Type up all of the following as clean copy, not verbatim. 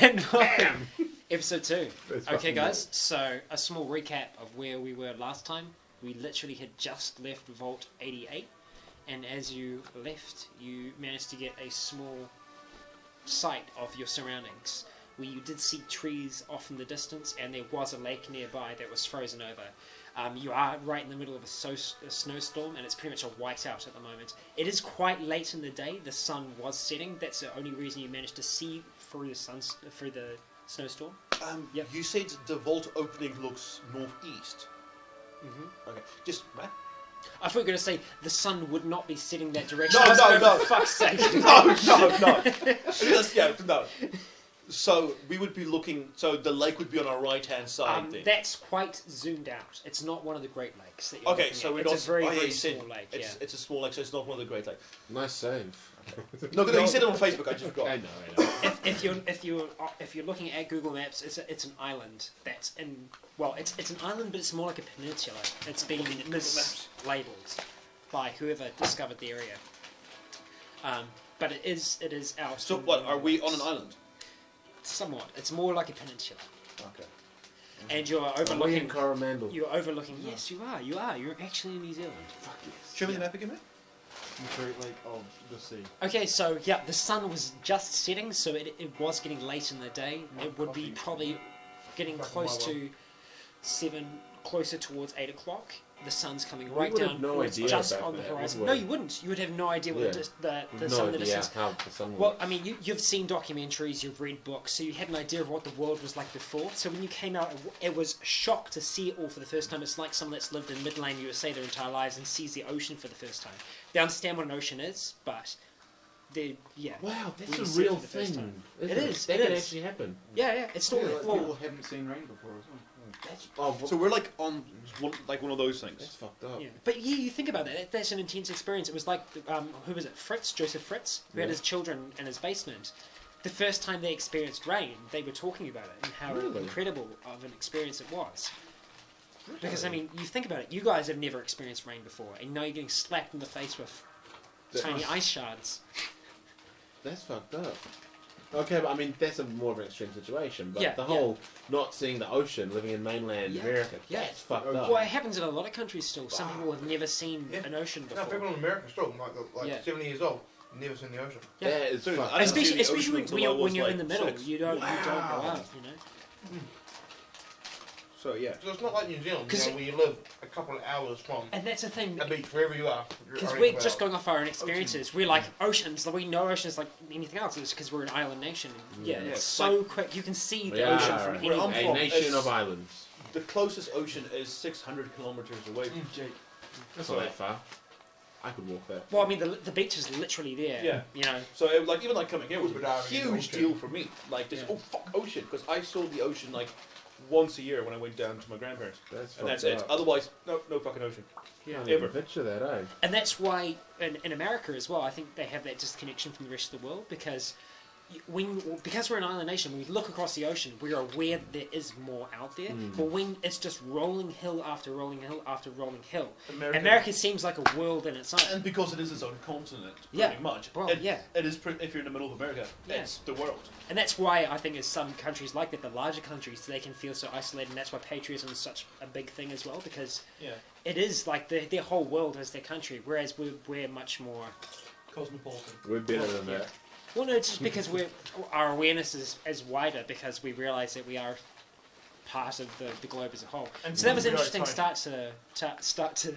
And episode 2. That's Okay, fucking guys. So a small recap of where we were last time. We literally had just left Vault 88, and as you left, you managed to get a small sight of your surroundings, where you did see trees off in the distance, and there was a lake nearby that was frozen over. You are right in the middle of a snowstorm, and it's pretty much a whiteout at the moment. It is quite late in the day. The sun was setting. That's the only reason you managed to see through the snowstorm. Yep. You said the vault opening looks northeast. Mm-hmm. Okay, just man. I thought you were going to say the sun would not be setting that direction. No. For fuck's sake. No. No. So we would be looking. So the lake would be on our right-hand side. Then. That's quite zoomed out. It's not one of the Great Lakes. That you're Okay, looking so at. we're it's not. a very, very you said small lake. It's a small lake, so it's not one of the Great Lakes. Nice save. No, you said it on Facebook. I just forgot. I know. If you're looking at Google Maps, it's an island that's in. Well, it's an island, but it's more like a peninsula. It's been mislabeled by whoever discovered the area. But it is out. So what? Are we on an island? Somewhat. It's more like a peninsula. Okay. And you're Are we in overlooking. Coromandel? You're overlooking. Yes, you are. You are. You're actually in New Zealand. Fuck yes. Show me the map again, mate. The Great Lake of the Sea. Okay, so yeah, the sun was just setting, so it was getting late in the day. It would be probably getting close to 7, closer towards 8 o'clock. The sun's coming right would down. have no it's idea just about on the that, horizon. would No, we? you wouldn't. You would have no idea what Yeah. the No sun in the idea distance. how the sun Well, works. I mean, you've seen documentaries, you've read books, so you had an idea of what the world was like before. So when you came out, it was a shock to see it all for the first time. It's like someone that's lived in Midland USA their entire lives and sees the ocean for the first time. They understand what an ocean is, but they Wow, when that's you a see it real for the first thing. time. Isn't It is, That it can is. actually happen. Yeah, it's still People well. haven't seen rain before as well. That's So we're like on one of those things. that's fucked up. Yeah. But yeah, you think about that. That's an intense experience. It was like who was it? Joseph Fritz, who had Yeah. his children in his basement. The first time they experienced rain, they were talking about it and how Really? incredible of an experience it was. Because I mean, you think about it. You guys have never experienced rain before, and now you're getting slapped in the face with tiny ice shards. That's fucked up. Okay, but I mean that's a more of an extreme situation. But Yeah, the whole not seeing the ocean, living in mainland Yeah, America, yeah. that's fucked up. Well, it happens in a lot of countries still. Some people have never seen Yeah. an ocean No, people before. in America still, like Yeah. 70 years old, never seen the ocean. Yeah. That is Dude, fucked I up. didn't see Especially, the especially ocean when until I you're, was, when you're in like, the middle, 6. you don't go Wow. out. You know. So yeah. So it's not like New Zealand, 'Cause where you live a couple of hours from And that's the thing. a beach, wherever you are. Because only we're 12 just hours. going off our own experiences. We're like oceans. Like we know oceans like anything else. It's because we're an island nation. Yeah, Yeah, it's it's so quick. You can see We the ocean are from Where I'm anywhere. a from, nation it's- of islands. The closest ocean is 600 kilometers away. Jake. That's not that far. I could walk that. Well, I mean, the beach is literally there. Yeah. You know. So it, like even like coming here was a But I mean, huge ocean. deal for me. Like this, Yeah. oh fuck ocean, because I saw the ocean like once a year when I went down to my grandparents, That's and that's fucked it. up. Otherwise, no fucking ocean. Yeah. Can't Ever. even picture that, eh? And that's why in America as well, I think they have that disconnection from the rest of the world because because we're an island nation, when we look across the ocean, we are aware that there is more out there. But when it's just rolling hill after rolling hill after rolling hill, America seems like a world in its own. And because it is its own continent, Yeah. pretty much. Well, it, yeah. It is. If you're in the middle of America, Yeah. it's the world. And that's why I think as some countries like that, the larger countries, they can feel so isolated, and that's why patriotism is such a big thing as well, because Yeah. it is like their whole world is their country, whereas we're much more... Cosmopolitan. We're better than Yeah. that. Well, no, it's just because our awareness is wider, because we realise that we are part of the globe as a whole. And So that was an we are interesting tiny. start to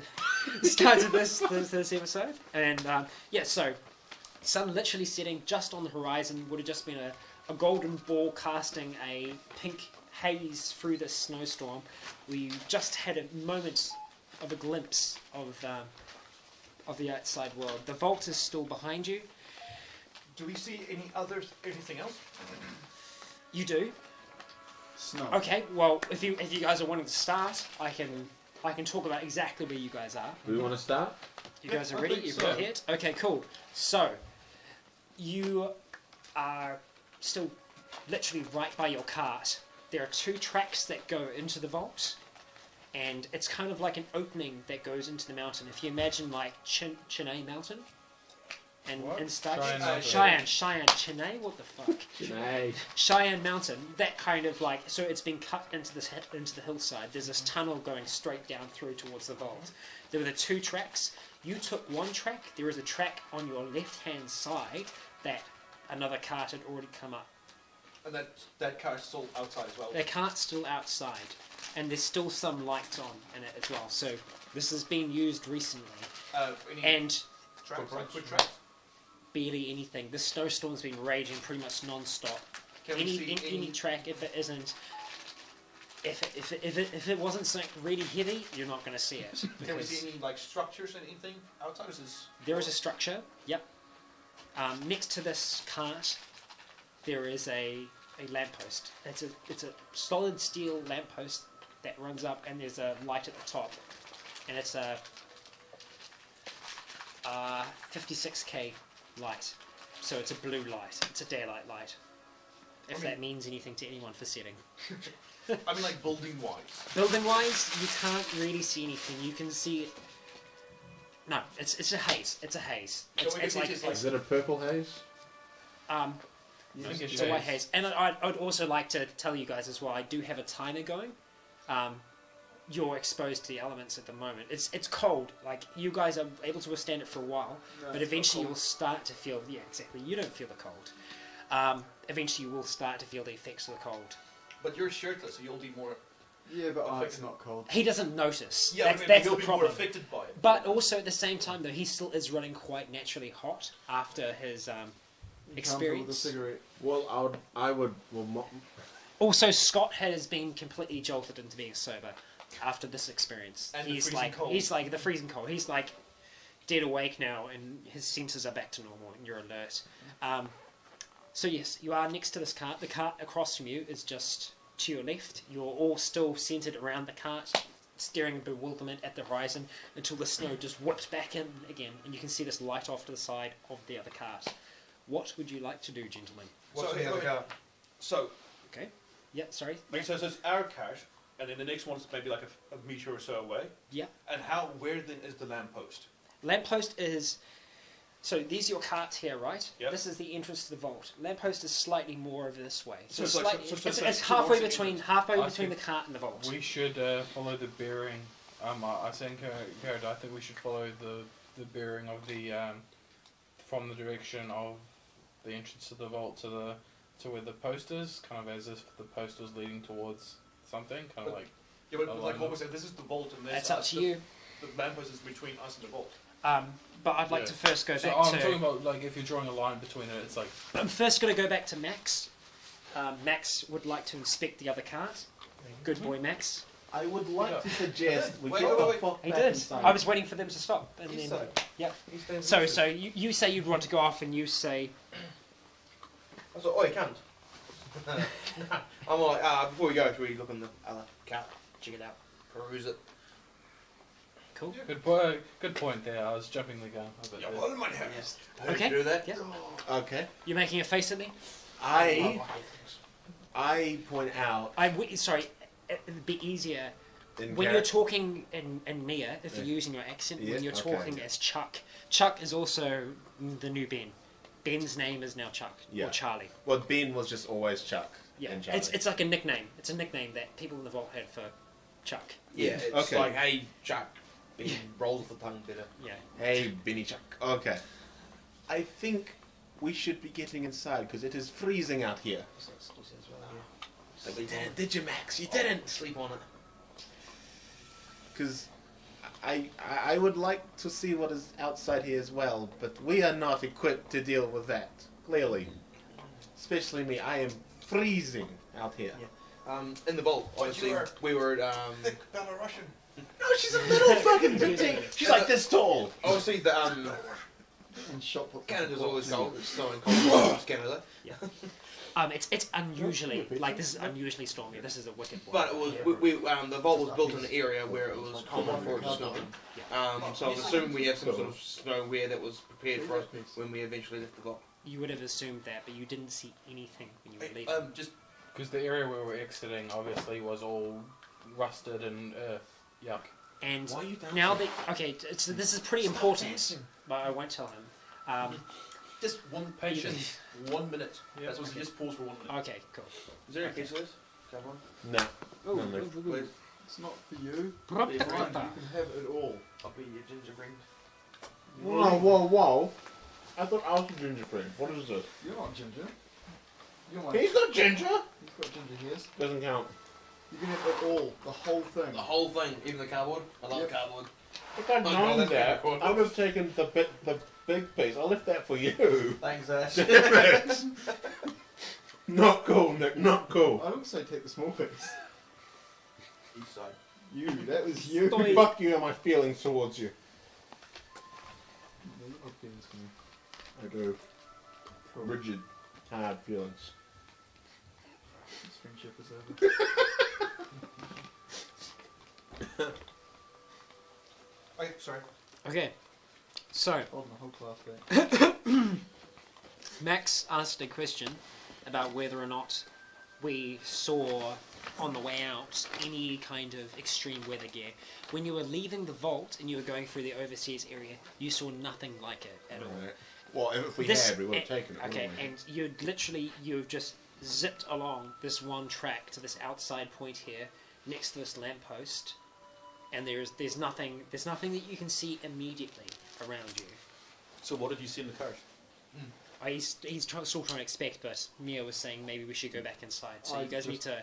this episode. And yeah, so sun literally setting just on the horizon, would have just been a golden ball casting a pink haze through this snowstorm. We just had a moment of a glimpse of the outside world. The vault is still behind you. Do we see anything else? You do. Snow. Okay. Well, if you guys are wanting to start, I can talk about exactly where you guys are. Do we want to start? You guys are I ready? think You're so. prepared? Okay, cool. So, you are still literally right by your cart. There are 2 tracks that go into the vault, and it's kind of like an opening that goes into the mountain. If you imagine like Chinay Mountain, and What? in Star Cheyenne Trek. Mountain. Cheyenne, what the fuck? Sinead. Cheyenne Mountain, that kind of like, so it's been cut into into the hillside. There's this tunnel going straight down through towards the vault. There were the 2 tracks. You took one track. There is a track on your left-hand side that another cart had already come up. And that car's still outside as well. The cart's still outside, and there's still some lights on in it as well. So this has been used recently, Any and tracks, like foot tracks? barely anything. The snowstorm's been raging pretty much non-stop. Can we see Any track, if it isn't, if it wasn't something really heavy, you're not going to see it. Can we because see any like structures or anything outside? Is this there is a structure. Yep. Next to this cart, there is a lamppost. It's a solid steel lamppost that runs up, and there's a light at the top, and it's a 56k light. So it's a blue light. It's a daylight light. If that means anything to anyone for setting. I mean, like building wise. Building wise, you can't really see anything. You can see it. No, it's a haze. It's a haze. So we can see just like- Is it a purple haze? Um, I think it's a white haze. And I'd also like to tell you guys as well, I do have a timer going. You're exposed to the elements at the moment. It's cold. Like, you guys are able to withstand it for a while, but eventually you'll start to feel... Yeah, exactly. You don't feel the cold. Eventually you will start to feel the effects of the cold. But you're shirtless, so you'll be more. Yeah, but Affected. it's not cold. He doesn't notice. Yeah, that's, I mean, that's you'll the be more problem. affected by it. But also at the same time, though, he still is running quite naturally hot after his You can't build a experience. cigarette. Well, I would. Well, Also, Scott has been completely jolted into being sober after this experience. And the He's freezing like, cold. he's like the freezing cold. He's like dead awake now, and his senses are back to normal, and you're alert. So yes, you are next to this cart. The cart across from you is just to your left. You're all still centered around the cart, staring in bewilderment at the horizon until the snow just whips back in again, and you can see this light off to the side of the other cart. What would you like to do, gentlemen? What's So, in the other wait, car? So, Okay. Yeah. Sorry. so it's our cart, and then the next one's maybe like a meter or so away. Yeah. And where then is the lamppost? Lamppost is... So these are your carts here, right? Yep. This is the entrance to the vault. Lamppost is slightly more over this way. So, So it's like- slightly, so it's it's halfway towards the between entrance. the think cart and the vault. We should follow the bearing. I think, Garrett, I think we should follow the bearing of the from the direction of the entrance to the vault to where the post is, kind of as if the post was leading towards something, kind of like. Yeah, but Oh, like I what know. we said, this is the vault, and That's up to you. The lamppost is between us and the vault. But I'd like Yeah. to first go So back I'm to... talking about like if you're drawing a line between it, it's like I'm first going to go back to Max. Max would like to inspect the other cart. Good boy, Max. I would like to suggest we Wait, get wait, the wait. fuck He back did. inside. I was waiting for them to stop. And He's then, so. yep. He's staying So, with so you say you'd want to go off, and you say... I was like, oh, you can't. I'm like, before we go, should we look on the other car? Check it out. Peruse it. Cool. good point there. I was jumping the gun a bit. Yeah, there. well, money has. Okay. Do that. Yeah. Okay. You're making a face at me? I point out Sorry, it'd be easier... in When you're Garrett- talking in Nia, if you're Yeah. using your accent, Yeah, when you're okay. talking as Chuck, Chuck is also the new Ben. Ben's name is now Chuck Yeah. or Charlie. well, Ben was just always Chuck. Yeah, and Charlie. it's like a nickname. It's a nickname that people in the vault had for Chuck. Yeah, it's Okay. like, hey, Chuck. He rolls the tongue better. Yeah. Hey, Benny Chuck. Okay. I think we should be getting inside because it is freezing out here. You didn't, did you, Max? You didn't. Sleep on it. Because I would like to see what is outside here as well, but we are not equipped to deal with that. Clearly, especially me. I am freezing out here. Yeah. In the vault, obviously, we were Thick Belarusian. No, she's a little fucking petite. She's like this tall. obviously the And shot put Canada's always cold. It's snowing cold. It's Canada. It's unusually like this is unusually stormy. This is a wicked one. But it was the vault was built in an area where it was common for it to snow. So I'm assuming we have some sort of snowware that was prepared for us when we eventually left the vault. You would have assumed that, but you didn't see anything when you were leaving. Just because the area where we're exiting obviously was all rusted and yuck. And Why are you down now there? that this is pretty important, but I won't tell him. Just one Patience. 1 minute. Yeah. That's what just pause for 1 minute. Okay, cool. Is there a Okay. case of this? Come on. No. Oh, No, no. Please. It's not for you. Brrrr. It's mine. You can have it all. I'll be your ginger friend. Whoa. I thought I was a ginger friend. What is this? You're not ginger. You're my. He's not ginger! He's got ginger hairs. Doesn't count. You can have it all. The whole thing. The whole thing, even the cardboard. I love Yep. cardboard. If I'd Oh, known that's that, kinda cool. I would have taken the big piece. I left that for you. Thanks, Ash. Damn it. Not cool, Nick. Not cool. I also take the small piece. East side. You. That was you. Stoi. Fuck you and my feelings towards you. There's no feelings for me. I do. Rigid, hard feelings. This friendship is over. Okay, sorry. Okay, so Holding the whole class back. Max asked a question about whether or not we saw on the way out any kind of extreme weather gear. When you were leaving the vault and you were going through the overseas area, you saw nothing like it at all. Right. Well, if we This- had, we would have taken it. Okay, wouldn't we? and you've just zipped along this one track to this outside point here, next to this lamppost, and there's nothing that you can see immediately around you. So what did you see in the cars? He's still trying to expect, but Mia was saying maybe we should go back inside. So I you guys need to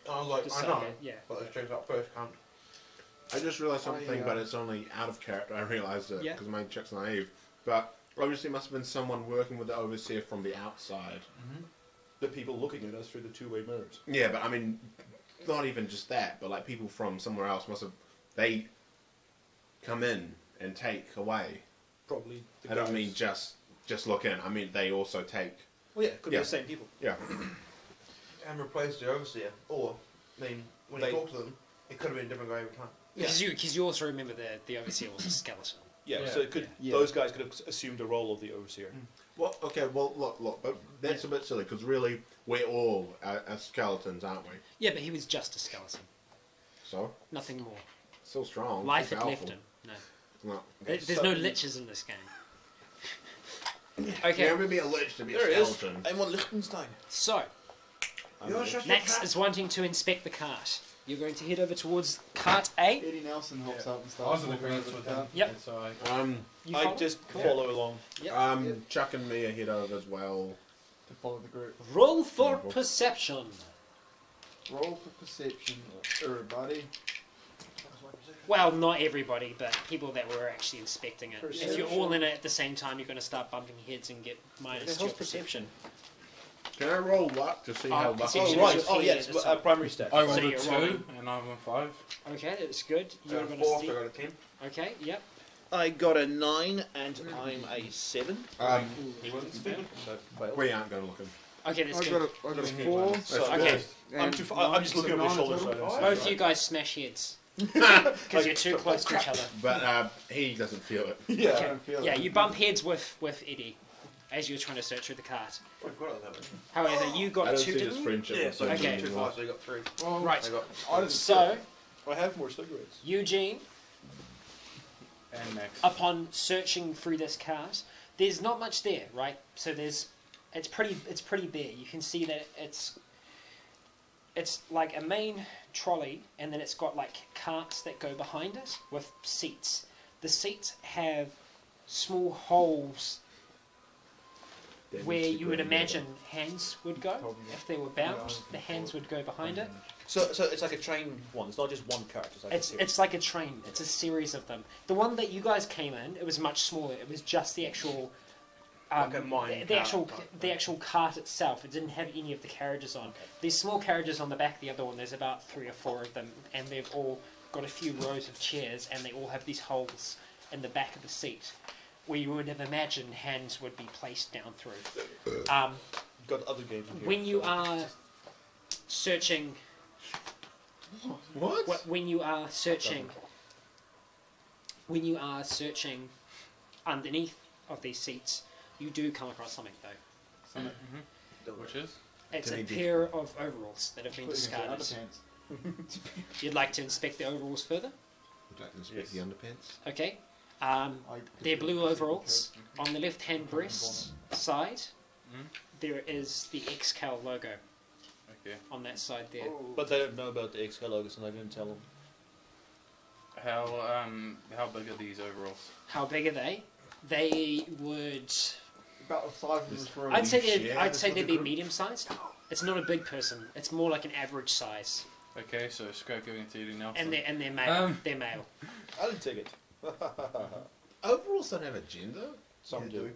I was like, decide. I know. Yeah. But let's change that first, can't. I just realised something, I, but it's only out of character. I realised it Yeah. because my check's naive. But obviously, it must have been someone working with the overseer from the outside. The people looking at us through the two-way mirrors. Yeah, but I mean, not even just that, but like people from somewhere else must have they come in and take away. Probably. The I don't guys. mean just look in. I mean they also take. Well, yeah, it could Yeah. be the same people. Yeah. And replace the overseer. Or, I mean, when They- you talk to them, it could have been a different guy every time. Because you also remember the overseer was a skeleton. Yeah, Yeah. so it could. Yeah. Those guys could have assumed the role of the overseer. Well, okay. Well, look, but that's a bit silly because really we're all skeletons, aren't we? Yeah, but he was just a skeleton, So nothing more. still strong. Life still had left powerful. him. No, No. there's so- no liches in this game. Yeah, Okay, maybe a lich to be There a it is. skeleton. I'm on Liechtenstein. so Max is wanting to inspect the cart. You're going to head over towards cart A. Eddie Nelson helps out and I stuff. was in agreement with him. Yep. So I You I follow? just Cool. follow along. Yep. Chuck and me ahead over as well. To follow the group. Roll for Cool. perception. Roll for perception, everybody. Well, not everybody, but people that were actually inspecting it. If you're Perception. all in it at the same time, you're going to start bumping heads and get minus to your perception. Can I roll luck to see how lucky? perception Oh, is right. your Oh, PA yes. at the top. Primary stat. I So rolled a you're 2 rolling. and I'm a 5. Okay, that's good. You're Got a going 4, to so I see. got a 10. Okay, yep. I got a 9 and I'm a 7. He wasn't So failed. We aren't going to look in. Okay, that's I good. got a 4. So Okay. I'm just looking over his shoulder. So I don't see Both it. you guys smash heads. Because you're too close to each other. But he doesn't feel it. Yeah. I don't feel Yeah, it. you bump heads with Eddie as you're trying to search through the cart. Oh, I've got it that way. However, you I got don't 2, see this didn't you? friendship. Yeah, with so I Okay. got 2 5, so I got 3. Well, Right. I got. I didn't So, I have more cigarettes. Eugene, And Max. upon searching through this cart, there's not much there, right? So it's pretty bare. You can see that it's like a main trolley, and then it's got like carts that go behind it with seats. The seats have small holes where you would imagine hands would go. If they were bound, the hands would go behind it. So it's like a train one. It's not just one cart. It's like a series. It's like a train. It's a series of them. The one that you guys came in, it was much smaller. It was just the actual, Like a mine the cart actual, type the thing. actual cart itself. It didn't have any of the carriages on. There's small carriages on the back of the other one. There's about 3 or 4 of them, and they've all got a few rows of chairs, and they all have these holes in the back of the seat, where you would have imagined hands would be placed down through. Got other games in here. When you so- are searching. What? When you are searching underneath of these seats, you do come across something though. Which is? It's Can a he do- pair of overalls that have been discarded. Underpants. You'd like to inspect the overalls further? Would you like to inspect the underpants? Okay. They're blue overalls. On the left-hand breast side, Mm. there is the XCal logo Okay. on that side there. But they don't know about the XL logos, and I didn't tell them. How big are these overalls? How big are they? They would. About the size of this room. I'd say share this with they'd the be group? medium-sized. It's not a big person. It's more like an average size, Okay, so Scrap giving it to Eddie Nelson. and they're male. They're male. I didn't take it. Overalls don't have a gender. Some do.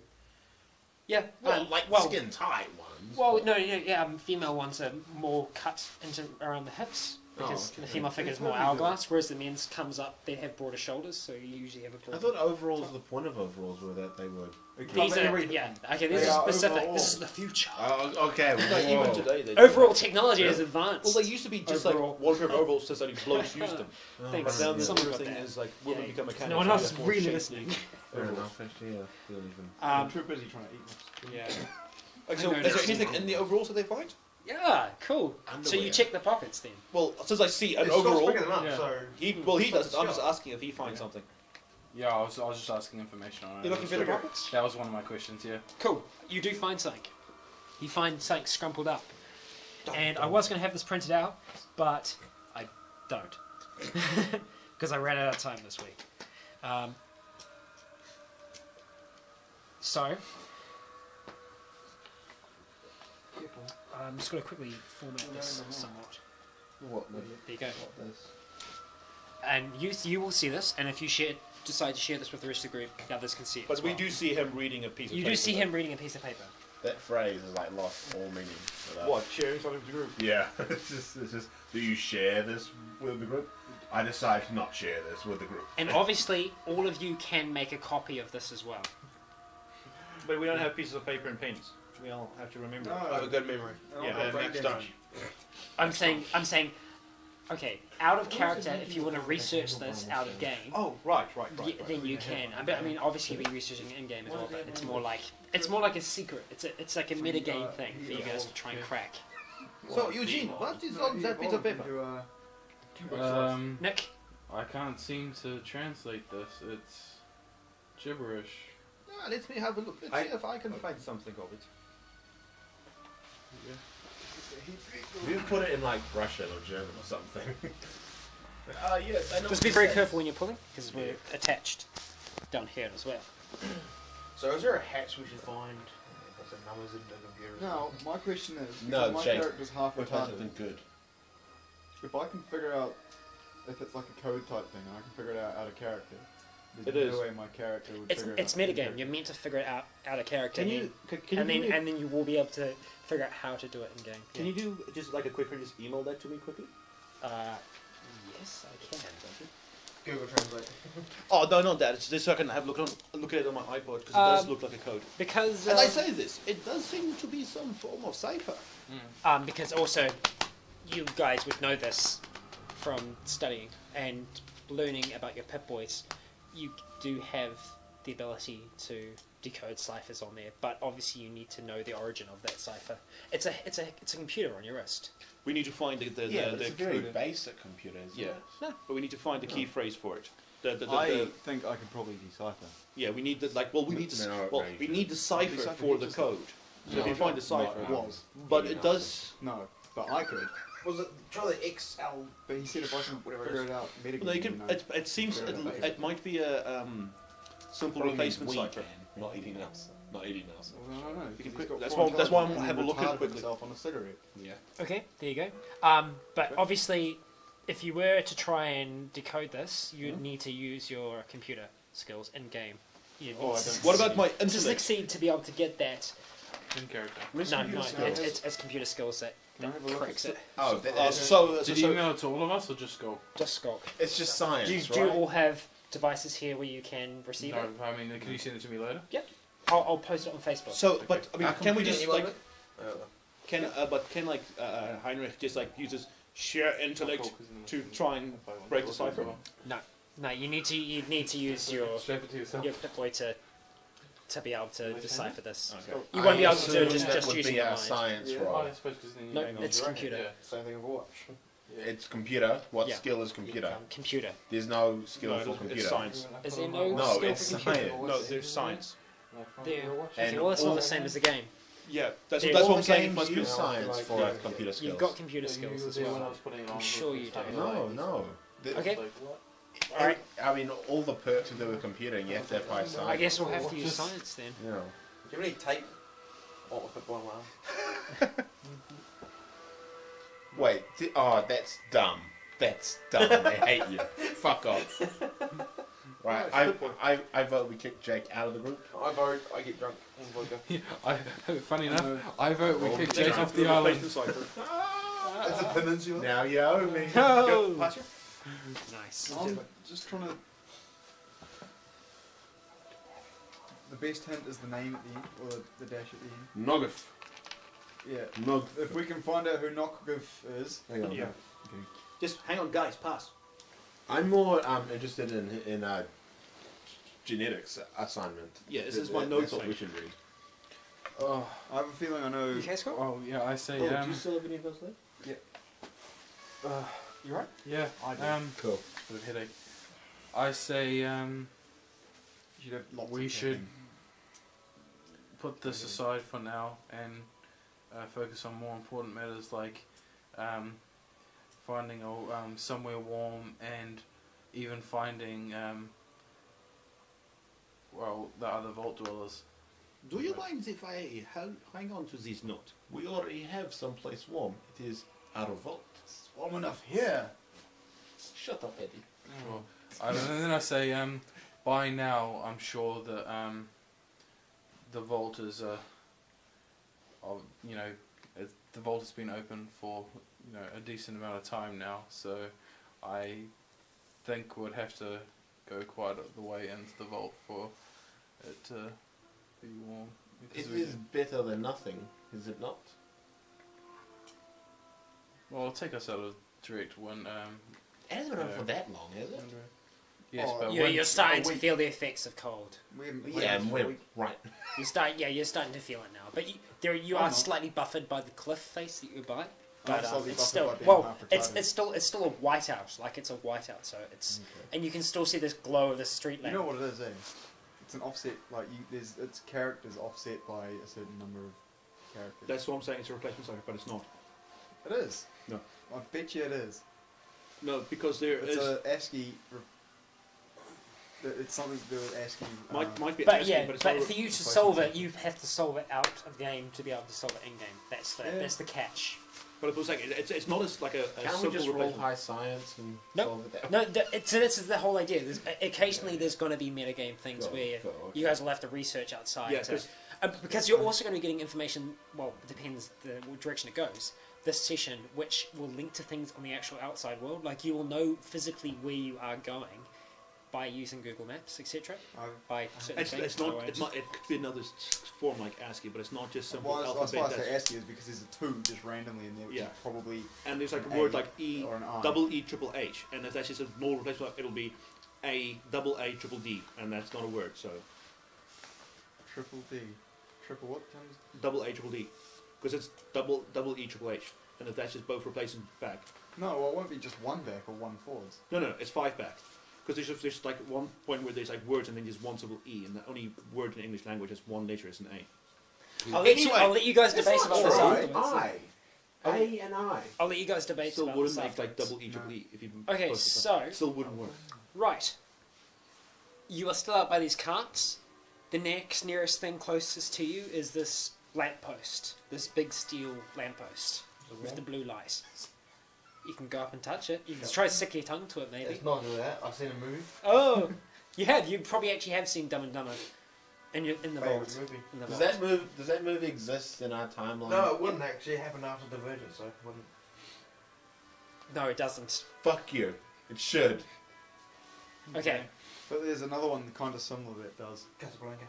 Yeah. Like well, skin tight ones. well, no, yeah. Female ones are more cut into around the hips because okay. the female figure is more hourglass, whereas the men's comes up. They have broader shoulders, so you usually have a I broader. thought overalls. The point of overalls were that they were. These are yeah. Okay, these They are are specific. overall. This is the future. Okay. Like, whoa. even today, they Overall technology is advanced. Well, they used to be just Overall. like one pair of overalls, just like blokes used them. Oh, Thanks. But now the Someone other got thing that. is like women Yeah. become mechanics. No one and else get is more really shapely listening. Fair overalls. enough. Actually, yeah. Feel even. I'm too busy trying to eat this. Yeah. Like, so, I is know there this. anything in the overalls that they find? Yeah. Cool. So you Underwear. check the pockets then. Well, since I see an It's still overall, picking them up, Yeah. so he does. I'm just asking if he finds something. Yeah, I was just asking information on it. You looking for the pockets? That was one of my questions. Yeah. Cool. You do find something. You find something scrumpled up. And I was going to have this printed out, but I don't. Because I ran out of time this week. So, I'm just going to quickly format this somewhat. What? There you go. What this? And you will see this, and if you decide to share this with the rest of the group, the others can see it. But as we well. do see him reading a piece of You paper. do see him reading a piece of paper. That phrase has like lost all meaning. for that. What? Sharing something with the group? Yeah. It's just. Do you share this with the group? I decide to not share this with the group. And obviously, all of you can make a copy of this as well. But we don't have pieces of paper and pens. We all have to remember. I have a good memory. Yeah, Max don't. I'm saying, okay, out of character, if you want to research this out of game, Oh, right. then you can. I mean, obviously you'll be researching it in game as well, but it's more like a secret. It's like a meta game thing for you guys to try and crack. So, Eugene, what is on that piece of paper? Nick, I can't seem to translate this. It's gibberish. Let me have a look. Let's see if I can find something of it. You put it in like Russian or German or something. Yes. I know just what be you very said. careful when you're pulling because we're attached down here as well. So, is there a hatch we should find? What's the numbers in the computer? Now, my question is, No, because my Jake, character's half We've had retarded, something good. if I can figure out if it's like a code type thing, and I can figure it out of character, It there's is. no way my character would figure it out. It's metagame. You're meant to figure it out of character, Can you? Can and you? then and then you will be able to figure out how to do it in game. Can you do just like a quick print? Just email that to me quickly. Yes, I can. Google Translate. Oh no, not that. It's just so I can have look at it on my iPod because it does look like a code. Because And I say this, it does seem to be some form of cipher. because also you guys would know this from studying and learning about your Pip-Boys. You do have the ability to decode ciphers on there, but obviously you need to know the origin of that cipher. It's a computer on your wrist. We need to find the Yeah, but it's a very code. basic computer. Isn't Yeah. it? But we need to find the key phrase for it. I think I can probably decipher. Yeah, we need the we need the No, well, right. we need the cipher Decipher for the just- code. So if you find the cipher, It was. but it does. No, but I could. Was it try the XL? But he said if I can Whatever it figure is. it out medically, No, you can. It seems it might be a simple Probably means replacement we cipher. can, not eating us. Not eating us. I don't know. You can He's quick- got that's full why- that's why I'm intelligence having a look at it and quickly. himself on a cigarette. Yeah. Okay, there you go. But obviously, if you were to try and decode this, you'd need to use your computer skills in game. Oh, I don't- What about my to intellect? succeed to be able to get that? In character. No, skills? it's computer skills that Can I have a look cracks at it. Oh, Did you email it to all of us or just Skulk? Just Skulk. it's just science, Do you right? all have devices here where you can receive No, it? I mean, can you send it to me later? I'll post it on Facebook. So, but I mean, Our can we computer just email like it? can like Heinrich just like uses sheer intellect to try and break the cipher? No, you need to use your Strap it to yourself. Pip-Boy to be able to decipher this. Okay. You won't be able to assume do it that just would using be your our mind. science Oh, role. I suppose because then you No, hang on it's to your own, computer. yeah. Same thing with Overwatch. It's computer. What Yeah. skill is computer? Computer. There's no skill No, for it's computer. science. Is there no No, skill it's for computer? science. No, there's science. There. And Okay, well, it's not all- the same as the game. Yeah, that's There- that's All what I'm saying. It games must be use science for computer skills. You've got computer skills as well. I'm sure you do. No. Okay. Alright. I mean, all the perks to do with computing, you have to have high science. I guess we'll have to use science then. Yeah. Do you have any tape? Oh, with it one arm. Wait. That's dumb. That's dumb. I hate you. Fuck off. Right. I vote we kick Jake out of the group. I vote. I get drunk. And vodka. Funny enough, I vote we kick Take Jake off the island. replacement cycle. It's a peninsula. Now you owe me. No. Pass you? Nice. I'm just trying to. The best hint is the name at the end, or the dash at the end. Nogif. Yeah. Nog. If we can find out who Nokgov is. Hang on. Yeah. Just hang on, guys. Pass. I'm more interested in genetics assignment. Yeah, this is my notes That's what on we it. should read. Oh, I have a feeling I know. Okay, Scott? oh yeah, I say do you still have any of those left? You right? yeah, I do. Cool. bit of headache. I say You should have lots we of should caffeine. put this aside for now and focus on more important matters like finding somewhere warm and even finding the other vault dwellers. Do you mind if I hang on to this note? We already have someplace warm. It is our vault. It's warm enough here. Shut up, Eddie. Well, and then I say by now I'm sure that the vault is the vault has been open for a decent amount of time now, so I think we'd have to go quite the way into the vault for it to be warm. It Because we- is better than nothing, is it not? well, it'll take us out of direct wind. It hasn't been on Yeah. for that long, has it? Yes, Oh, but You're, wind- you're starting to feel the effects of cold. We haven't played Yeah, this and for a we're week. right. You're starting to feel it now. But you Oh, are no. slightly buffered by the cliff face that you're by. I'm But slightly it's buffered still by being half it's retarded. it's still a whiteout. Like it's a whiteout, so it's and you can still see this glow of the street You lamp. know what it is, eh? It's an offset. Like its characters offset by a certain number of characters. That's what I'm saying. It's a replacement cycle, but it's not. It is. No. I bet you it is. No, because there It's is a ASCII. It's something to do with ASCII. might be. But ASCII, yeah, but, it's but not for you to replacement solve it, cycle. you have to solve it out of game to be able to solve it in game. That's the catch. But it was like it's not as like a Can't we simple just roll replacement. high science and Nope. solve it that? No, so this is the whole idea. Occasionally, there's going to be metagame things Cool, where cool, okay. you guys will have to research outside. Yeah, to- because you're also going to be getting information. Well, it depends the direction it goes. This session, which will link to things on the actual outside world, like you will know physically where you are going by using Google Maps, etc. By certain It's things. not. otherwise- It's not. It could be another form like ASCII, but it's not just simple Well, that's alphabet. why I say that's- ASCII is because there's a 2 just randomly in there, which Yeah. is probably and there's like a an word A like E, or an I. double E, triple H, and if that's just a normal replacement, it'll be A, double A, triple D, and that's not a word. So triple D. Triple what comes? double A, triple D, because it's double E, triple H, and if that's just both replacing back. No, well, it won't be just one back or one forwards. No, it's 5 back. Because there's like one point where there's like words and then just one simple E, and the only word in English language has one letter, it's an A. I'll let you guys debate about this afterwards. A and I. I'll let you guys debate Still about wouldn't this make like afterwards. double E, triple E if you. Okay, both of so them. Still wouldn't work. right, you are still out by these carts. The nearest thing closest to you is this lamppost, this big steel lamppost with the blue light. You can go up and touch it. You can try to stick your tongue to it, maybe. It's not that. I've seen a movie. Oh, you have. You probably actually have seen Dumb and Dumber in the Favorite vault. movie. In the Does vault. that movie exist in our timeline? No, it wouldn't actually happen after Divergent, so it wouldn't. No, it doesn't. Fuck you. It should. Okay. But there's another one kind of similar that does. Casablanca.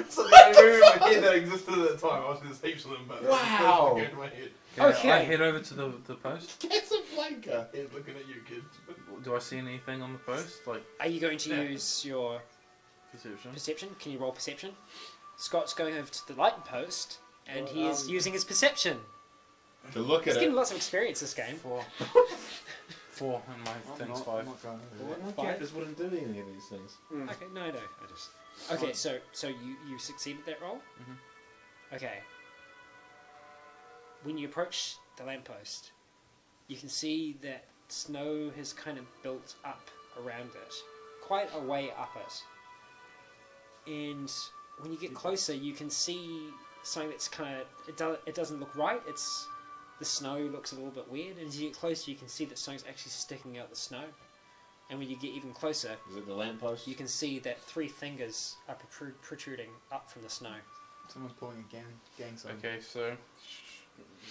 So the only movie in my head that existed at the time, I was going to say something, but Wow. that's in my head. Okay. I head over to the post. Casablanca. He's looking at you, kid. Do I see anything on the post? Like Are you going to use your perception? perception? Can you roll perception? Scott's going over to the light post, and he is using his perception. To look He's at getting it. lots of experience this game. 4. 4 and my thing's 5. I'm not going over Four. there. My characters wouldn't do any of these things. Okay, no, I don't. I just. Okay, so you succeeded that roll. Okay. When you approach the lamppost, you can see that snow has kind of built up around it, quite a way up it. And when you get closer, you can see something that's kind of it doesn't look right. The snow looks a little bit weird, and as you get closer, you can see that something's actually sticking out the snow. And when you get even closer, Is it the lamppost? you can see that 3 fingers are protruding up from the snow. Someone's pulling a gang sign. Okay, so.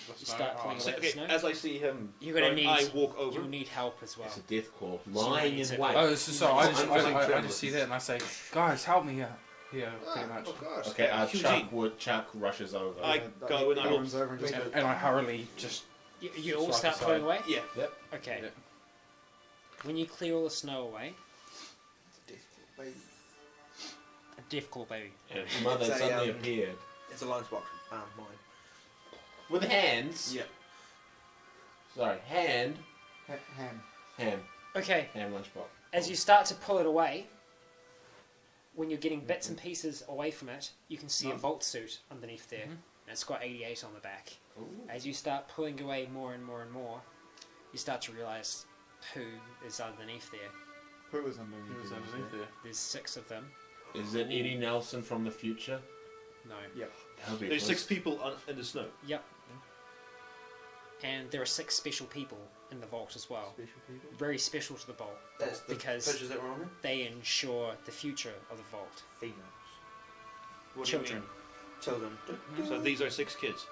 You start pulling So, away okay, the snow. as I see him, You're gonna going, need. I walk over. You'll need help as well. It's a death claw. Lying in So- wait. Oh, so I just, I'm feeling I trembled. just see that and I say, guys, help me out. Here, pretty much. Of course. Okay, Eugene. Chuck rushes over. I go and I will. runs over and just And I hurriedly just. You all Swipe start aside. pulling away? Yeah. Okay. Yeah. When you clear all the snow away, a death claw baby. And his mother It's a, suddenly um, appeared. It's a lunchbox. Mine. With hands. Yeah. Sorry, hand. ham. Okay, Ham lunchbox. as you start to pull it away, when you're getting bits and pieces away from it, you can see a vault suit underneath there. And it's got 88 on the back. As you start pulling away more and more and more, you start to realise who is underneath there. Who was underneath? He was you, underneath yeah? there. There's 6 of them. Is it Eddie Nelson from the future? No. That would be There's a 6 people in the snow. Yep. And there are 6 special people in the vault as well. Special people. Very special to the vault. That's the Because- pictures that were on there. They ensure the future of the vault. Females. What do you Children. Children. mean? So these are 6 kids.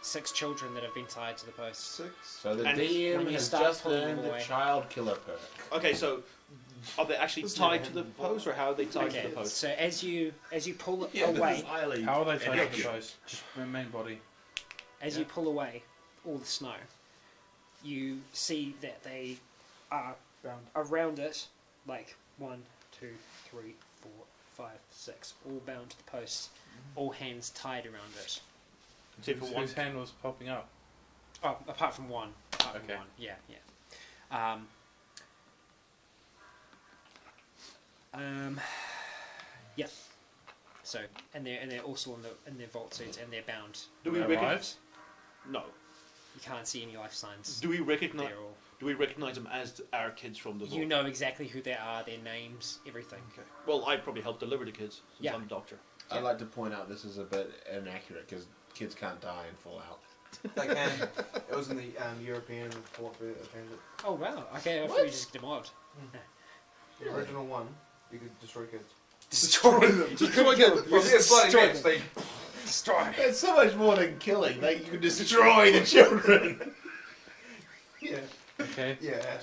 6 children that have been tied to the post. 6. So the And DM when you has start just pulling earned them the away- child killer perk. Okay, so are they actually Doesn't tied it to the have post, or how are they tied to Okay, the post? so as you pull it Yeah, away, highly. How are they tied to the inaccurate. post? Just the main body. as you pull away all the snow, you see that they are Bound. around it, like 1, 2, 3, 4, 5, 6, all bound to the post, all hands tied around it. Except for one. Whose hand was popping up? Oh, apart from one. Apart from Okay. one. Yeah. Yeah. So, and they're also in their vault suits, and they're bound. Do we Their recognize? lives? No. You can't see any life signs. Do we recognize? They're all. Do we recognize them as our kids from the vault? You know exactly who they are, their names, everything. Okay. Well, I probably helped deliver the kids since Yeah. I'm a doctor. I'd like to point out this is a bit inaccurate because kids can't die in Fallout. They can. It was in the European Fort Transit. Oh wow. Okay, I thought you just get a mod. The original one, you could destroy kids. Destroy them. Destroy kids. Well, yeah, slightly Destroy mixed. They Destroy. It's so much more than killing. Like you can destroy the children. yeah. Okay. Yeah.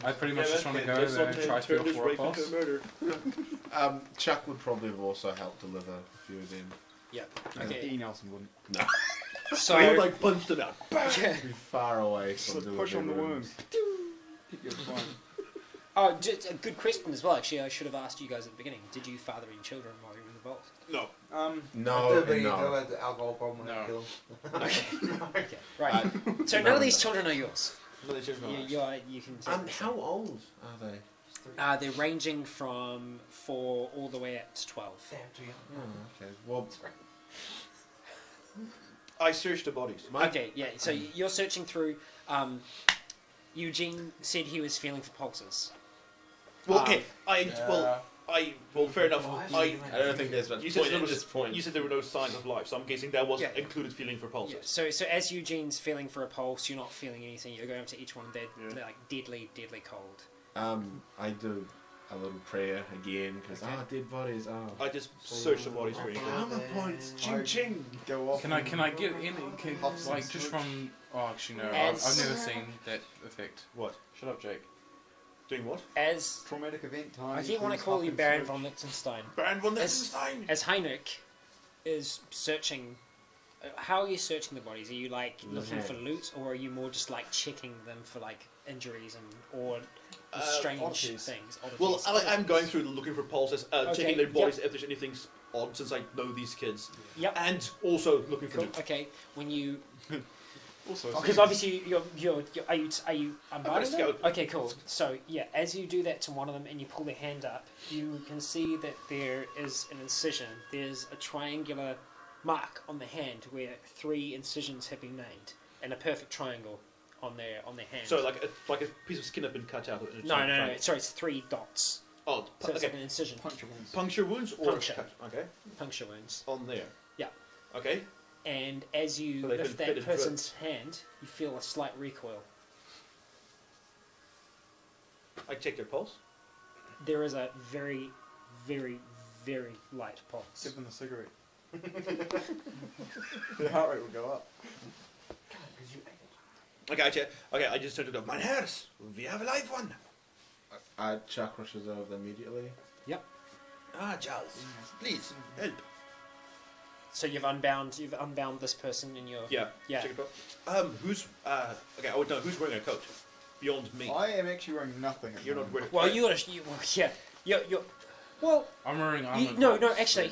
I pretty much just want to go Let's there not and try to turn feel this for a rape into boss. murder. Chuck would probably have also helped deliver a few of them. Yep. E. Okay. Nelson wouldn't. So I would like punched them out. yeah. Be far away from Just push on the delivering wound. Keep your fine. Oh, just a good question as well. Actually, I should have asked you guys at the beginning. Did you father any children while you were in the vault? No. No, They no. had the alcohol problem. No. And kill them. Okay. Right. So none of these children are yours. No, they just You can. How old are they? They're ranging from 4 all the way up to 12. Damn, too young. Oh, okay. Well, I searched the bodies. Okay, yeah. So you're searching through. Eugene said he was feeling for pulses. Well, okay. Well, fair enough. I don't think there's much You said point there at was- this point. You said there were no signs of life, so I'm guessing that was Yeah. included feeling for Yeah. pulses. So as Eugene's feeling for a pulse, you're not feeling anything. You're going up to each one. They're like deadly, deadly cold. I do a little prayer again because dead bodies. I just searched the bodies for anything. Karma points. Ching ching. Go off. Can I get in? Like just from? Oh, actually no. I've As- never seen that effect. What? Shut up, Jake. Doing what? As Traumatic event time. I keep want to call you Baron von Liechtenstein. Baron von As- Liechtenstein! As Heinrich is searching, how are you searching the bodies? Are you like The looking for hands. loot, or are you more just like checking them for like injuries or Uh, strange oddities. things? Well, oddities? I'm going through looking for pulses, Okay, checking their bodies yep. if there's anything odd since I know these kids. Yep. And also looking for Cool. loot. Okay. When you Also, Because obviously you're are you unbounding them? scout. Okay, cool. So yeah, as you do that to one of them and you pull their hand up, you can see that there is an incision. There's a triangular mark on the hand where 3 incisions have been made, and a perfect triangle on their hand. So like a piece of skin has been cut out. In a no, triangle. sorry, it's 3 dots. Oh, So it's okay. like an incision, Puncture wounds or Puncture. cut? Okay, puncture wounds. on there. Yeah. Okay. And as you So they've lift been that fitted through it. person's hand, you feel a slight recoil. I check their pulse. There is a very, very, very light pulse. give them a cigarette. Their heart rate will go up. Okay, I check. Okay, I just turned to go. Mein Herrs, we have a live one. Chuck rushes over immediately. Ah, Charles, please help. So you've unbound this person in your Yeah. yeah. Check your pulse. Who's okay? I would know who's wearing a coat beyond me. I am actually wearing nothing. At the You're not moment. wearing. Well, you're well. I'm wearing armor. No, actually,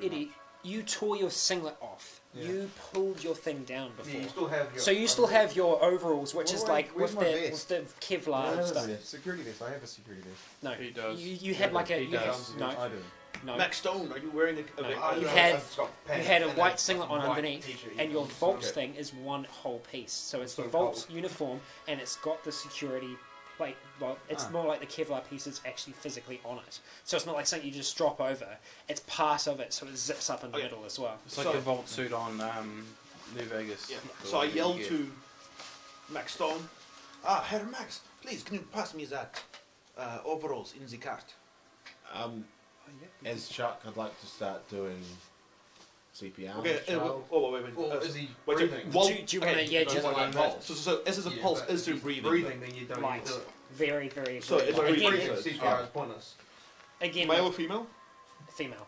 Eddie, you tore your singlet off. Yeah. You pulled your thing down before. Yeah, you still have your. So you still have your overalls, which is like Where's with my the vest? Kevlar and stuff. Security vest. I have a security vest. No, He does. You had like a He you had, does. no I do. no. Max Stone, are you wearing a? No. I- You I- had- I've got You pants had a and white singlet on white underneath, t-shirt, and your yeah. Vault Okay. thing is one whole piece. So it's the So Vault whole. uniform, and it's got the security plate. Well, it's Ah. more like the Kevlar piece is actually physically on it. So it's not like something you just drop over. It's part of it, so it zips up in the Okay. middle as well. It's like So- a vault suit on New Vegas. Yeah. The So I one yell you get. to Max Stone. Ah, Herr Max, please can you pass me that overalls in the cart? As Chuck, I'd like to start doing CPR. Okay. Child. Wait. Well, is he Wait, breathing? while- Do you want to? okay, Yeah, don't just want One that. pulse. So as a pulse but is through if he's breathing. then you don't light, need to do it. very, very. So very it's light. breathing. Again, CPR is pointless. again, Male or female? female.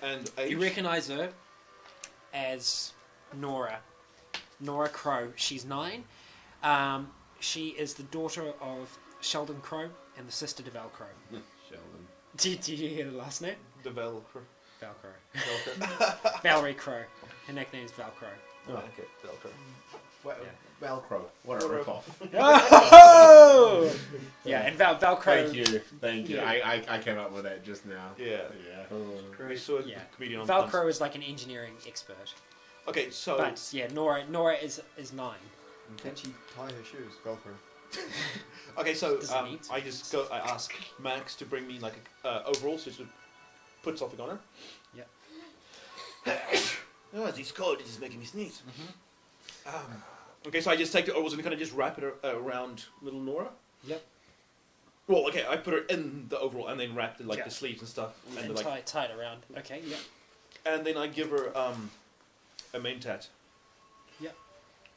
And age? You recognise her as Nora. Nora Crow. She's 9. She is the daughter of Sheldon Crow and the sister to Val Crow. Sheldon. Did you hear the last name? Developer. Val Crow. Valerie Crow. Her nickname is Val Crow. Oh, okay. Developer. Velcro. What a ripoff. Oh! Yeah, and Val Crow. Thank you. Yeah. I came up with that just now. Yeah. Yeah. We saw a Yeah. comedian on Val Dance. Crow is like an engineering expert. Okay, so But yeah, Nora is 9. Can she tie her shoes? Velcro. Does it need to? I ask Max to bring me like a overall, so to put something on her. Yeah. Oh, this cold is making me sneeze. Okay, so I just take the overalls and kind of just wrap it around little Nora. Yep. Well, okay, I put her in the overall and then wrapped it like Yeah. the sleeves and stuff, and And then, like, tie it around. Okay, yeah. and then I give her a main tat.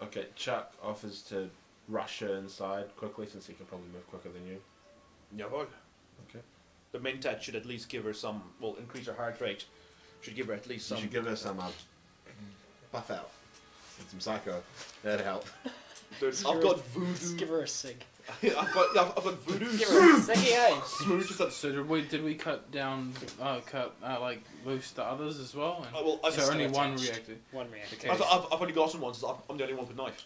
Okay, Chuck offers to rush her inside quickly since he can probably move quicker than you. Jawohl. Okay. The main tat should at least give her some. Well, increase her heart rate. Should give her at least You some. should give her some buff out. And some psycho. That'd help. I've got Just voodoo. give her a cig. I've got voodoo. Give her a ciggy, eh? Smooch. So did we cut down, like loose the others as well? And Well, I've, so only still one attached. reacted. One reactor. Okay. I've only gotten one, so I'm the only one with knife.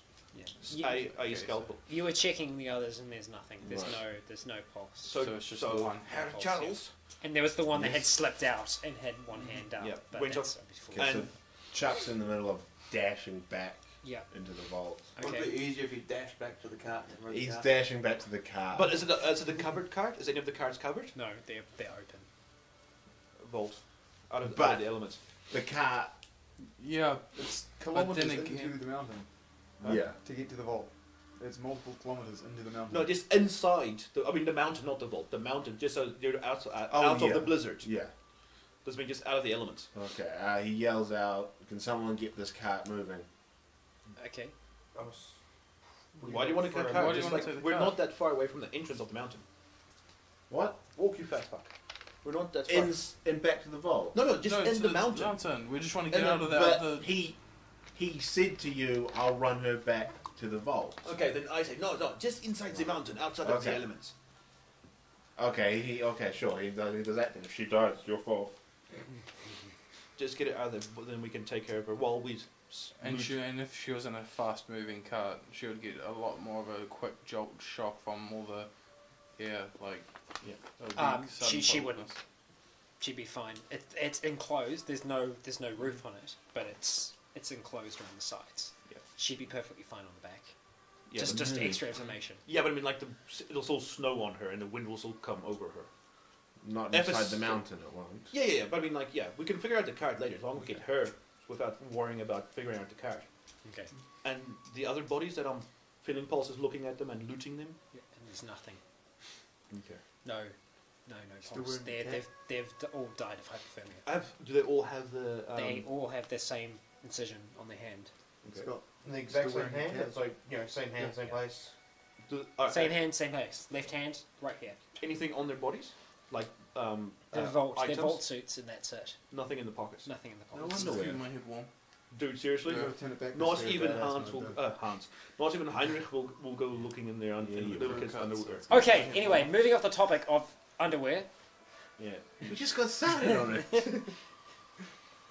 Yeah. A scalpel. You were checking the others, and there's nothing. There's Right. no pulse. So it's just the one. Herr Pulse, Charles. And there was the one that had slipped out and had one hand up. Yeah. But Wait that's till- Okay, so And- Chuck's in the middle of dashing back yeah. into the vault. Would it be Okay. easier if you dash back to the cart and run the He's cart? dashing back to the car. But is it a covered cart? Is any of the carts covered? No, they're open. Vault. Out of But- the elements. the car. Yeah, It's kilometers then into again- the mountain. Yeah. To get to the vault. It's multiple kilometers into the mountain. No, just inside. The mountain, not the vault. The mountain, just so you're out of yeah. the blizzard. Yeah. Doesn't mean just out of the elements. Okay. He yells out, "Can someone get this cart moving?" Okay. Why do you want to cut Why cart? do you Just wanna like take the we're cart? not that far away from the entrance of the mountain. What? Walk you fast fuck. We're not that far. In back to the vault. No, just no, in to the mountain. We just want to get And out of the. But he said to you, "I'll run her back to the vault." Okay, then I say no, just inside the mountain, outside of the Okay. elements. Okay. Sure. He does that. Then if she dies, it's your fault. Just get it out of there, then we can take care of her while we And if she was in a fast-moving cart, she would get a lot more of a quick jolt shock from all the it would be sudden she would. footness. She'd be fine. It's enclosed. There's no roof on it, but it's enclosed around the sides. Yeah. She'd be perfectly fine on the back. Yeah, just but- extra information. Yeah, but I mean, like it'll still snow on her, and the wind will still come over her. Not If inside it's- the mountain, it won't. Yeah. But I mean, like, yeah, we can figure out the card later as long as we get her without worrying about figuring out the card. Okay. And the other bodies that I'm feeling pulses, looking at them and looting them. Yeah, and there's nothing. Okay. No Still pulse. wearing the They've all died of hypothermia. Do they all have the? They all have the same incision on their hand. It's Okay. got The exact Still same wearing hand. cap? It's like same hand, same place. Same hand, same place. Left hand, right here. Anything on their bodies, like They're items? vault suits, and that's it. Nothing in the pockets. Nothing in the No pockets. wonder. Keep my head warm. Dude, seriously? Yeah, turn it back Not to even badass Hans will. mode, though. Not even Heinrich will go looking in there and Yeah, you little will. kids' underwear. Okay. Anyway, moving off the topic of underwear. Yeah. We just got started on it.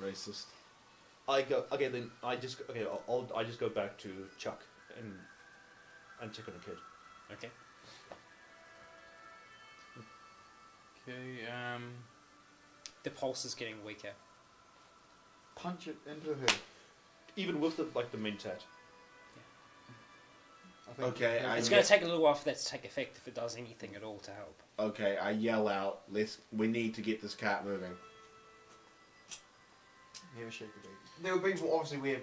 Racist. I go. Okay, then I just. Okay, I just go back to Chuck and check on the kid. Okay. Okay, The pulse is getting weaker. Punch it into her. Even with the main tat. I think Okay, maybe- It's going to take a little while for that to take effect if it does anything at all to help. Okay, I yell out, we need to get this cart moving. Never shake a baby. There would be obviously we have.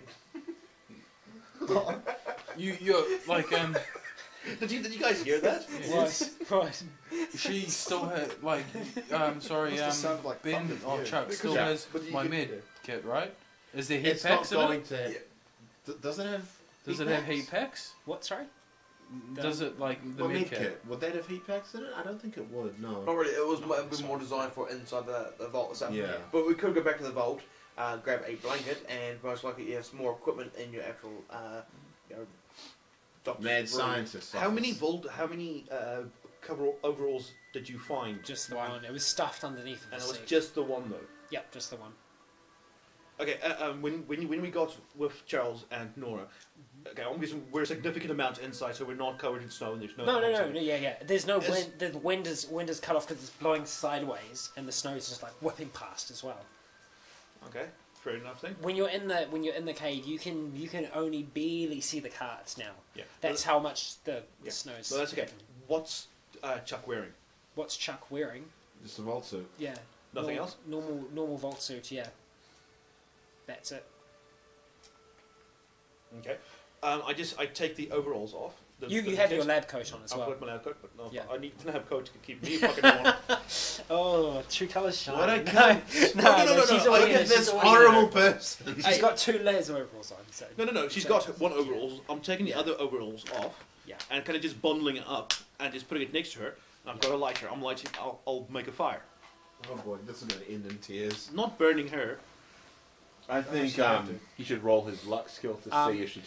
you're like Did you guys hear that? Right. she still had like sorry Must have sounded like Ben thunder to or you. Chuck still Yeah, has but you my could- med kit, right? Is there heat It's not packs in going it? to... Does it have... Does heat it have packs? heat packs? What? Sorry. Does it like the Well, med med kit? kit. Would that have heat packs in it? I don't think it would, no. Not really. It was a bit more designed for inside the vault itself. Yeah. But we could go back to the vault, grab a blanket, and most likely you have some more equipment in your actual, doctor's Mad room. scientist. How many overalls did you find? Just the one. It was stuffed underneath of the And it was seat. just the one though. Yep, just the one. Okay, when we got with Charles and Nora, okay, obviously we're a significant amount inside, so we're not covered in snow and there's no. No, yeah. There's no It's- wind. The wind is cut off because it's blowing sideways, and the snow is just like whipping past as well. Okay, fair enough then. When you're in the cave, you can only barely see the carts now. Yeah, That's how much the Yeah. snow's. No, that's okay. What's Chuck wearing? What's Chuck wearing? Just a vault suit. Yeah. Nothing else? Normal vault suit. Yeah. That's it. Okay. I take the overalls off. You have your lab coat on as I've well. got my lab coat, but no, Yeah. I need to have a coat to keep me fucking warm. Oh, true colours shine. What a no, cunt. No, she's no, already Look in at it, this she's already in horrible it. person. She's Hey. got 2 layers of overalls on. So. No. She's got one overalls. I'm taking the Yeah. other overalls off. Yeah. And kind of just bundling it up and just putting it next to her. I've got a lighter. I'm lighting. I'll make a fire. Oh boy, this is going to end in tears. Not burning her. I think he should roll his luck skill to see if she.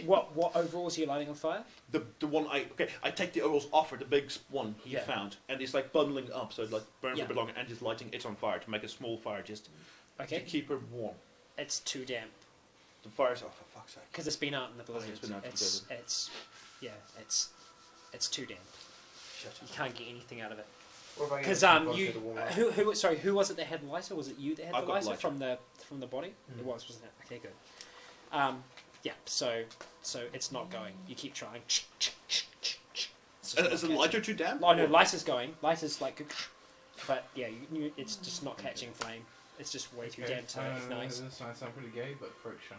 What overalls are you lighting on fire? The one I take the overalls off her, the big one he Yeah. found, and it's like bundling it up so it like burns Yeah. a bit longer and just lighting it on fire to make a small fire just to Okay. keep her warm. It's too damp The fire's for fuck's sake. because it's been out in the blizzard. it's been out in the It's too damp. Shit. You can't get anything out of it. What about Because who was it that had the lighter? Was it you that had I've the got lighter lighter. from the body? Mhm. It wasn't it? Okay, good. Yeah. So it's not going. You keep trying. It's just not Is the catching. lighter too damp? Oh no, lighter's going. Lighter's like, but yeah, it's just not catching flame. It's just way too damp to ignite. This might sound pretty gay, but friction.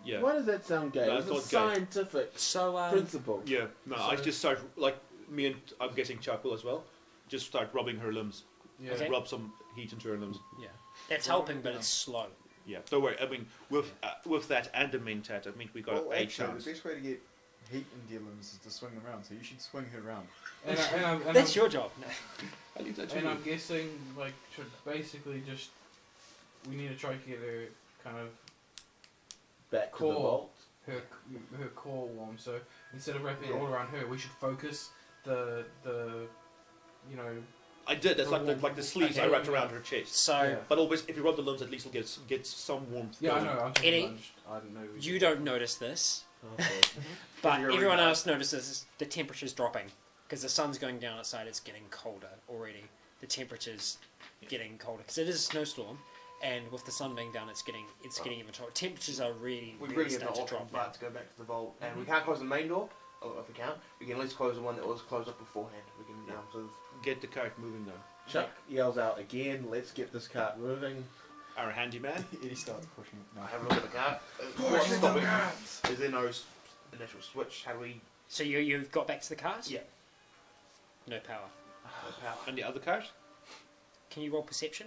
Yeah. Why does that sound gay? No, It's it's a not gay. scientific So principle. Yeah. No, I So- just start like me and I'm guessing Chuck will as well. Just start rubbing her limbs. Yeah. Okay. Rub some heat into her limbs. yeah, that's helping, but it's slow. Yeah. Don't worry. I mean, with that and the main tat, I mean we got Well, a actually, chance. the best way to get heat into your limbs is to swing them around. So you should swing her around. And That's your job. No. I leave that to And you. I'm guessing, like, should basically just we need to try to get her kind of Back to the Core. vault. her core warm. So instead of wrapping it Yeah. all around her, we should focus the I did. That's like the sleeves Okay. I wrapped around her chest. So Yeah. But always, if you rub the limbs, at least you'll get some warmth. Yeah, I going. know. I'm Eddie, talking about, I didn't know. you don't notice this, Okay. but You're everyone right. else notices the temperature's dropping because the sun's going down outside. It's getting colder already. The temperature's getting colder because it is a snowstorm, and with the sun being down, it's getting even colder. Temperatures are really We really really have no starting to option drop now. but to go back to the vault, and we can't close the main door. If we can't, we can at least close the one that was closed up beforehand. We can sort of Get the cart moving though. Chuck yells out again, let's get this cart moving. Our handyman. Eddie starts pushing. No. have a look at the cart. What's stopping? Is there no an actual switch? How do we? So you've got back to the cars? Yeah. No power. No power. And the other cart? Can you roll perception?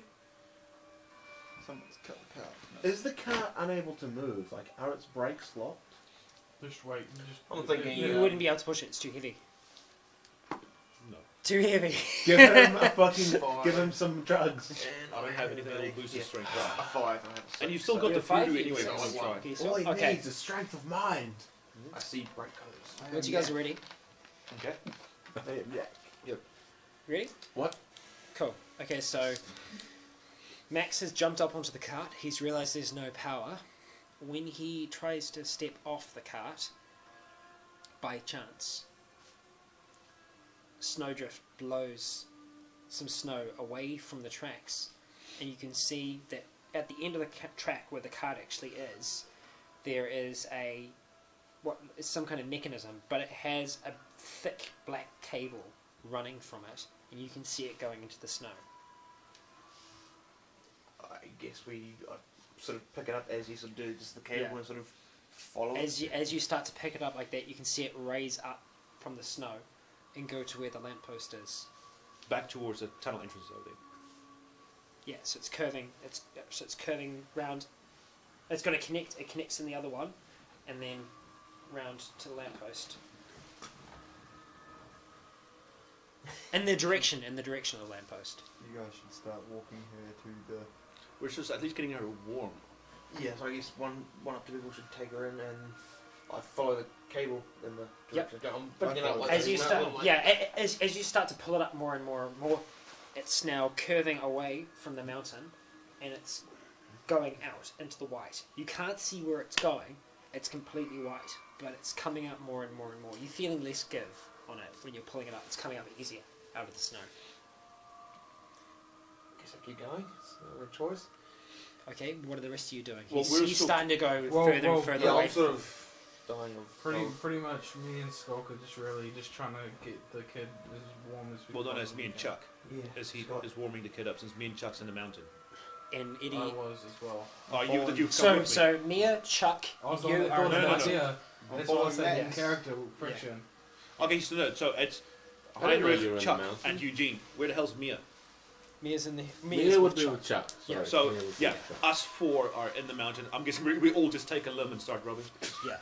Someone's cut the cart. Is the cart unable to move? Like, are its brakes locked? Just wait. Just I'm thinking, You Yeah. wouldn't be able to push it. It's too heavy. No. Too heavy. Give him a fucking, Fine. give him some drugs. And I don't have anything that will boost his strength. A 5. I have a 6. And you've still So got You the have 5 voodoo feet, anyway. so One it's try. Okay, All he okay. needs is strength of mind. I see brake codes. Once you guys are ready. Okay. Ready? What? Cool. Okay, so Max has jumped up onto the cart. He's realised there's no power. When he tries to step off the cart, by chance, Snowdrift blows some snow away from the tracks, and you can see that at the end of the track where the cart actually is, there is it's some kind of mechanism, but it has a thick black cable running from it, and you can see it going into the snow. I guess we sort of pick it up as you sort of do just the cable Yeah. and sort of follow it. As you start to pick it up like that, you can see it raise up from the snow and go to where the lamppost is. Back towards the tunnel entrance over there. Yeah, so it's curving. It's curving round. It's going to connect. It connects in the other one, and then round to the lamppost. In the direction of the lamppost. You guys should start walking her to the. We're just at least getting her warm. Yeah, so I guess one of the people should take her in and I follow the cable in the Yep. direction. I'm picking it up like As you this, start, like- as you start to pull it up more and more and more, it's now curving away from the mountain, and it's going out into the white. You can't see where it's going; it's completely white, but it's coming out more and more and more. You're feeling less give on it when you're pulling it up. It's coming up easier out of the snow. Guess I keep going. It's no real choice. Okay, what are the rest of you doing? Well, He's, we're he's still- starting to go Well, further well, and further Yeah, away. I'm sort of dying of. pretty much me and Skulk are just really just trying to get the kid as warm as we Well, not as possibly me and can. Chuck, Yeah. as he Scott. is warming the kid up since me and Chuck's in the mountain. And Eddie. I was as well. Oh, you've come So with me. so Mia, Chuck, I was you, on the Gordon, no, no, and no. idea. That's why I said in character friction. Okay, so it's I didn't know you were in Heinrich, the Chuck, mountain. and Eugene. Where the hell's Mia? Mia's in the. Mia would with be Chuck. with Chuck. Yeah. Sorry, So, Mia would be yeah, with Chuck. us four are in the mountain. I'm guessing we all just take a limb and start rubbing. Yeah.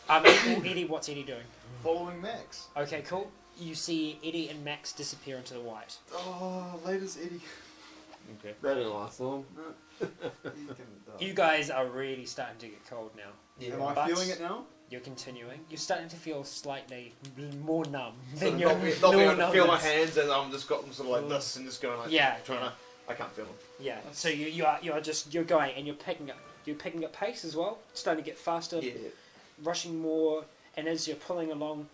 Eddie, what's Eddie doing? Following Max. Okay, cool. You see Eddie and Max disappear into the white. Oh, latest Eddie. Okay. That didn't last long. He can die. You guys are really starting to get cold now. Yeah. Am I but- feeling it now? You're continuing. You're starting to feel slightly more numb Sort than of your not being normal able to feel my numbness. hands and I'm just got them sort of like this and just going like Yeah, trying yeah. to. I can't feel them. Yeah. So you are just you're going and you're picking up pace as well. Starting to get faster, Yeah. rushing more, and as you're pulling along,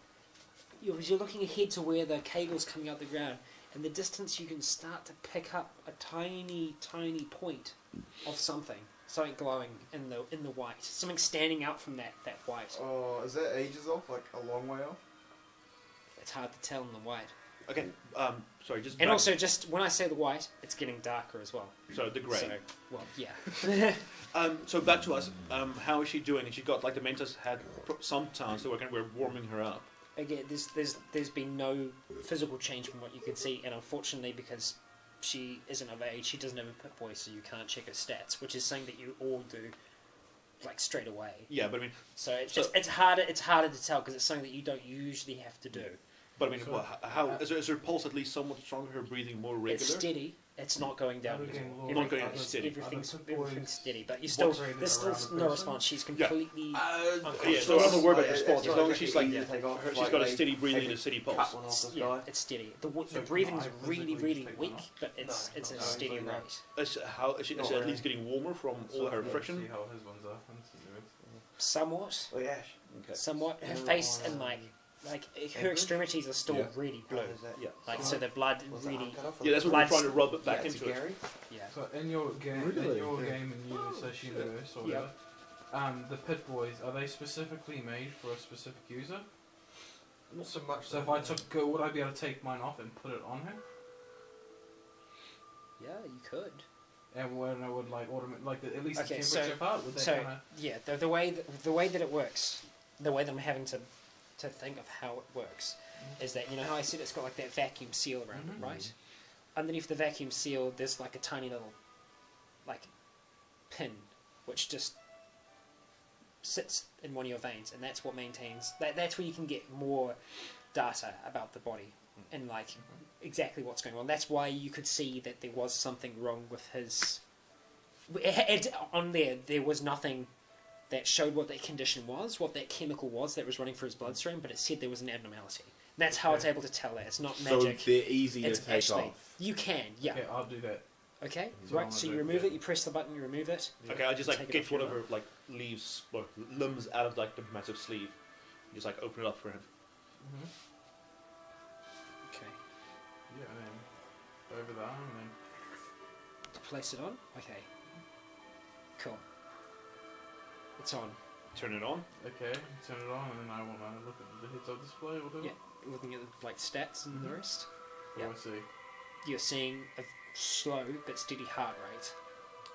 you're looking ahead to where the cable's coming out the ground. In the distance, you can start to pick up a tiny, tiny point of something glowing in the white, something standing out from that white. Oh, is that ages off? Like a long way off? It's hard to tell in the white. Okay. Sorry, just. And back- also, just when I say the white, it's getting darker as well. So the grey. So, well, yeah. So back to us. How is she doing? And she got like the Mentos had some time, so we're warming her up. Again, there's been no physical change from what you can see, and unfortunately, because she isn't of age, she doesn't have a Pip Boy, so you can't check her stats, which is something that you all do, like straight away. Yeah, but I mean, So it's So- it's harder to tell because it's something that you don't usually have to do. But I mean, how is her pulse at least somewhat stronger? Her breathing more regular? It's steady. It's not going down. Not going steady. Everything's steady, but you still there's still no response. She's completely Yeah, so I'm not worried about the response. Yeah, As long as she's like, yeah. she's got a steady breathing and a steady pulse. Cut one off the sky. it's steady. The breathing's really weak, but it's a steady rate. Is she at least getting warmer from all her friction? See how his ones are. Somewhat, Oh yeah. Okay. somewhat. Her face and like her extremities are still really blue. Yeah. Like so, the blood really. Yeah, that's what we're Blood's- trying to rub it back Yeah, into it. Gary. Yeah. So in your game, Really? and you Sushi Nurse or Yeah. whatever, the Pit Boys, are they specifically made for a specific user? Not so much. So if I would I be able to take mine off and put it on her? Yeah, you could. And when I would like at least Okay, the so- temperature part, would they So kind of? yeah, the way that it works, the way that I'm having to think of how it works, is that you know how I said it's got like that vacuum seal around it, right? Underneath the vacuum seal, there's like a tiny little, like, pin, which just sits in one of your veins, and that's what maintains. That's where you can get more data about the body and like exactly what's going on. That's why you could see that there was something wrong with his. On there was nothing that showed what that condition was, what that chemical was that was running through his bloodstream, but it said there was an abnormality. And that's how it's able to tell that. It's not magic. So they're easy It's to take actually off. you can, yeah. Okay, I'll do that. Okay, So right. I'm So gonna you do- remove it. You press the button. You remove it. Okay, I just like Take it get off your one of her like leaves or limbs out of like the massive sleeve. Just like open it up for him. Okay. Yeah, and then over the arm, and then Place it on. Okay. Cool. It's on. Turn it on. okay, turn it on, and then I want to look at the heads-up display or whatever. Yeah. Looking at the, like stats and the rest, What do I see? you're seeing a slow but steady heart rate,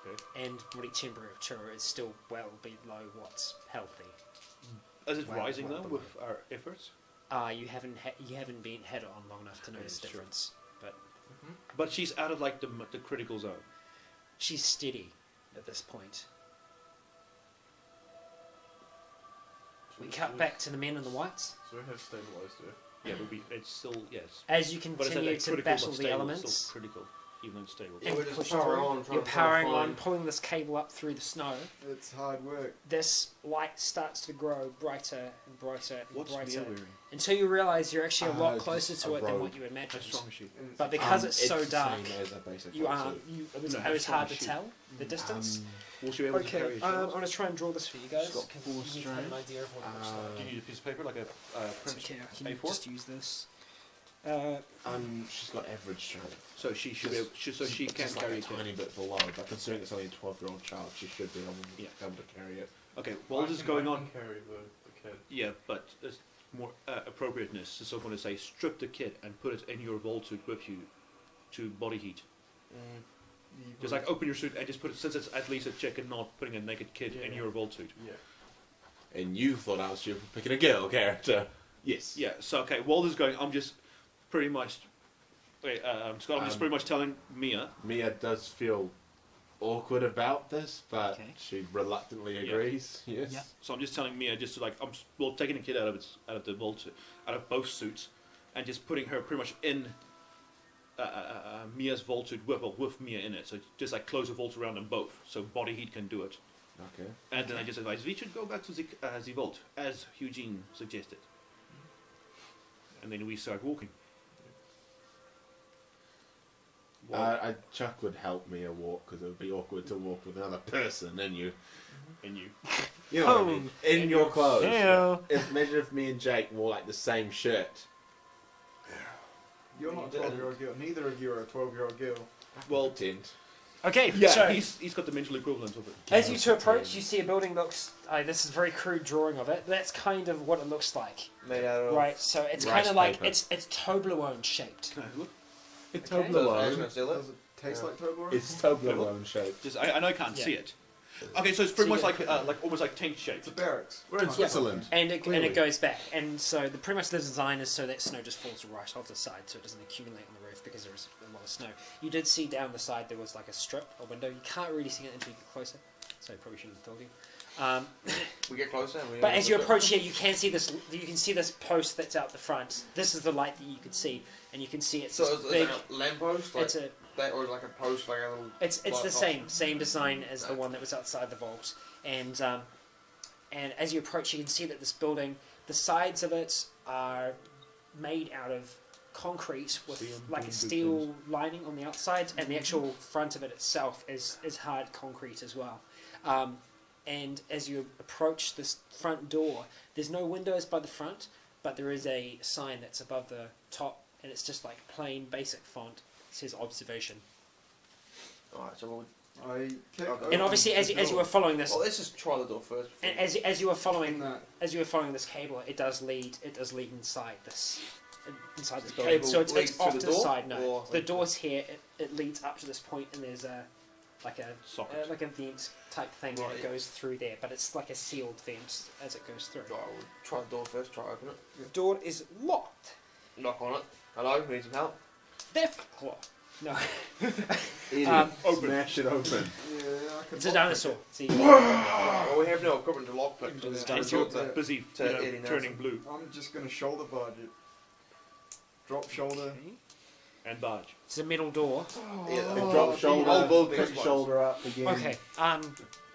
Okay. and body temperature is still well below what's healthy. Is it Wow, rising well though done. with our efforts? You haven't had it on long enough to notice that's true. difference, but But she's out of like the critical zone. she's steady at this point. We cut back to the men in the whites. So we have stabilized her. Yeah, it's still yes. As you But it's continue like to critical, battle but the stable, elements, Still critical, even though it's stable. Yeah, we're and just push powering through, on, trying you're to powering find- on, pulling this cable up through the snow. It's hard work. This light starts to grow brighter and brighter and What's brighter Mia wearing? until you realise you're actually a lot Just closer to a it than robe. what you How imagined. strong is she? But because it's It's so the dark, same as a basic you wetsuit. it was hard to tell the distance. Will she be able to Okay, carry it? I'm going to try and draw this for you guys. It's got because four you have an strands. idea of what it looks like. Do you need a piece of paper like a It's print? okay, I can A4? just use this. She's got average strength. So she should be able, so she can Just carry like it. a tiny bit below, but considering it's only a 12-year-old child, she should be able, able to carry it. Okay, while this is going on, Carry the kid. yeah, but it's more appropriateness. So I'm going to say strip the kid and put it in your vault suit with you to body heat. Just like open your suit and just put it, since it's at least a chick and not putting a naked kid in Yeah. your vault suit. Yeah. And you thought I was stupid for picking a girl character. Yes. Yeah, so okay, while this is going, I'm just pretty much. Wait, Scott, I'm just pretty much telling Mia. Mia does feel awkward about this, but Okay. she reluctantly agrees. Yes. Yeah. So I'm just telling Mia just to like taking the kid out of the vault suit, out of both suits, and just putting her pretty much in Mia's vault suit with Mia in it. So just like close the vault around them both, so body heat can do it. Okay. And then I just advise we should go back to the vault as Eugene suggested. And then we start walking. Chuck would help Mia walk because it would be awkward to walk with another person in you. And you. You know what I mean? In your clothes. Yeah. Imagine if me and Jake wore like the same shirt. You're not a 12-year-old girl. Neither of you are a 12-year-old girl. Well, Tint. Okay, yeah, so he's got the mental equivalent of it. as you two approach, you see a building looks. This is a very crude drawing of it. That's kind of what it looks like, Made out of. right? So it's Rice kind of like paper. it's Toblerone shaped. Can I look? It's Okay. Toblerone. Still Does it taste like Toblerone? It's Toblerone shaped. Just I know I can't Yeah. see it. Okay, so it's pretty So much you like almost like tank shaped. It's a barracks. We're in Yeah. Switzerland. And it Clearly. goes back, and so pretty much the design is so that snow just falls right off the side, so it doesn't accumulate on the roof because there's a lot of snow. You did see down the side there was like a strip, a window. You can't really see it until you get closer, so I probably shouldn't have told you. We get closer. And we But as you approach here, you can see this. You can see this post that's out the front. This is the light that you can see, and you can see it's So this is big. it a lamppost? Like It's a. that, or like a post, like a little. It's light the post? same design as the one that was outside the vault, and as you approach, you can see that this building, the sides of it are made out of concrete with like a steel lining on the outside, and the actual front of it itself is hard concrete as well. And as you approach this front door, there's no windows by the front, but there is a sign that's above the top, and it's just like plain basic font. It says observation. Alright, so we'll. And obviously, as you were following this, Well, let's just try the door first. and as you were following this cable, it does lead inside this building. cable So it's leads off to to the the door, side. No, or- the door's here. It leads up to this point, and there's a Socket. like a vent type thing, Right, and it yeah. goes through there. But it's like a sealed vent as it goes through. Right, we'll try the door first. Try to open it. The door is locked. Knock on it. Hello, we need some help. Deathclaw. No, Idiot. Open. Smash it open. Yeah, I can it's a lock dinosaur. See, Well, we have no equipment to lockpick. So It's it's done. difficult to. Busy to Eddie Nelson. turning blue I'm just gonna shoulder barge it. Drop shoulder. and barge. it's a metal door. Yeah, And the drop whole shoulder, building pick explodes. shoulder up again. Okay.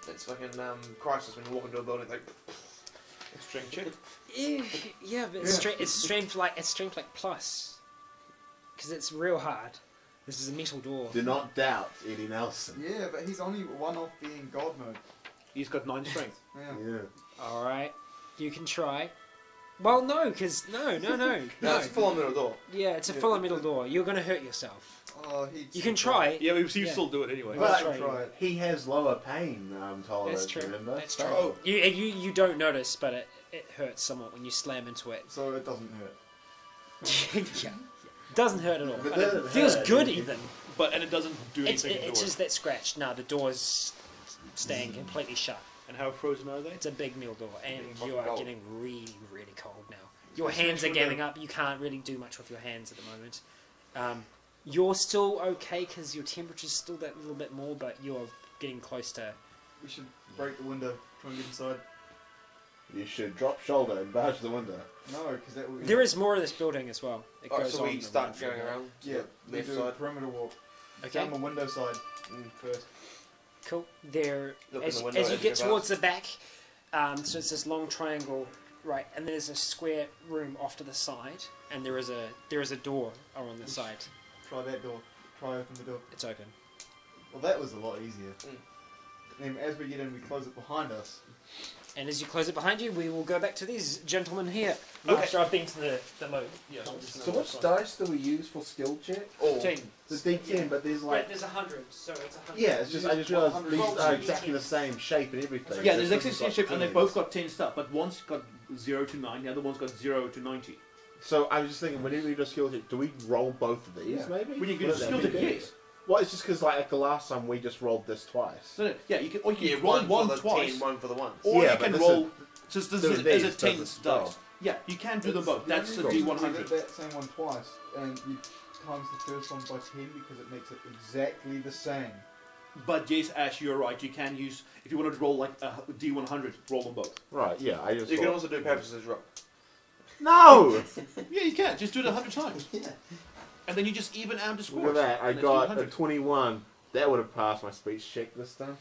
It's fucking crisis when you walk into a building. Like, Strength check. Yeah, but it's strength like plus, because it's real hard. This is a metal door. Do not doubt Eddie Nelson. Yeah, but he's only one off being God mode. He's got 9 strength. Yeah. Yeah. All right, you can try. Well, no, because no. no, it's a full-on middle door. Yeah, it's a full metal door. You're gonna hurt yourself. Oh, he. You can try. Yeah, we Yeah. still do it anyway. Let's But try it. he has lower pain tolerance, That's true. remember? That's true. Oh. You don't notice, but it hurts somewhat when you slam into it. So it doesn't hurt. Yeah. Doesn't hurt at all. But And doesn't it feels hurt, good it- even. But and it doesn't do It's anything to the door. just that scratch. No, the door's staying completely shut. And how frozen are they? It's a big metal door, and Fucking you are cold. getting really, really cold now. Your Let's hands are make sure giving up. You can't really do much with your hands at the moment. You're still okay because your temperature's still that little bit more, but you're getting close to. We should break the window. Try and get inside. You should drop shoulder and barge the window. No, because that will. There is more of this building as well. It Alright, goes so on we the start right going further. around. To Yeah, the we left do a side. perimeter walk. Okay, Down the window side first. cool. There, Look in as the window you as get you go towards the back, so it's this long triangle, right, and there's a square room off to the side, and there is a door on the side. Try that door. Try open the door. It's open. Well, that was a lot easier. And as we get in, we close it behind us. And as you close it behind you, we will go back to these gentlemen here. Okay. After I've been to the load. Yeah. So which dice do we use for skill check? Or 10. The D10, but there's like... there's 100, so it's 100. Yeah, it's just I just realised 100 these rolls are and exactly the same shape and everything. Yeah, This there's one's actually got shape, and they've 10. both got 10 stuff, but one's got 0 to 9, the other one's got 0 to 90. So I was just thinking, whenever we do a skill check, do we roll both of these, Yeah. maybe? When you get Would a that skill be check, better? yes. Well, it's just because like the last time we just rolled this twice. No, yeah, you can, or you yeah, can roll one one for the twice, 10, one for the ones. or Yeah, you but can this roll. So this doing is a these 10 doesn't dice. stop. Yeah, you can do them both. That's the We D100. did that same one twice, and you times the first one by 10 because it makes it exactly the same. But yes, Ash, you're right. You can use, if you wanted to roll like a D100, roll them both. Right, yeah, I just You can thought- also do paper, scissors, rock. No! Yeah, you can. Just do it 100 times. Yeah. And then you just even out the Look scores. at that, I And then got do a 100. 21. That would have passed my speech check this time.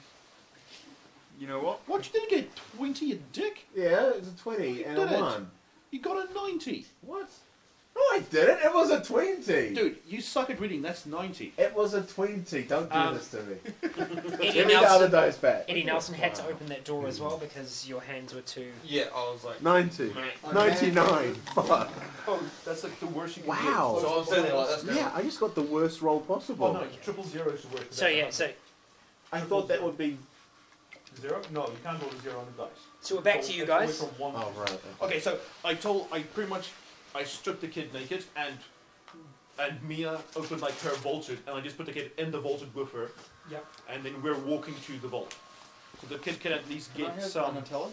You know what? What, you didn't get 20, you dick? Yeah, it's a 20 and a did it. 1. You got a 90. What? No, I didn't. It was a 20. Dude, you suck at reading. That's 90. It was a 20. Don't do this to me. Eddie Give me the other Nelson, dice back. Eddie Nelson had to open that door as well because your hands were too. Yeah, I was like, 90. mate. 99. Fuck. Oh, that's like the worst you can Wow. So I'm standing there like, that's good. Yeah, I just got the worst roll get. Oh possible. no, triple zero is the worst. So yeah, so I thought that would be... Zero? No, you can't roll a zero on the dice. so we're back to you guys. Oh, right. Okay, so I pretty much, I stripped the kid naked, and Mia opened like her vault suit, and I just put the kid in the vaulted with her. Yep. And then we're walking to the vault. So the kid can at least Can I get have some. Nutella?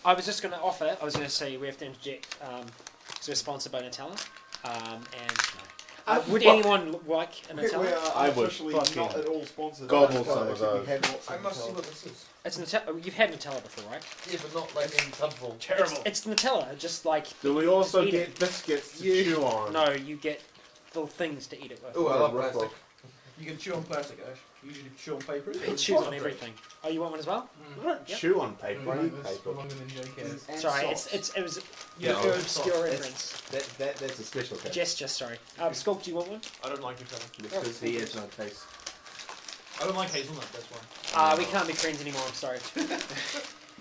I was just going to offer. I was going to say we have to interject. So we're sponsored by Nutella, and Would anyone like a We Nutella? are I would officially fucking not at all sponsored. gobble by some Nutella, of except we those. have lots of I must see Nutella. what this is. It's Nutella. You've had Nutella before, right? Yeah, but not like in tub form. It's Nutella, just like. Do we also Eat get biscuits to Yeah. chew on? No, you get little things to eat it with. Oh, I love Rip plastic. off. You can chew on plastic, Ash. You usually chew on paper. It chews on everything. Oh, you want one as well? I don't Yep. chew on paper. I Mine eat was paper. longer than Jake has. And Sorry, socks. it was Yeah, an no, obscure it's- reference. That's a special case. Gesture, sorry. Sculpt, do you want one? I don't like Nutella. Because he has no taste. I don't like hazelnut, that's why. We can't be friends anymore, I'm sorry.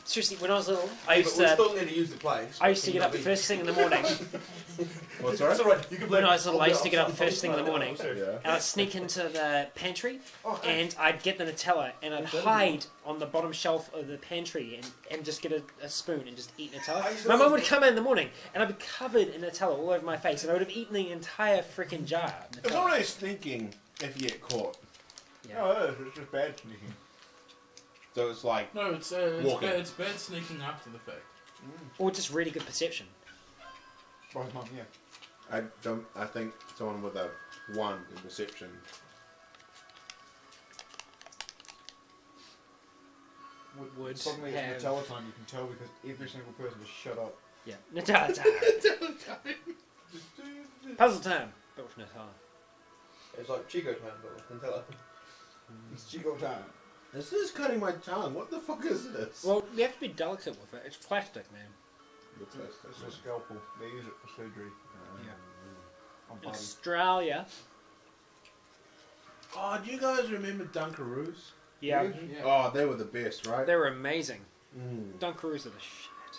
Seriously, when I was little, I But used we to still need to use the place. I used to get up first thing in the morning. What's That's that? alright, you can When blame I was little, I used to I'll- get up I'll- first thing in the I'll- morning. Yeah. And I'd sneak into the pantry Oh, and I'd get the Nutella and I'd hide on the bottom shelf of the pantry and just get a spoon and just eat Nutella. My mum would come in the morning and I'd be covered in Nutella all over my face and I would have eaten the entire freaking jar of It's Nutella. not really sneaking if you get caught. Yeah. Oh, it is. It's just bad sneaking. So it's like, No, it's Walking. it's bad sneaking after the fact. Or just really good perception. By his mum, yeah. I think someone with a 1 in perception. Would Suddenly have... it's Nutella time, you can tell because every single person just shut up. Yeah. Nutella time. Puzzle time. But with Nutella. It's like Chico time, but with Nutella. It's Chico time. This is cutting my tongue. What the fuck is this? Well, you have to be delicate with it. It's plastic, man. Looks like this. It's a scalpel. They use it for surgery. On bodies. Australia. Oh, do you guys remember Dunkaroos? Yeah. Yeah. Oh, they were the best, right? They were amazing. Mm. Dunkaroos are the shit.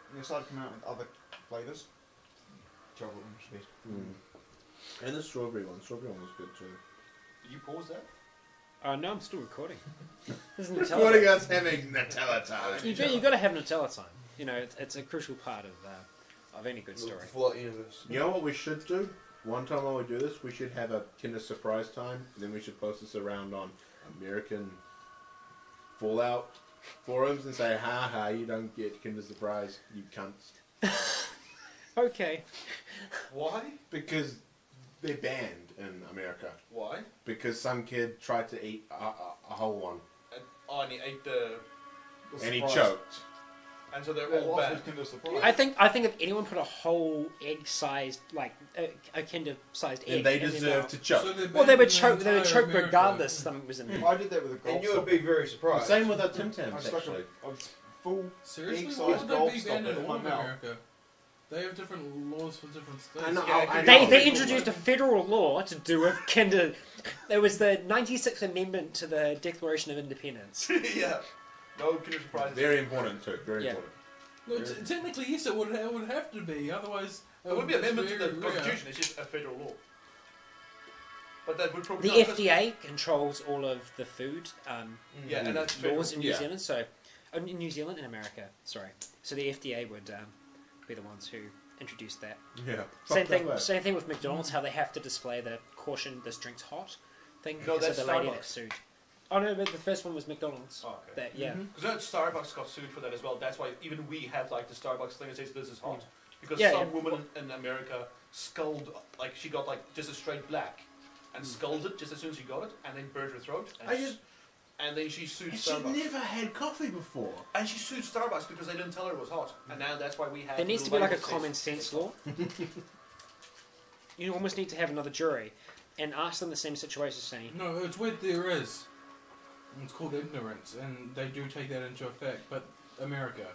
And they started coming out with other flavours. Chocolate one's the best. Mm. And the strawberry one. Strawberry one was good too. Did you pause that? No, I'm still recording. This is Recording Nutella. us having Nutella time. You got to have Nutella time. You know, it's a crucial part of any good story. Fallout universe. You know what we should do? One time while we do this, we should have a Kinder Surprise time, and then we should post this around on American Fallout forums and say, ha ha, you don't get Kinder Surprise, you cunts. Okay. Why? Because they're banned in America. Why? Because some kid tried to eat a whole one, And he ate the... and he Surprise. choked. And so they're That all was bad. his Kinder Surprise. I think if anyone put a whole egg-sized, like a Kinder-sized egg, And they in their deserve mouth- to choke. So they're Well, they would banning choke. the They would entire choke America. regardless. Something was in there. I did that with a golf And you would stop. be very surprised. Same with our Tim I Tams, stuck actually. a full Seriously, egg-sized why would golf they be stop banned in in all my of mouth. America? They have different laws for different states. I know. Yeah, I They know. they introduced a federal law to do with Kinder. There was the 96th Amendment to the Declaration of Independence. yeah. No Kinder Surprises. Very important too. Very Yeah. important. No, technically, yes, it would have to be. Otherwise, It would be an it's amendment to the very rare. Constitution, it's just a federal law. But that would probably... The no, because- FDA controls all of the food Yeah, and that's federal. laws in New Yeah. Zealand. So, in New Zealand and America, sorry. So the FDA would be the ones who introduced that. Yeah. Same Fucked up thing. that. Same thing with McDonald's. How they have to display the caution this drink's hot thing. No, because that's of the lady Starbucks. that sued. Oh no, but the first one was McDonald's. Oh, okay. That yeah. Because Starbucks got sued for that as well. That's why even we have like the Starbucks thing that says this is hot. Because Yeah, some yeah. woman in America sculled, like she got like just a straight black and sculled it just as soon as she got it and then burned her throat. And, I just- and then she sued And she'd Starbucks. never had coffee before. And she sued Starbucks because they didn't tell her it was hot. And now that's why we have... There needs to the be like a label says common it's sense hot. law. You almost need to have another jury and ask them the same situation, saying, No, it's what there is. It's called ignorance, and they do take that into effect. But America,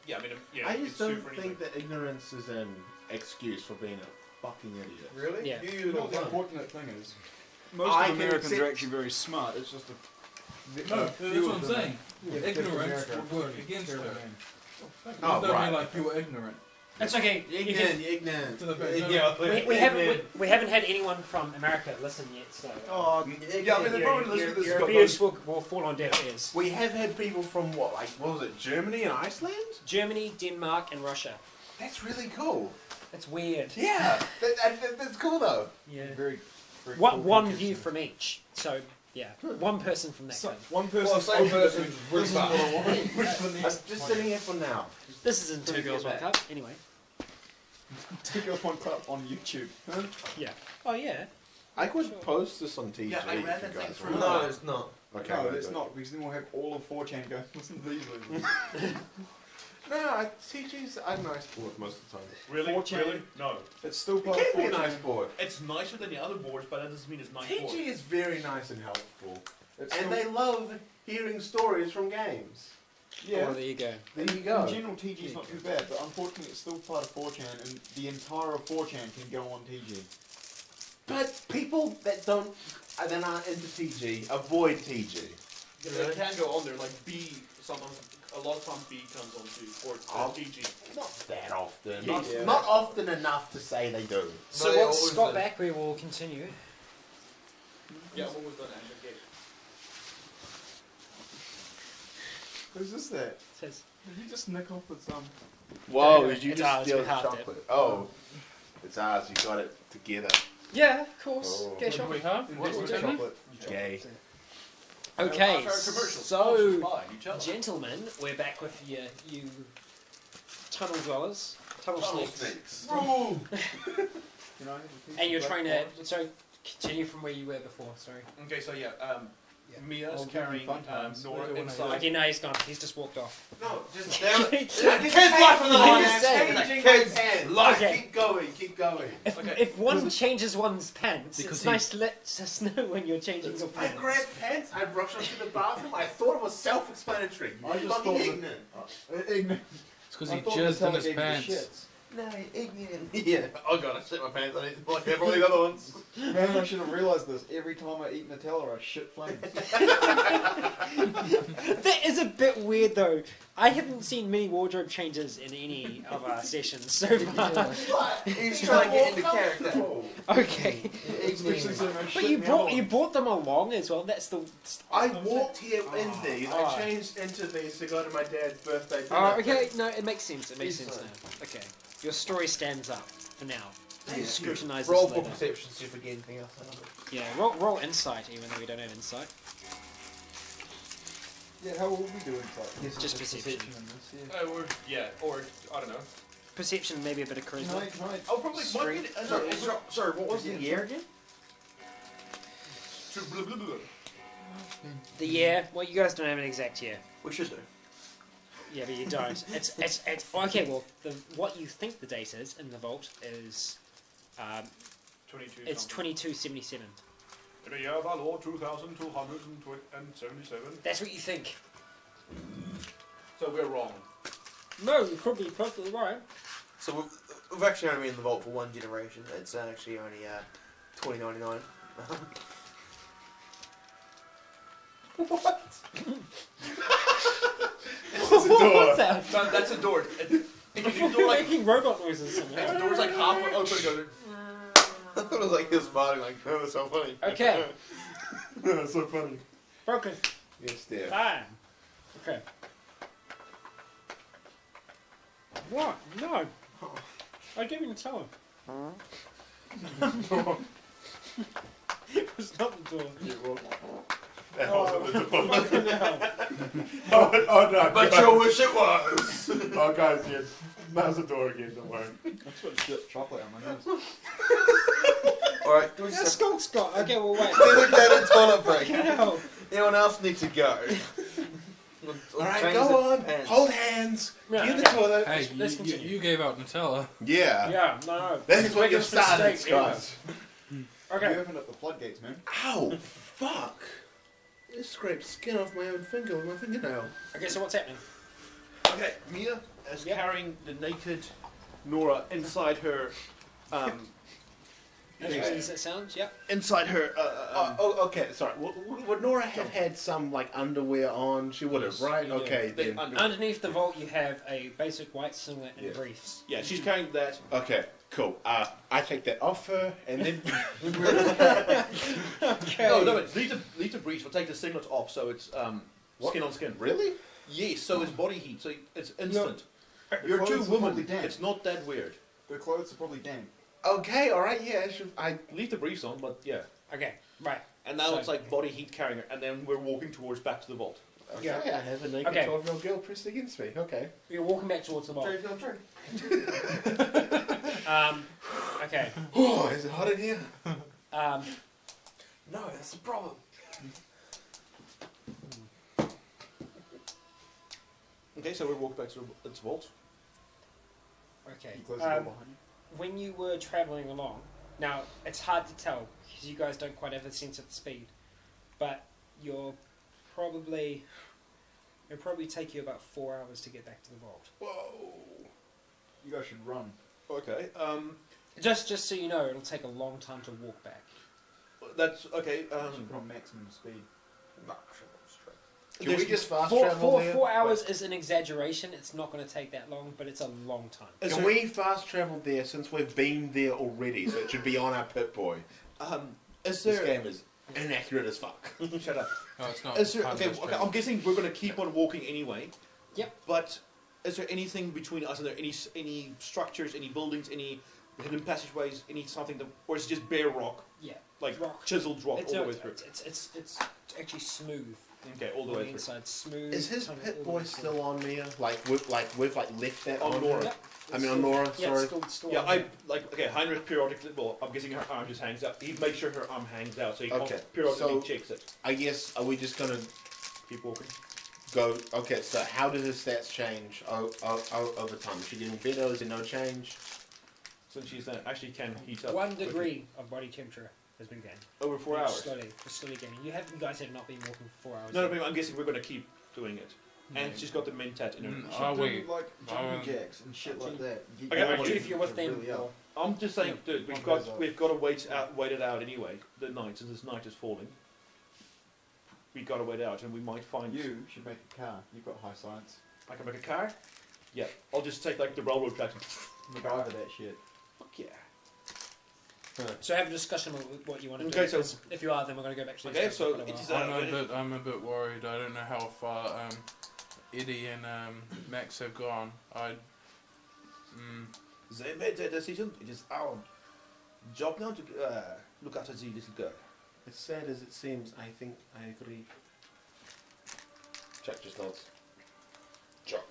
Yeah, I mean, yeah, I you just can sue don't for think anything. that ignorance is an excuse for being a fucking idiot. Really? Yeah. You use You it know all what the the time. unfortunate thing is? Most I of can Americans are accept- actually very smart. It's just no, a that's few what of I'm them saying. get Ignorance America. would work against Terrible her. man. Oh, Don't right. be like you were ignorant. "That's okay. You can- Ignorant, ignorant. To the fact, we haven't had anyone from America listen yet, so Oh, Yeah, I mean, they probably listen to this. your and go, ears will fall on deaf ears. we have had people from what was it, Germany and Iceland? Germany, Denmark, and Russia. That's really cool. It's weird. Yeah, that's cool though. Yeah. Very, very One, cool one countries. view from each. So yeah, one person from that. So, country. one person. Well, same person. This is what I want. I'm just sitting here for now. This isn't Two Girls One Cup. Anyway, Take us one up on YouTube. Huh? Oh yeah. I could post this on TG Yeah, I ran if you that thing guys through. want. No, it's not. Okay, No, we'll it's do it. not, because then we'll have all of 4chan go, listen to these losers. No, TG's a nice board most of the time. Really? 4chan. Really? No. It's still It part can of be a 4chan. nice board. It's nicer than the other boards, but that doesn't mean it's nice board. TG is very nice and helpful. It's And still, they love hearing stories from games. yeah. Oh, there you go. There you In go. general, TG's not too bad, but unfortunately it's still part of 4chan, and the entire of 4chan can go on TG. But people that don't, that aren't into TG, avoid TG. They can go on there, like B, sometimes, a lot of times B comes on to, or TG. Not that often. Yeah. Not often enough to say they do. So They once always Scott do. back, we will continue. Yeah, what was that, Andrew? Okay. Who's this that? Says Did you just nick off with some? Whoa, Yeah, did you it's just ours, steal we the halved it. chocolate? Oh, it's ours. You got it together. yeah, of course. Oh. Okay, What sure. do we have? Invest What's in happening? chocolate. Gay. Okay, so You tell us. gentlemen, we're back with you tunnel dwellers, tunnel snakes, Ooh. You know, and you're trying to continue from where you were before. Sorry. Okay, so yeah, Mia's I'll give you carrying fun times. Nora Later when I inside. Okay, no, he's gone. He's just walked off. No, just Kids life on the I'm line. just saying. Kids life. Okay. Keep going. Keep going. If, Okay. if one changes one's pants, Because it's he- nice to let us know when you're changing your I pants. grabbed pants. I rushed into the bathroom. I thought it was self-explanatory. I just Fucking thought that- ignorant. Ignorant. It's because I he thought jizzed in Nutella his gave you the pants. shits. No, ignorant. Yeah. Oh god, I shit my pants. I need to like all the other ones. Man, I should have realised this. Every time I eat Nutella, I shit flames. That is a bit weird though. I haven't seen many wardrobe changes in any of our sessions so far. He's trying to get into character. Okay. Especially so But you brought them along as well. That's the. I walked here in these. I changed into these to go to my dad's birthday dinner. Oh, okay. No, it makes sense. It makes sense now. Okay. Your story stands up for now. We'll scrutinise Roll this for later. perception, see if we get anything else. Yeah, roll insight even though we don't have insight. Yeah, how will we do inside? Just perception. in this, yeah. Or I don't know. Perception, maybe a bit of charisma. Can I Oh, probably might be. Sorry, what was the year again? The year. Well, you guys don't have an exact year. We should do. Yeah, but you don't. It's okay. Well, what you think the date is in the vault is 22. it's 2277. In a year of our Lord 2277. That's what you think. So we're wrong. No, you could be perfectly right. So we've actually only been in the vault for one generation. It's actually only 2099. What? What's that? So that's a door. If you You're door like making robot noises. if the door's like halfway open, it goes. I thought it was like he was smiling, like, oh, that's so funny. Okay, That's so funny. broken. Yes, dear. Fine. Okay. What? No. I gave you the tell him. It was not the door. That Oh, wasn't the door. fucking hell. Oh no. But guys. you wish it was! Oh guys, yes. That's the door again. Don't worry. I just got shit chocolate on my nose. Alright, do we That's just Scott Scott. Okay, well, wait. look at a toilet break. Fucking hell. Anyone else need to go? Alright, Change go the on. pants. Hold hands. Yeah, Get the okay. toilet. Hey, Let's continue. you gave out Nutella. Yeah. Yeah, no. That's what you Biggest started, mistake Scott. You Okay. opened up the floodgates, man. Ow! Fuck! I scraped skin off my own finger with my fingernail. Okay, so what's happening? Okay, Mia is Yep. carrying the naked Nora inside her. Does that sound? Yep. Inside her. Okay, sorry. Would Nora have had some, like, underwear on? She would have, Yes, right? you do. Okay, then. Underneath the vault, you have a basic white singlet and Yeah. briefs. Yeah, she's carrying that. Okay, cool. I take that off her, and then... Okay. No, it's leave the breach. We'll take the singlet off, so it's skin on skin. Really? Yes, so it's body heat, so it's instant. The You're two clothes are probably women. damp. It's not that weird. The clothes are probably damp. Okay, alright, yeah. I Leave the briefs on, but yeah. Okay, right. And now So- it's like body heat carrying her, and then we're walking towards back to the vault. Okay, Yeah. I have a naked Okay. 12-year-old girl pressed against me. Okay. You're walking back towards the vault. Okay. Oh, is it hot in here? Um, No, that's the problem. Okay, so we walk back to its vault. okay. You close the door behind you. When you were travelling along, now it's hard to tell because you guys don't quite have a sense of the speed, but it'll probably take you about 4 hours to get back to the vault. Whoa. You guys should run. Okay. Just so you know, it'll take a long time to walk back. That's okay. You should put on maximum speed. Can we just fast Four, travel four, there? 4 hours is an exaggeration. It's not going to take that long, but it's a long time. Can we fast travel there since we've been there already? So it should be on our Pip-Boy. Is This there? game is inaccurate as fuck. Shut up. No, it's not. Is there? Can't Okay. go Okay. straight. I'm guessing we're going to keep on walking anyway. Yep. But is there anything between us? Are there any structures, any buildings, any hidden passageways, any something that, or is it just bare rock, Yeah, like rock. chiseled rock It's, all the way through? it's actually smooth. Okay, all the On way the through. inside, smooth. Is his kind of all the Pip-Boy way still on Mia? We've left that On on Nora. her? Yep. I mean on Nora, Yeah, sorry. it's still Yeah, on I there. like. Okay, Heinrich periodically. Well, I'm guessing her arm just hangs out. He makes sure her arm hangs out, so he Okay, periodically so- checks it. I guess, are we just gonna Keep walking. go, okay, so how do his stats change over time? Is she getting better? Is there no change? Since she's actually can heat up 1 quickly. degree of body temperature has been gained. over 4 hours. Slowly gaining. You guys have not been walking for 4 hours. No, yet. but I'm guessing we're going to keep doing it. And she's got the mentat in her. Mm, You should Are do, we? like jumping Um, jacks and shit like that. Get Okay, your I body do if you're with them. really up. I'm just saying, dude, One goes up. we've got to wait it out anyway. The night, since this night is falling, we've got to wait out, and we might find. You should make a car. You've got high science. I can make a car. Yeah, I'll just take like the railroad tracks. and MacGyver that shit. Fuck yeah. So have a discussion about what you want to Okay, do. so- if you are, then we're going to go back to the Okay, discussion so for a it is while. I'm a bit worried. I don't know how far Eddie and Max have gone. They made their decision. It is our job now to look after the little girl. As sad as it seems, I think I agree. Chuck just nods. Chuck.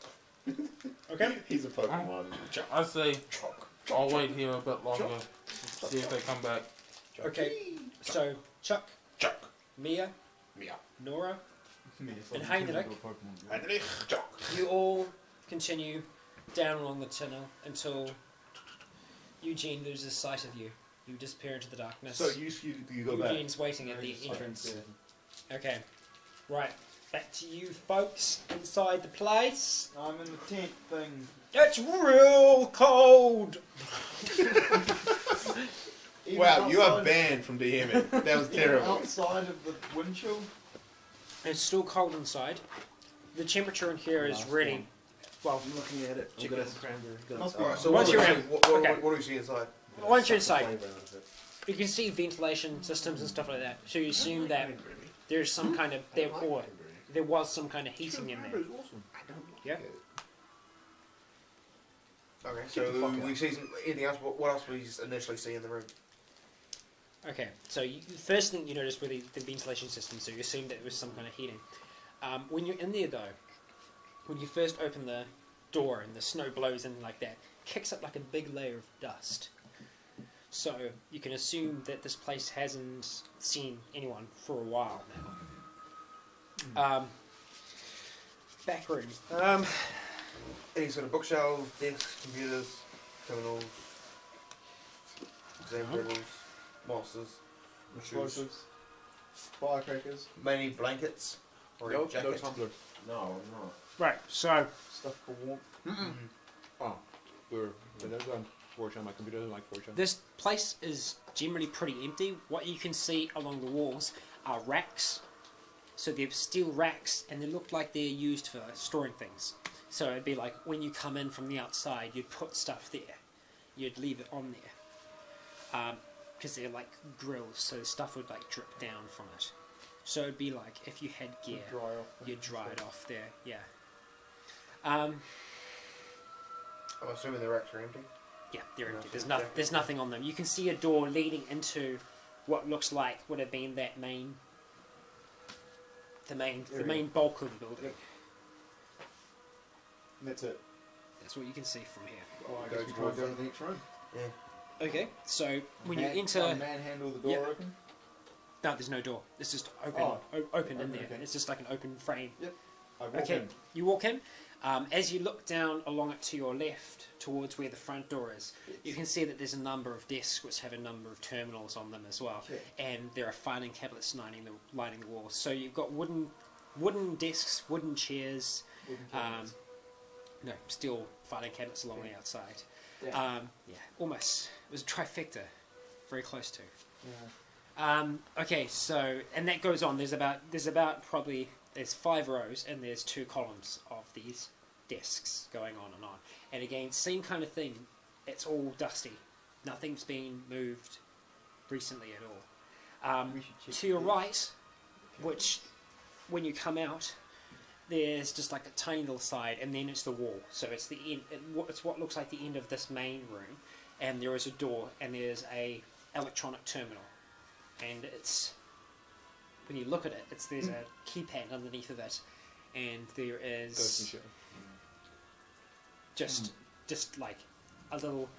Okay. He's a Pokemon. Chuck. I say Chuck. I'll wait here a bit longer. See if they come back. Okay. So Chuck, Chuck. Mia, Mia. Nora, It's And like Heinrich. a Pokemon game. Heinrich. Chuck. you all continue down along the tunnel until Eugene loses sight of you. You disappear into the darkness. So you go back. Eugene's waiting at the entrance. Okay. Right. Back to you folks inside the place. I'm in the tent thing. It's real cold. Even Wow, you are outside- banned from DMing. That was even terrible. outside of the wind chill. It's still cold inside. The temperature in here is Last really one. well. I'm looking at it. I'm gonna cranberry. Must be Alright, so Once what do we you're see? in- What okay. do we see inside? Once you're inside, you can see ventilation systems and stuff like that. So you assume that there's some kind of there was some kind of heating in there. Awesome. Yeah. Okay, Get the fuck so out. we see anything else? What else we initially see in the room? Okay, so the first thing you notice were the ventilation system, so you assume that it was some kind of heating. When you're in there, though, when you first open the door and the snow blows in like that, kicks up like a big layer of dust. So you can assume that this place hasn't seen anyone for a while now. Back room. Any sort of bookshelves, desks, computers, terminals, exam tables, monsters, shoes, Explosives. Firecrackers. mainly blankets or No, a jacket. no tumbler. No, no. Right, so Stuff for warmth. Oh, we're there's on 4chan. My computer is like 4chan. this place is generally pretty empty. What you can see along the walls are racks. So they're steel racks, and they look like they're used for storing things. So it'd be like when you come in from the outside, you'd put stuff there. You'd leave it on there. Because they're like grills, so stuff would like drip down from it. So it'd be like if you had gear, Dry off. you'd dry it off there, yeah. I'm assuming the racks are empty. Yeah, they're empty. Yeah. There's nothing on them. You can see a door leading into what looks like would have been that the main bulk of the building. And that's it. That's what you can see from here. Well, I guess we try to go to the next room. Okay, so when you Man- enter, manhandle the door Yeah. open. no, there's no door. It's just open, open in there. okay. It's just like an open frame. I walk Okay, in. you walk in. As you look down along it to your left, towards where the front door is, you can see that there's a number of desks which have a number of terminals on them as well, Okay. and there are filing cabinets lining the walls. So you've got wooden desks, wooden chairs, Wooden cabinets. no, steel filing cabinets along the outside. Yeah. Yeah, almost. It was a trifecta, very close to. Yeah. Okay, so and that goes on. There's about probably there's 5 rows and there's 2 columns of these desks going on and on. And again, same kind of thing. It's all dusty. Nothing's been moved recently at all. We should check To your this. right, which when you come out, there's just like a tiny little side, and then it's the wall. So it's the end. It's what looks like the end of this main room, and there is a door, and there's a electronic terminal, and it's when you look at it, there's a keypad underneath of it, and there Ghost and is shit. just like a little.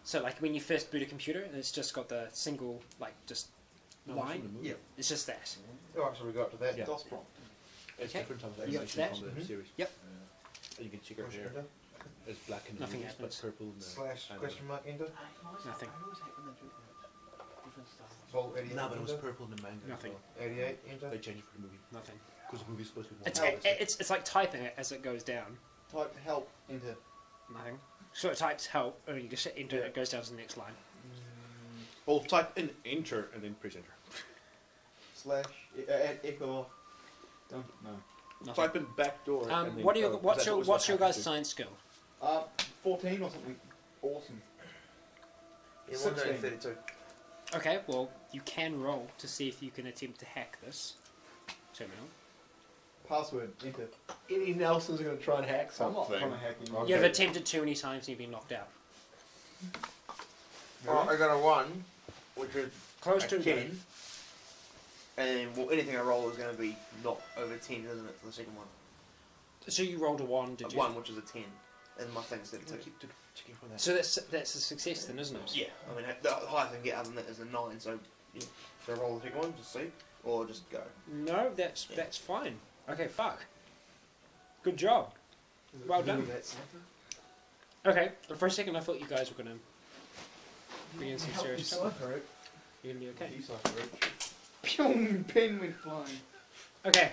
So like when you first boot a computer, it's just got the single like just line. Yeah. It's just that. Alright, so we got to that. Yeah. DOS prompt. It's Okay. different times of Yep, animation that. from the series. Yep. And you can check it Push here. enter. It's black in the Nothing movies, but happens. purple in the Slash anime. question mark enter. Nothing. Vol 88 No, but it was enter. purple in the manga. Nothing. As well. 88 enter. They changed it for the movie Nothing. because the movie's supposed to be more. It's, realistic. it's like typing it as it goes down. Type help. Enter. Nothing. So it types help, and you just hit enter, it goes down to the next line. Well, type in enter and then press enter. Slash. Add echo off. Don't. No. Nothing. Type in back door. and then What are your go, 'cause what's that's your always what's what your guys' happens science skill? 14 or something. Awesome. Yeah, 16. 132. Okay, well you can roll to see if you can attempt to hack this terminal. Password. Enter. Eddie Nelson's going to try and hack I'm not something. trying to hack in. Okay. You've attempted too many times and you've been knocked out. Alright, I got a 1, which is Close a to 10. And well, anything I roll is going to be not over 10, isn't it, for the second one? So you rolled a 1, did A you? 1, which is a 10. And my thing's there. 32. Keep checking for that. So that's a success then, isn't it? Yeah, I mean, the highest I can get other than that is a 9, so yeah. Should I roll the second one, just see? Or just go? No, that's fine. Okay, fuck. Good job. Well done. Okay, but for a second I thought you guys were gonna be in some serious trouble. You're gonna be okay. Pyong! Pen went flying. Okay,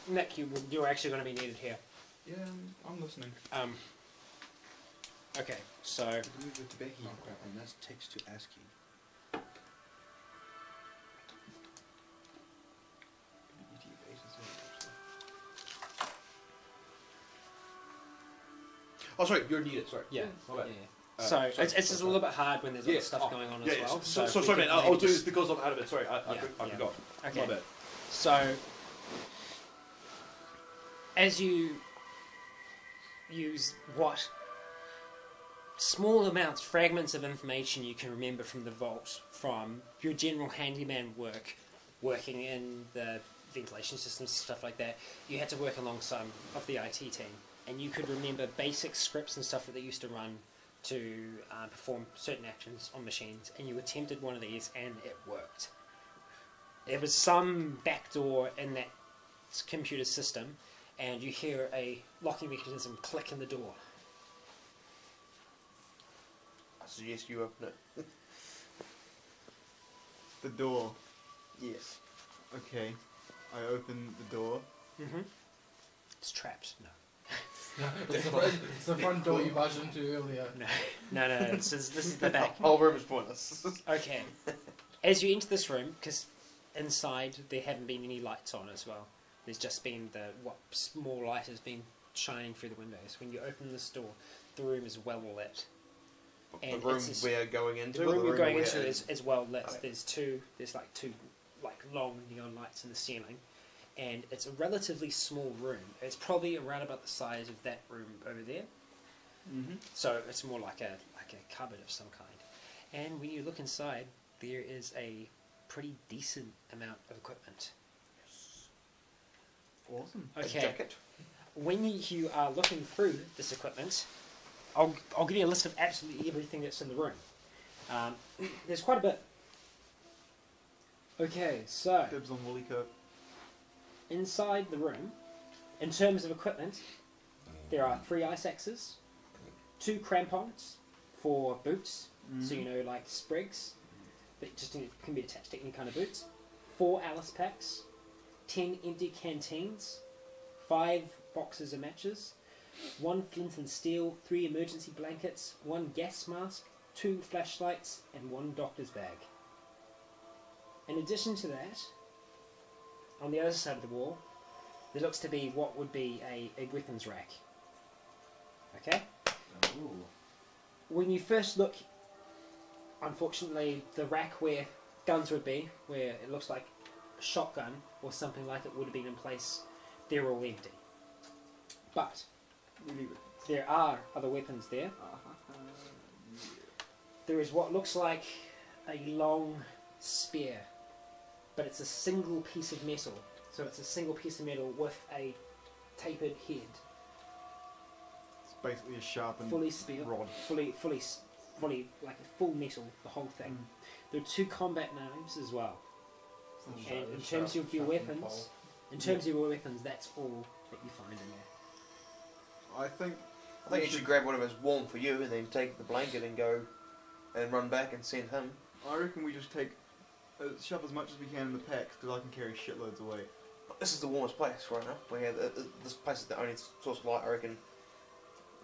Nick, you're actually going to be needed here. Yeah, I'm listening. Okay, so Move it to Becky, and that's text to ASCII. Oh, sorry, you're needed. Sorry. yeah, My bad. yeah. So it's just a little bit hard when there's other stuff going on as yeah, well. So, if so we sorry, could man. I maybe was doing this just- because I'm out of it. Sorry, I Yeah, forgot. Okay. My bad. So, as you use what small amounts, fragments of information you can remember from the vault, from your general handyman work, working in the ventilation systems, stuff like that, you had to work alongside of the IT team, and you could remember basic scripts and stuff that they used to run to perform certain actions on machines, and you attempted one of these, and it worked. There was some backdoor in that computer system, and you hear a locking mechanism click in the door. I suggest you open it. The door. Yes. Okay. I open the door. Mm-hmm. It's trapped. No. It's the front door you barged into earlier. No. This is the back. The whole room is pointless. Okay. As you enter this room, because inside there haven't been any lights on as well. There's just been what small light has been shining through the windows. When you open this door, the room is well lit. The And room it's we're going into. The or room you're going where into it is well lit. Okay. There's two long neon lights in the ceiling, and it's a relatively small room. It's probably around about the size of that room over there. Mm-hmm. So it's more like a cupboard of some kind. And when you look inside, there is a pretty decent amount of equipment. Awesome. A Okay. jacket. When you are looking through this equipment, I'll give you a list of absolutely everything that's in the room. There's quite a bit. Okay, so Dibs on woolly coat. inside the room, in terms of equipment, there are 3 ice axes, 2 crampons for boots, so you know, like sprigs, that just can be attached to any kind of boots, 4 Alice packs, 10 empty canteens, 5 boxes of matches, 1 flint and steel, 3 emergency blankets, 1 gas mask, 2 flashlights, and 1 doctor's bag. In addition to that, on the other side of the wall, there looks to be what would be a weapons rack. Okay? Ooh. When you first look, unfortunately, the rack where guns would be, where it looks like a shotgun or something like it would have been in place, they're all empty. But there are other weapons there. There is what looks like a long spear, but it's a single piece of metal. So it's a single piece of metal with a tapered head. It's basically a sharpened Fully spear, rod. fully like a full metal, the whole thing. There are 2 combat knives as well. And in terms of your weapons, that's all that you find in there. I think you should grab whatever's warm for you, and then take the blanket and go and run back and send him. I reckon we just take shove as much as we can in the packs because I can carry shitloads away. This is the warmest place right now. We have this place is the only source of light. I reckon.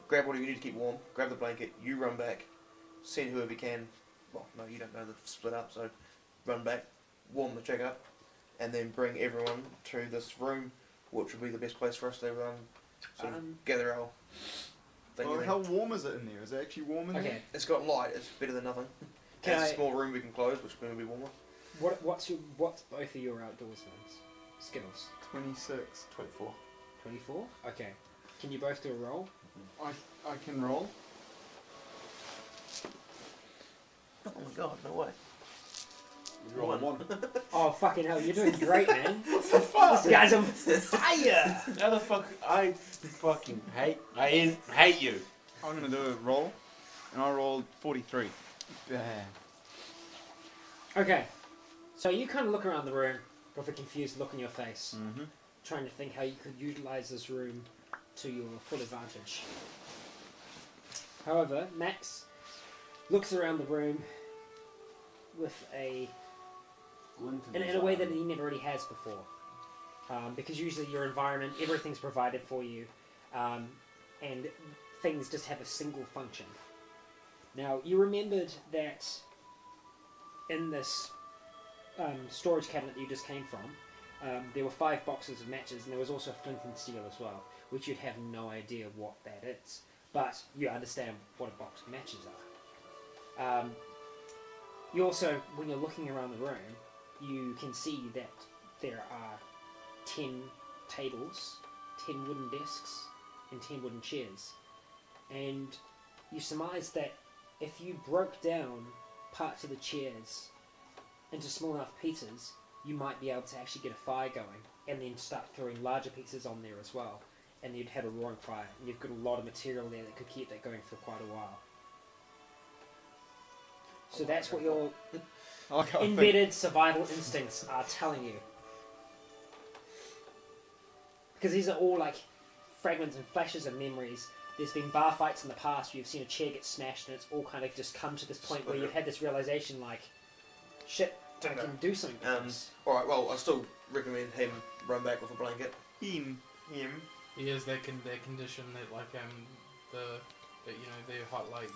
Grab whatever you need to keep warm. Grab the blanket. You run back. Send whoever you can. Well, no, you don't know the split up, so run back, warm the check up, and then bring everyone to this room, which will be the best place for us to sort of gather our thing. Well, how warm is it in there? Is it actually warm in there? Okay. It's got light. It's better than nothing. Can It's I- a small room we can close, which is going to be warmer. What's both of your outdoors ones? Skittles. 26. 24. 24? Okay. Can you both do a roll? I can roll. Oh my god, no way. Roll one. Oh fucking hell, you're doing great, man. This guy's on fire! How the fuck? I fucking hate you. I'm gonna do a roll, and I rolled 43. Yeah. Okay. So you kind of look around the room with a confused look on your face, trying to think how you could utilize this room to your full advantage. However, Max looks around the room with in a way that he never really has before. Because usually your environment, everything's provided for you, and things just have a single function. Now, you remembered that in this storage cabinet that you just came from, there were 5 boxes of matches, and there was also flint and steel as well, which you'd have no idea what that is. But you understand what a box of matches are. You also, when you're looking around the room, you can see that there are 10 tables, 10 wooden desks, and 10 wooden chairs. And you surmise that if you broke down parts of the chairs into small enough pieces, you might be able to actually get a fire going, and then start throwing larger pieces on there as well. And you'd have a roaring fire, and you've got a lot of material there that could keep that going for quite a while. So that's what your embedded survival instincts are telling you. Because these are all like fragments and flashes of memories. There's been bar fights in the past where you've seen a chair get smashed, and it's all kind of just come to this point where you've had this realization like, shit, I can do something with this. Alright, well, I still recommend him run back with a blanket. Him. He is their condition that like they're hot, like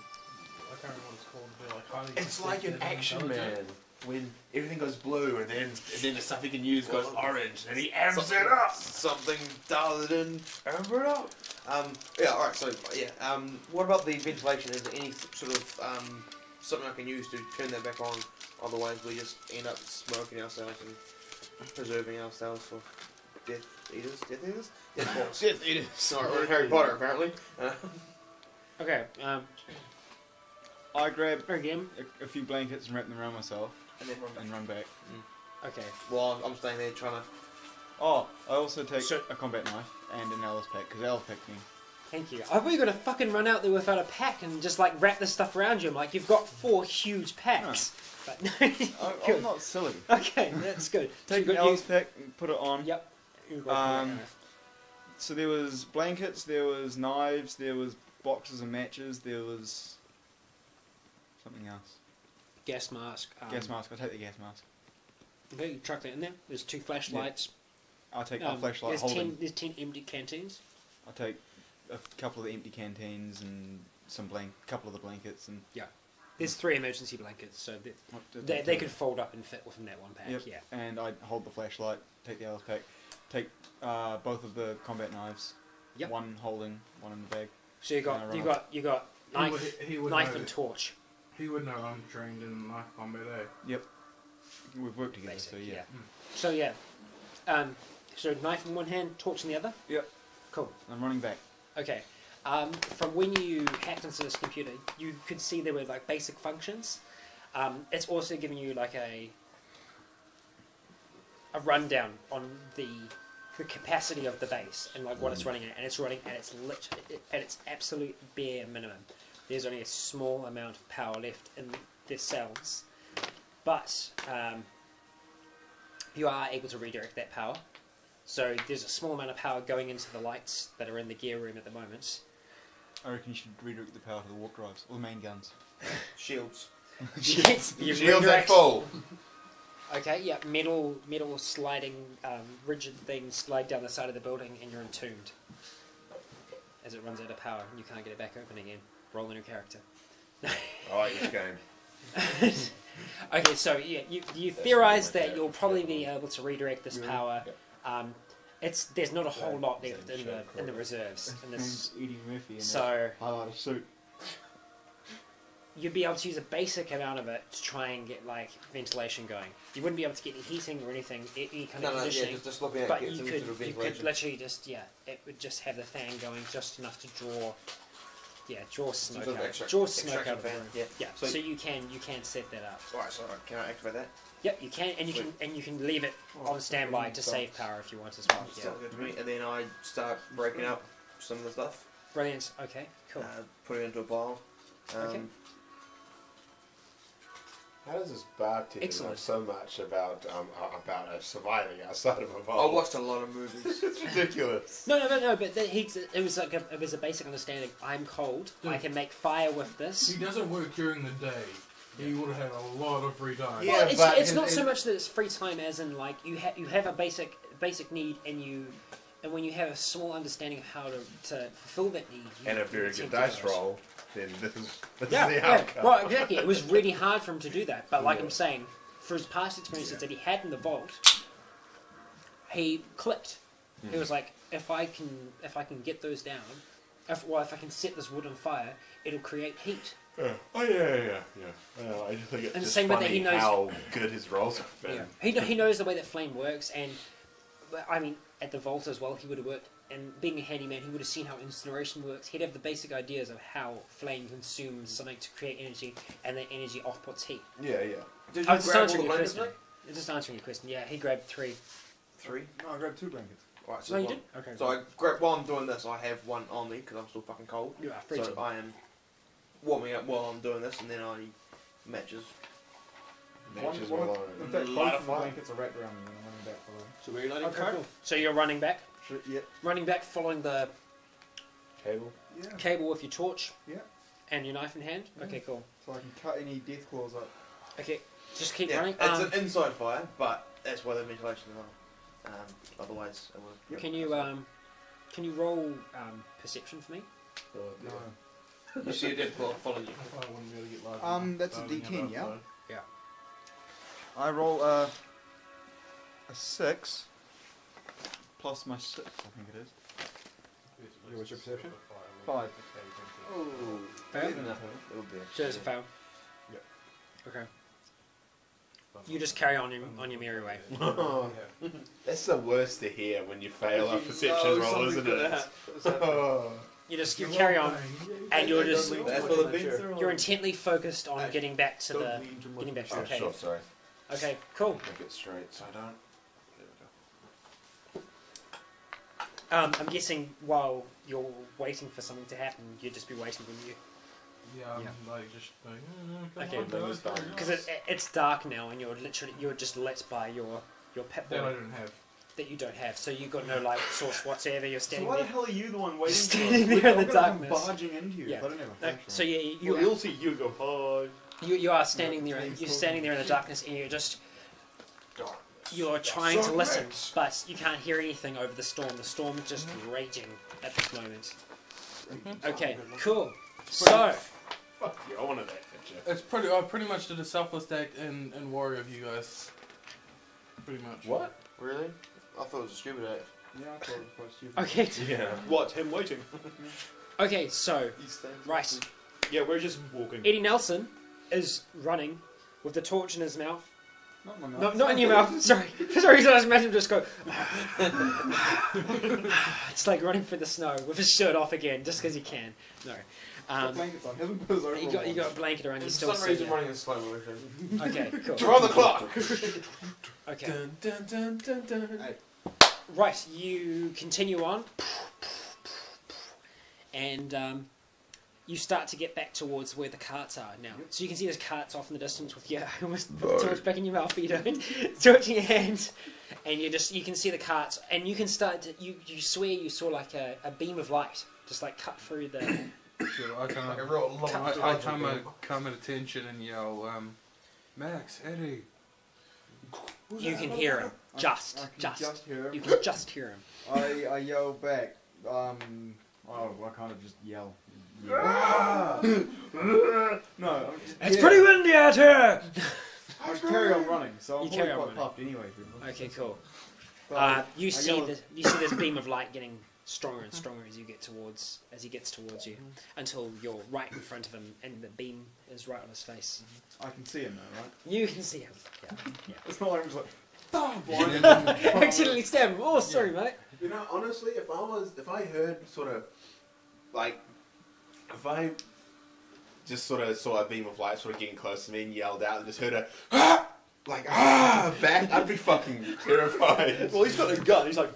I can't remember what it's called. They're like highly. It's like an sensitive and action intelligent. man when everything goes blue and then the stuff he can use goes orange and he amps it up. Something doesn't amp it up. Yeah, alright, so, yeah. What about the ventilation? Is there any sort of, something I can use to turn that back on? Otherwise, we just end up smoking ourselves and preserving ourselves for Death Eaters? Death Eaters. Sorry, we're in Harry Potter, apparently. Okay, I grab again. a few blankets and wrap them around myself And then run back. and run back. Okay. Well, I'm staying there trying to... Oh, I also take a combat knife and an Alice pack because Alice packed me. Thank you. I thought you were gonna fucking run out there without a pack and just like wrap this stuff around you. I'm like, you've got 4 huge packs. But no, I'm good. not silly. Okay, that's good. So Take you the got Alice pack and put it on. Yep. You got So there was blankets, there was knives, there was boxes of matches, there was something else. gas mask. Gas mask. I'll take the gas mask. Okay, you chuck that in there. There's 2 flashlights. I'll take a flashlight there's holding. there's 10 empty canteens. I'll take a couple of the empty canteens and some couple of the blankets and. There's 3 emergency blankets, so they could fold up and fit within that one pack. Yep. Yeah. And I hold the flashlight. Take the Alice pack. Take both of the combat knives. Yep. One holding, one in the bag. So you got knife, He would knife know and that- torch. He would know I'm trained in knife combat, eh? We've worked together, Basic, so yeah. So yeah. So knife in one hand, torch in the other. Yep. Cool. I'm running back. Okay. From when you hacked into this computer, you could see there were like basic functions. It's also giving you like a rundown on the capacity of the base and like what it's running at, and it's running at its absolute bare minimum. There's only a small amount of power left in the cells, but you are able to redirect that power. So there's a small amount of power going into the lights that are in the gear room at the moment. I reckon you should redirect the power to the warp drives or the main guns. Shields. Yes, you Shields at redirect- full. Okay, yeah, metal sliding, rigid things slide down the side of the building, and you're entombed as it runs out of power, and you can't get it back open again. Roll a new character. I like this game. Okay, so yeah, you theorize that you'll probably be able to redirect this power. There's not a whole lot left in the reserves in this, Name's Eddie Murphy. And so highlighter suit. you'd be able to use a basic amount of it to try and get like ventilation going. You wouldn't be able to get any heating or anything, any kind of conditioning. just looking at But it, you get some could ventilation. literally just, it would just have the fan going just enough to draw smoke sort of out. Draw smoke extraction out of the fan, room. yeah. Yeah, So- so you can set that up. Alright, so can I activate that? Yep, you can, and you can leave it on standby to save power if you want as well. Yeah. Sounds good to me. And then I start breaking up some of the stuff, Brilliant. Okay, cool. putting it into a pile. Okay. How does this bartender know Excellent. so much about surviving outside of a I vault? watched a lot of movies. It's ridiculous. No, but it was like it was a basic understanding. I'm cold. I can make fire with this. He doesn't work during the day. He would have had a lot of free time. Yeah, Well, but it's not it- so much that it's free time as in like you have a basic need and when you have a small understanding of how to fulfill that need you And a very attempt good to dice do it. roll, then this is the Yeah, outcome. well, exactly. It was really hard for him to do that, but like Yeah. I'm saying, for his past experiences that he had in the vault, he clicked. He was like, if I can get those down, if I can set this wood on fire, it'll create heat. Yeah. Oh yeah. Well, I just think it's And the just same way that funny he knows- how good his rolls have been. He knows the way that flame works, and I mean, at the vault as well, he would have worked. And being a handyman, he would have seen how incineration works. He'd have the basic ideas of how flame consumes something to create energy, and then energy outputs heat. Yeah. Did I you was just grab all answering the your blankets, question. mate? Just answering your question. Yeah, he grabbed 3. 3. No, I grabbed 2 blankets. Right, so No, you one- did. Okay. So I grab while I'm doing this. I have one on me because I'm still fucking cold. You are free So to. I am warming up while I'm doing this, and then I matches. Matches One- all one- on in fact, it. both of the blankets are wrapped around me and I'm running back for them. So where are you lighting Okay, cool. So you're running back, following the Cable. Yeah. cable with your torch. Yeah. And your knife in hand. Yeah. Okay, cool. So I can cut any death claws up. Okay, just keep Yeah, running. it's an inside fire, but that's why the ventilation is on. Otherwise, it would. Can you roll perception for me? No. You see a dead claw following you. I wouldn't be able to get large That's a enough D10, enough, yeah? though. I roll a 6 plus my 6, I think it is. What's your perception? 5. Fail? It would be. So there's a fail. Yep. Okay. You just carry on your merry way. That's the worst to hear when you fail a perception roll, isn't it? You carry on, and you're just That's for the beats. you're intently focused on getting back to the Oh, cave. sure, sorry. Okay, cool. Make it straight so I don't. There I'm guessing while you're waiting for something to happen, you'd just be waiting for you. Yeah, I'm Yeah. like just like, Okay, come on, guys. Because it's dark now, and you're just lit by your pit That I boy don't have. that you don't have. So you got no light source whatsoever. You're So standing why the there. hell are you the one waiting for Standing us? there in the I'm gonna come darkness. barging into you. Yeah. If I don't have a No, flashlight. so you Well, you'll see. You go, hi. you are standing there. Flames You're talking. standing there in the darkness, and you're trying to listen, but you can't hear anything over the storm. The storm is just raging at this moment. Okay, cool. So, Fuck you, I wanted that picture. It's pretty. I pretty much did a selfless deck in Warrior of you guys. Pretty much. What? Really? I thought it was a stupid act. Yeah, I thought it was quite stupid. okay, Yeah. What? Him waiting? okay. So, He stands right, Yeah, we're just walking. Eddie Nelson is running with the torch in his mouth. Not my mouth. No, not in your mouth. Sorry. For some reason, I just imagined him just go. It's like running through the snow with his shirt off again, just because he can. No. Got blankets on. He hasn't put his overall You got on. a blanket around you. For Still some reason, sitting running in slow motion. there. Okay, cool. Draw the clock! Okay. Dun, dun, dun, dun, dun. Right, you continue on, and you start to get back towards where the carts are now. So you can see there's carts off in the distance with I almost put the torch back in your mouth, but you don't. Torch in your hand, and you can see the carts, and you can start to, you swear you saw like a beam of light just like cut through the. So I kind Like a of. real long I come at attention and yell, Max, Eddie. You can hear him. I Just can just hear You him. can just hear him. I yell back. I kind of just yell. No, I'm just, It's pretty windy out here. I just carry on running, so I'm You probably carry on quite running. puffed anyway. Really. Okay, cool. But You I see yell- you see this beam of light getting stronger and stronger as he gets towards you, until you're right in front of him, and the beam is right on his face. I can see him though, right? You can see him. Yeah. It's not like I'm just like, Accidentally stab him. Oh, sorry, mate. You know, honestly, if I heard sort of, like, if I just sort of saw a beam of light sort of getting close to me and yelled out and just heard a, back, I'd be fucking terrified. Well, he's got a gun. He's like,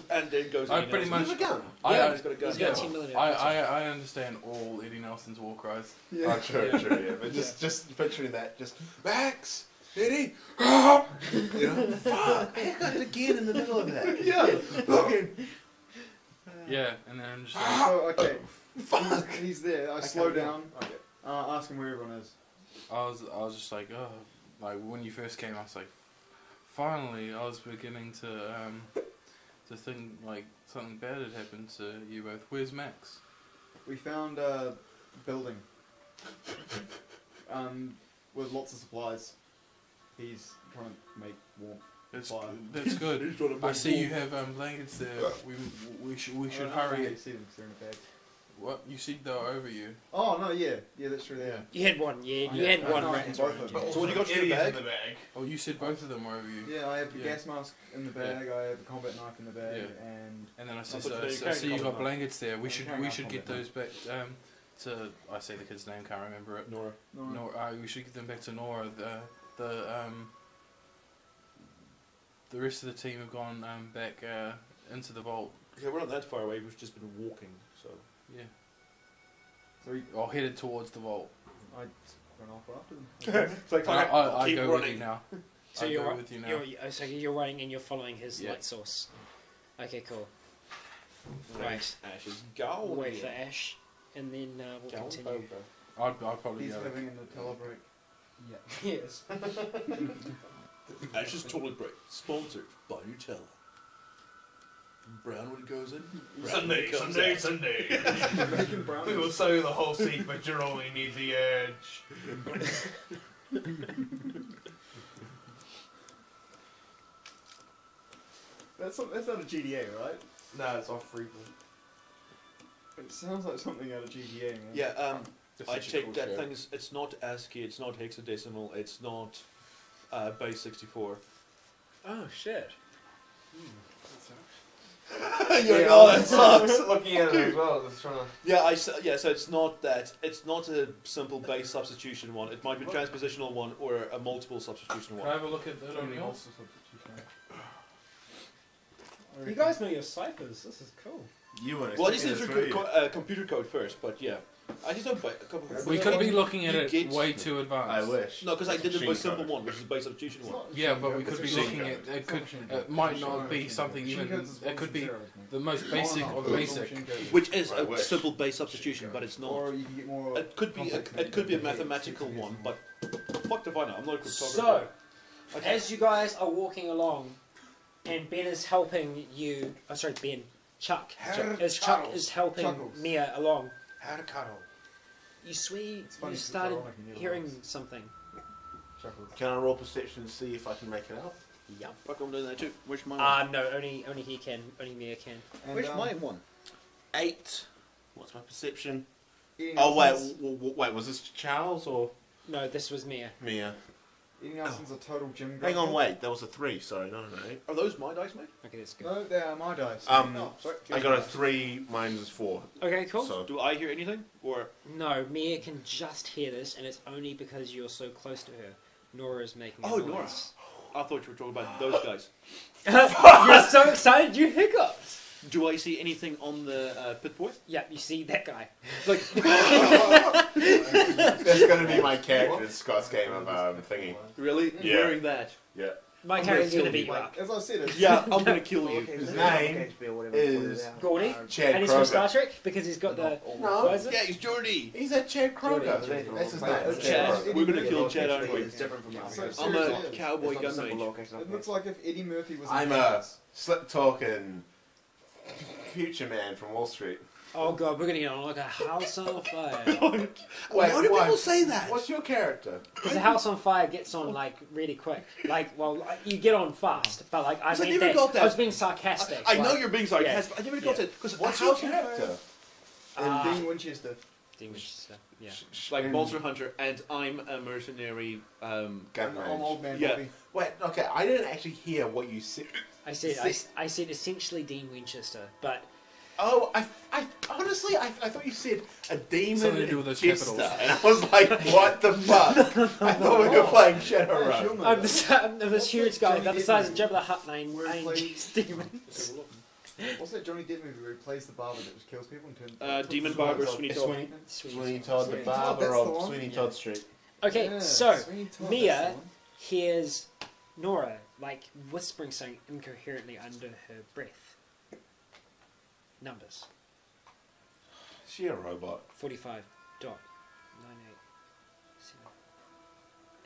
and then goes. I Eddie pretty Nelson. much. He's a gun. Yeah, he's got a gun. He's got a Yeah. 10 millimeter. I understand all Eddie Nelson's war cries. Oh, true, yeah. But just picturing that, just, Max, Eddie, you know, fuck, haircut again in the middle of that. Yeah, fucking, Yeah, and then I'm just like, oh, okay. fuck. He's there. I slow down. Ask him where everyone is. I was just like, oh, like when you first came, I was like, finally, I was beginning to think like something bad had happened to you both. Where's Max? We found a building. With lots of supplies. He's trying to make warmth. That's Fire. that's good. I see you have blankets there. We should I don't know hurry. how you see them 'cause they're in a bag. What you see though over you? Oh no, yeah, that's true. There. You had one. Yeah, you Yeah, had one no, right in both front of of them. you. So what you got in your bag? Oh, you said both of them were over you. Yeah, I have the Yeah. gas mask in the bag. I have the combat knife in the bag, and And then I said, but so, you're so I carrying see you got combat. blankets there. We I'm should carrying we our should get combat those back to. I say the kid's name, can't remember it. Nora. Nora. We should get them back to Nora. The rest of the team have gone back into the vault. Yeah, we're not that far away. We've just been walking. So Yeah. so we, Or headed towards the vault. I run off after them. it's like I keep go with running. you now. So I you're, go with you now. so you're running and you're following his Yeah. light source. Okay, cool. Right. Ash is gone. We'll wait for Ash, and then we'll Gone continue. over. I'd probably He's go. living in the telebreak. Yes. Ash's toilet break, sponsored by Nutella. Brownwood goes in. Sunday, Brownwood comes Sunday, out. Sunday. Making brown. We will sew the whole seat, but you only need the edge. That's not a GTA, right? No, it's off frequent. It sounds like something out of GTA, man. Yeah. That's I such a checked cool that show. things. It's not ASCII. It's not hexadecimal. It's not base 64. Oh shit. You're like, oh, that sucks. Looking at it as well, just trying to. Yeah, so it's not that. It's not a simple base substitution one. It might be a transpositional one or a multiple substitution Can I one. have a look at that on yours? You guys know your ciphers. This is cool. You want Well, I just need to computer code first, but yeah. I just don't fight a couple of We could be looking at You it get- way too advanced. I wish. No, because I did the Machine most simple code. one, which is the base substitution one. Yeah, but we could be Machine looking code. at it might not be something even. It could be the most basic of the basic. Which is I a wish. simple base substitution, but it's not. Or you can get more. It could be a mathematical one, but fuck if I know. I'm not a cryptographer. So, Okay. as you guys are walking along, and Ben is helping you. Oh, sorry, Ben. Chuck. As Chuck is helping Chuckles. Mia along, How to cuddle. you sweet. It's funny You 'cause started I like Neil hearing Ross. something. Chuckles. Can I roll perception to see if I can make it out? Yep. Fuck, I'm doing that too. Where's my No, only he can. Only Mia can. And, Where's my one? 8. What's my perception? Eating Oh wait, Nelson's- wait. Was this Charles or No, this was Mia. Mia? Eating Nelson's a total gym. Hang on, guy. wait. That was a 3. Sorry, not an 8. Are those my dice, mate? Okay, that's good. No, they are my dice. Oh, sorry. I got a 3. Mine is 4. Okay, cool. So Do I hear anything? Or No, Mia can just hear this, and it's only because you're so close to her. Nora's making a Oh, noise. Nora. I thought you were talking about those guys. You're so excited, you hiccuped. Do I see anything on the pit boy? Yeah, you see that guy. Like, that's going to be my character in Scott's game of thingy. really? Yeah. Wearing that? Yeah. My I'm character's gonna gonna kill beat you you. up. As I said, it's Yeah, I'm gonna kill you. His name is Gordy, Chad and he's from Kroger. Star Trek because he's got the. No. What is it? Yeah, he's Jordy. He's a Chad Kroger. Jordy. That's his Mate, name. it's Chad. Eddie We're gonna Murphy. kill Chad, aren't we? It's different from So- ours. I'm Seriously, a it is. cowboy It's not simple gunmate. location, It looks like if Eddie Murphy was. I'm in a business. slip talking future man from Wall Street. Oh god, we're gonna get on like a house on fire. Why do what? people say that? What's your character? Because the house on fire gets on like really quick. Like, well, you get on fast, but like I Because I meant never got that. I was being sarcastic. I know like, you're being sarcastic. I never got Yeah. it. Because What's your character? Ah. And Dean Winchester. Demon stuff. Yeah. like Monster Hunter, and I'm a mercenary. And Gunman. old man Yeah. Bobby. Wait, okay, I didn't actually hear what you said. I said I said essentially Dean Winchester, but Oh, I honestly, I thought you said a demon Something to do with those jester, capitals. and I was like, what the fuck? I thought we were playing Shadowrun. I'm this huge guy, about the size of Jabba the Hutt, and Where I he ain't plays- just demons. What's that Johnny Depp movie where he plays the barber that just kills people and turns? Demon Barber, Sweeney Todd. Sweeney Todd, the Sweeney barber Todd, that's the of one. Sweeney Yeah. Todd Street. Okay, Yeah, so Sweeney Todd, Mia that's the one. hears Nora like whispering something incoherently under her breath. Numbers. Is she a robot? 45.987.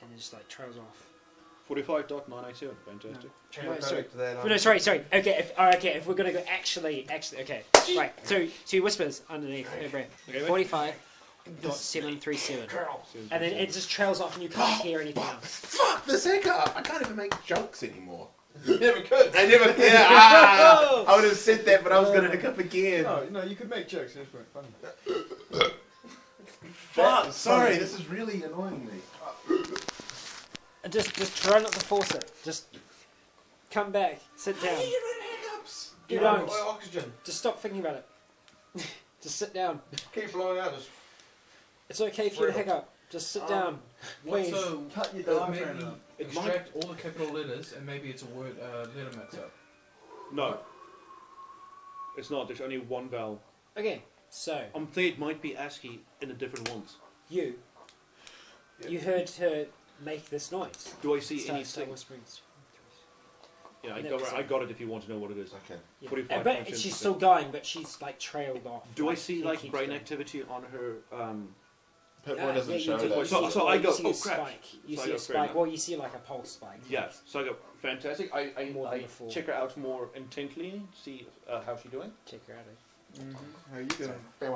And it just like trails off. 45.987. Fantastic. No, sorry. To that, No, sorry. Okay, if we're gonna go actually, okay. Right. So she whispers underneath her breath. Okay, wait. 45.737. And then it just trails off and you can't hear anything else. Fuck this hiccup! I can't even make jokes anymore. You never could. I never. Yeah, I would have said that, but I was gonna hiccup again. No, you could make jokes. That's weren't funny. Fuck! Sorry, this is really annoying me. Just try not to force it. Just come back, sit down. hiccups. You don't. Oxygen. Just stop thinking about it. Just sit down. Keep blowing out. Just It's okay if you hiccup. Just sit down. What, Please. so Cut your maybe diaphragm out. extract all the capital letters and maybe it's a word letter mix-up. No. It's not. There's only one vowel. Okay, so I'm thinking it might be ASCII in the different ones. you heard her make this noise. Do I see Start anything? whispering. Yeah, No, I got it if you want to know what it is. Okay. Yeah. 45 But points she's into still going, but she's like trailed off. Do I like, see it like keeps brain going. activity on her? Pip-Boy doesn't you show do. that. You So- see- so I you go, see oh, a crap. spike. You So I see go, a fair spike. enough. Well, you see like a pulse spike. Yes. So I go fantastic. More than I before. check her out more intently. See how she's doing. Check her out. How you doing?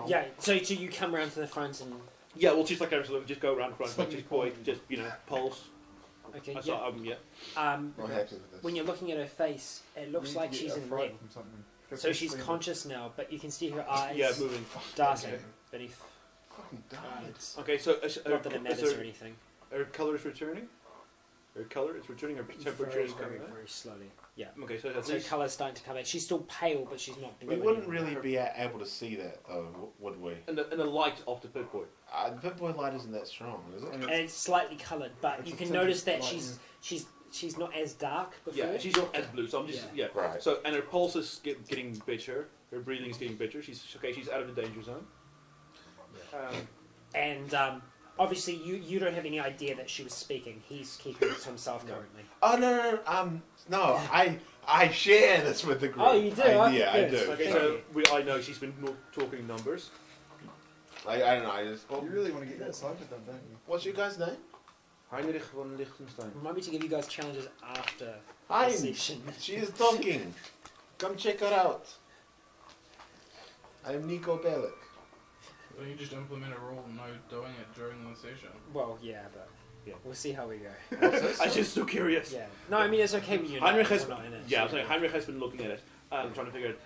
Yeah. So you come around to the front and Yeah. Well, just like I was just go around the front, like just boy, just pulse. okay. I Yeah. saw yeah. Not happy with this. When you're looking at her face, it looks like she's in red. So she's conscious now, but you can see her eyes Yeah, moving. darting Okay. beneath Fucking her died. eyelids. Okay, so Not that it matters or anything. her color is returning. Her color is returning. Her temperature Very, is coming very, back. very slowly. Yeah. Okay, so at So least colour's starting to come back. She's still pale, but she's not blue. We wouldn't anymore. really be able to see that though, would we? in the light of the pit boy. The Pip-Boy light isn't that strong, is it? And it's slightly coloured, but It's you a can tinted notice that light, she's she's not as dark before. Yeah, she's not as blue, so I'm just yeah. Right. So and her pulse is getting better. Her breathing is getting better. She's out of the danger zone. And obviously, you don't have any idea that she was speaking. He's keeping it to himself currently. Oh no! I share this with the group. Oh, you do? Yeah, I Good. do. Okay, so I know she's been talking numbers. I don't know. I just. You really want to get that side with them, don't you? What's your guy's name? Heinrich von Liechtenstein. Remind me to give you guys challenges after Hi. the session. She is talking. Come check her out. I'm Nico Bellic. Well, you just implement a rule, no doing it during the session. Well, yeah, but Yeah. we'll see how we go. I'm just so curious. Yeah. No, I mean it's okay when you're Heinrich not, has, we're not in it. yeah, I'm saying Heinrich has been looking at it, trying to figure it.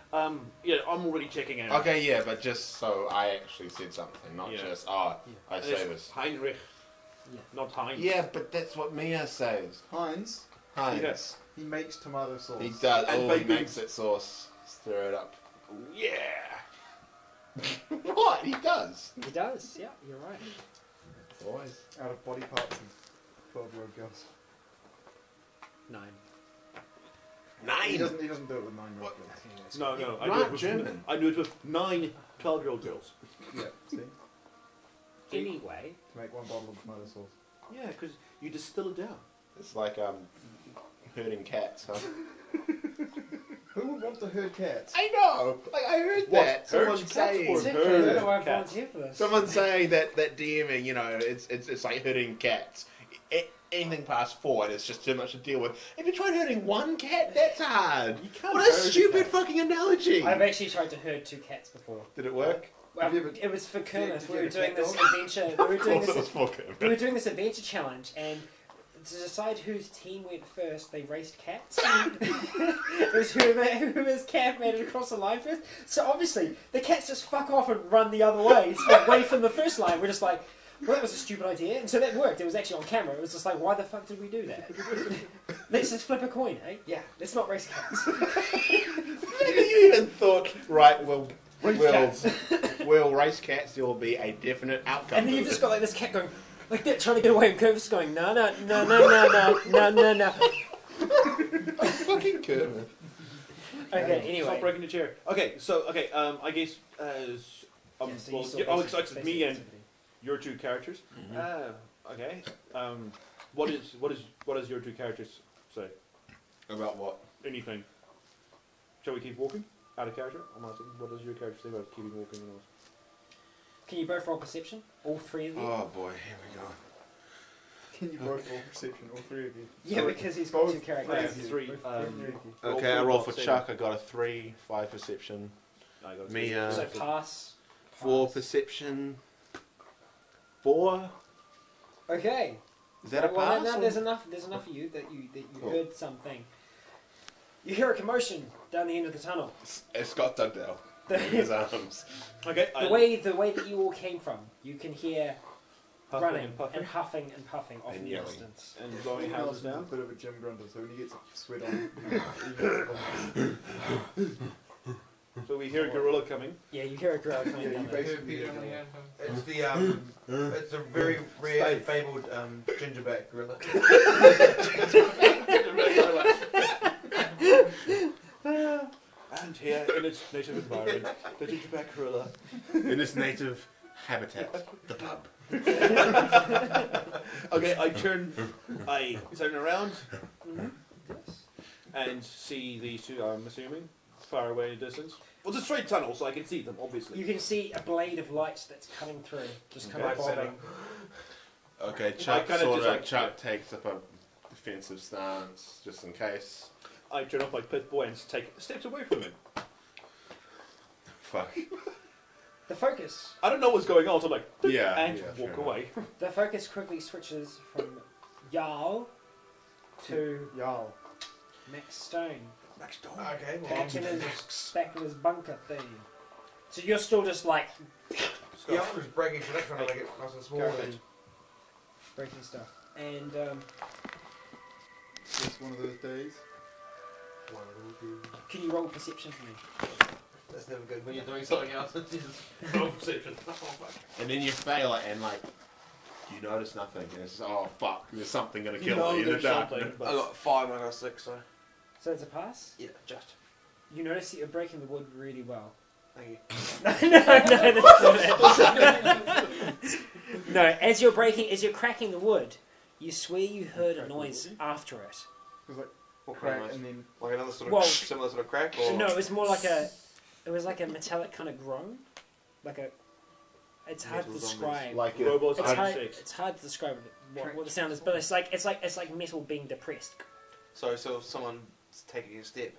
Yeah, I'm already checking out. Okay, yeah, but just so I actually said something, not Yeah. just I And say it's this. Heinrich, Yeah. not Heinz. Yeah, but that's what Mia says. Heinz, Heinz. Yes. he makes tomato sauce. He does. And Oh, he baked makes it sauce. Stir it up. Yeah. What? He does. He does. Yeah, you're right. Always. Out of body parts and 12-year-old girls. 9. He doesn't do it with 9-year-old girls. No, I You're do not it with, German. I do it with 9 12-year-old girls. Yeah, see? Anyway, To make one bottle of tomato sauce. Yeah, because you distill it down. It's like herding cats, huh? Who would want to herd cats? I know. Like I heard What? that. Someone Herd saying. cats or I don't know why I cats? volunteered for this. Someone saying that DMing, you know, it's like herding cats. Anything past 4, and it's just too much to deal with. If you try herding one cat, that's hard. You can't What a herd a stupid cat. fucking analogy. I've actually tried to herd 2 cats before. Did it work? Well, Have you ever- it was for Kermit. did We you were get a doing cat this dog? adventure. We were Of doing course it was this. fucking. We were doing this adventure challenge, and to decide whose team went first, they raced cats. It was whoever's cat made it across the line first. So obviously, the cats just fuck off and run the other way, so away from the first line. We're just like, well, that was a stupid idea. And so that worked. It was actually on camera. It was just like, why the fuck did we do that? Let's just flip a coin, eh? Yeah, let's not race cats. You even thought, right, we'll race cats, there will be a definite outcome. And then you've just got like this cat going like that, trying to get away, and Curtis going, no, no, no, no, no, no, no, no. Fucking Kermit. Okay, Stop anyway. breaking the chair. Okay, so I guess Yeah, so you well, saw yeah, basic- it's basic me and activity. your 2 characters. Okay. What does your 2 characters say? About what? Anything? Shall we keep walking? Out of character? I'm asking. What does your character say about keeping walking? And all? Can you both roll perception? All 3 of you? Oh boy, here we go. Can you both roll perception, all 3 of you? Yeah, Sorry. because he's Both- got 2 I characters. have 3. Both of you. Okay, I roll for Chuck. I got a 3, 5 perception, I got Me, 3. So pass. 4 pass. perception, 4. Okay. Is that a Well, pass? no, or- there's enough of you that you Cool. heard something. You hear a commotion down the end of the tunnel. It's Scott Dugdale in The, his arms. Okay. the way that you all came from, you can hear Puffing running and puffing and huffing and puffing off And in the yelling. distance. and blowing Everyone else houses is a down. bit of a gym grunter, so when he gets sweat on, he gets So we hear a gorilla coming. Yeah, you hear a girl coming Yeah, down you there. basically- Peter only had him. It's the it's a very rare and fabled gingerback gorilla. And here, in its native environment, the gingerback gorilla. In his native habitat, the pub. Okay, I turn around Yes. and see these 2, I'm assuming, far away in the distance. Well, it's a straight tunnel, so I can see them, obviously. You can see a blade of light that's coming through, just kind of Okay. bobbing. Okay, Chuck kinda just like- Chuck takes up a defensive stance just in case. I turn off my pit boy and take steps away from him. Fuck. The focus. I don't know what's going on, so I'm like, Yeah. and yeah, walk fair away. The focus quickly switches from Jarl to Jarl. Max Stone. Max Stone. Okay, well, Back in his bunker thing. So you're still just like yeah, I'm just breaking shit up trying to make it nice and small. Go And ahead. breaking stuff. And It's one of those days. can you roll perception for me? that's never good. When you're doing something else, it's just roll perception. Oh, fuck. And then you fail it and like You notice nothing. And it's just, oh fuck, there's something gonna You kill know me in the there's dark. something, I but got 5 and I got 6, so So it's a pass. yeah, just. You notice that you're breaking the wood really well. Thank you. No, that's not it. No, as you're cracking the wood, you swear you heard a noise after it. It was like What crack kind of and then like another sort of Well- similar sort of crack, or No, it was more like it was like a metallic kind of groan, like a. It's hard to Metal zombies. describe. Like if Robots It's hard, 96. it's hard to describe what the sound is, but it's like metal being depressed. so if someone's taking a step,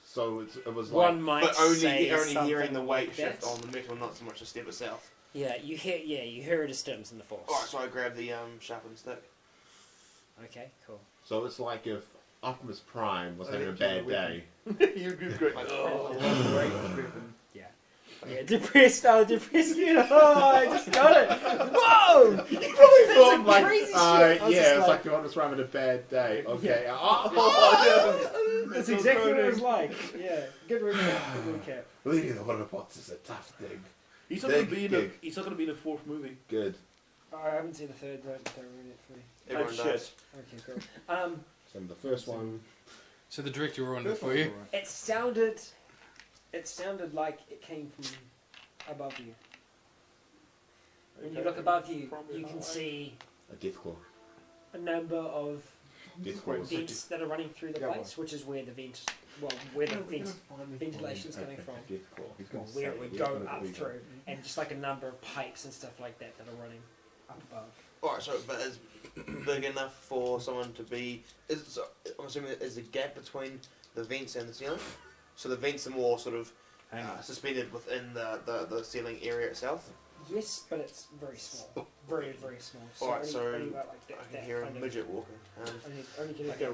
so it was like One might but only say hearing something the weight like shift that. on the metal, not so much the step itself. Yeah, you hear a disturbance in the force. Alright, so I grab the sharpened stick. Okay, cool. so it's like if Optimus Prime was I having a think bad you're day. You do great. Like, Yeah, depressed. Oh, depressed. Oh, I just got it. Whoa! You probably That's thought some like, crazy shit. I was yeah, just it's like Optimus Prime having a bad day. Okay. That's exactly what it was like. Yeah, good recap. Good recap. Leading the Autobots is a tough thing. He's not going Big to be in gig. he's not going to be in the fourth movie. Good. I haven't seen the third. Don't ruin it for me. everyone Oh, does. shit. Okay, cool. So the first one. So the director ruined it for you. It sounded like it came from above you. When you look above you, you can see A death claw. a number of Death claws. vents that are running through the place, which is where the ventilation is coming from. Death claw. He's Or gonna where it say would it. go He's gonna up believe through, it. and just like a number of pipes and stuff like that that are running up above. Alright, so but is big enough for someone to be? I'm assuming there's a gap between the vents and the ceiling. So the vents are more sort of suspended within the ceiling area itself. Yes, but it's very small, very very small. So Alright, only, so only about like that, I can that hear a kind of- midget walking. Only can Like a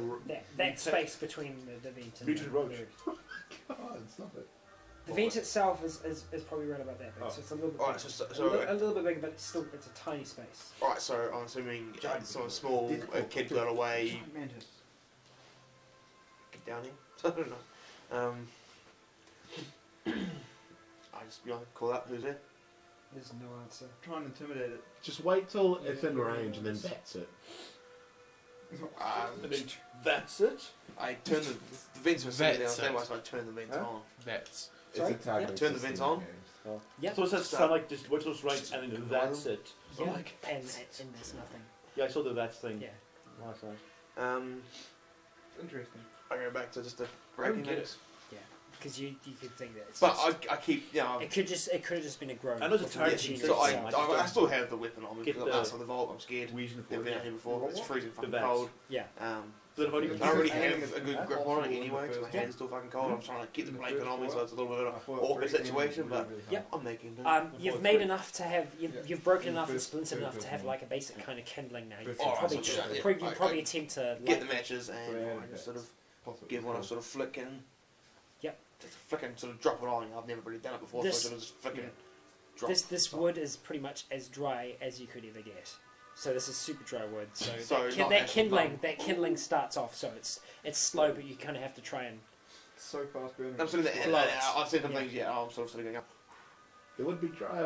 that space between the vent and Midget the roach. roof. God, stop it. The vent itself is probably around about that big, so it's a little bit Alright, bigger. so a little bit bigger, but still it's a tiny space. alright, so I'm assuming someone small, a kid got away. Giant mantis. Get down here. I don't know. I just call out who's there. There's no answer. Try and intimidate it. Just wait till it's in range and then that's it. And then that's it. I turn the vents were sitting That's down, it. so I turn the vents Huh? on. That's Sorry? It's a targeting Turn the system vents on. in games. Yep. So does that sound like just whistles right and then that's it? Yeah. Oh, and there's nothing. Yeah, I saw the that thing. Yeah. Last night. Interesting. I go back to just the breaking get things. Because you could think that. It's But just, I keep, it could have just been a groan. I know it's a with the target machine system, so itself. I still have the weapon on me Get because I'm the- outside the vault. I'm scared. Reason for Never been out it. here before. It's freezing fucking vats. cold. Yeah. Then how do you I don't really Hanging have is a good bad. grip on it Yeah. anyway because my Yeah. hand's still fucking cold. I'm trying to keep the blanket on me so it's a little bit of I an thought awkward breaking situation, was but really Yep. I'm making do. You've made enough to have you've broken enough and First- splintered enough first to have one. like a basic kind of kindling now. You First can one. probably, Alright, so yeah, probably, I- probably I attempt to Get light the matches and Yeah, I just sort of Possibly. give one a sort of flick and Yep. just flicking sort of drop it on. I've never really done it before, This- so I sort of just flicking yeah. drop. This wood is pretty much as dry as you could ever get. So this is super dry wood. So, So that, not that as kindling fun. that kindling starts off. So it's slow, but you kind of have to try and. So fast burning. I'm sort of, Float. I've seen some Yeah. things, yeah, I'm sort of going up. It would be dry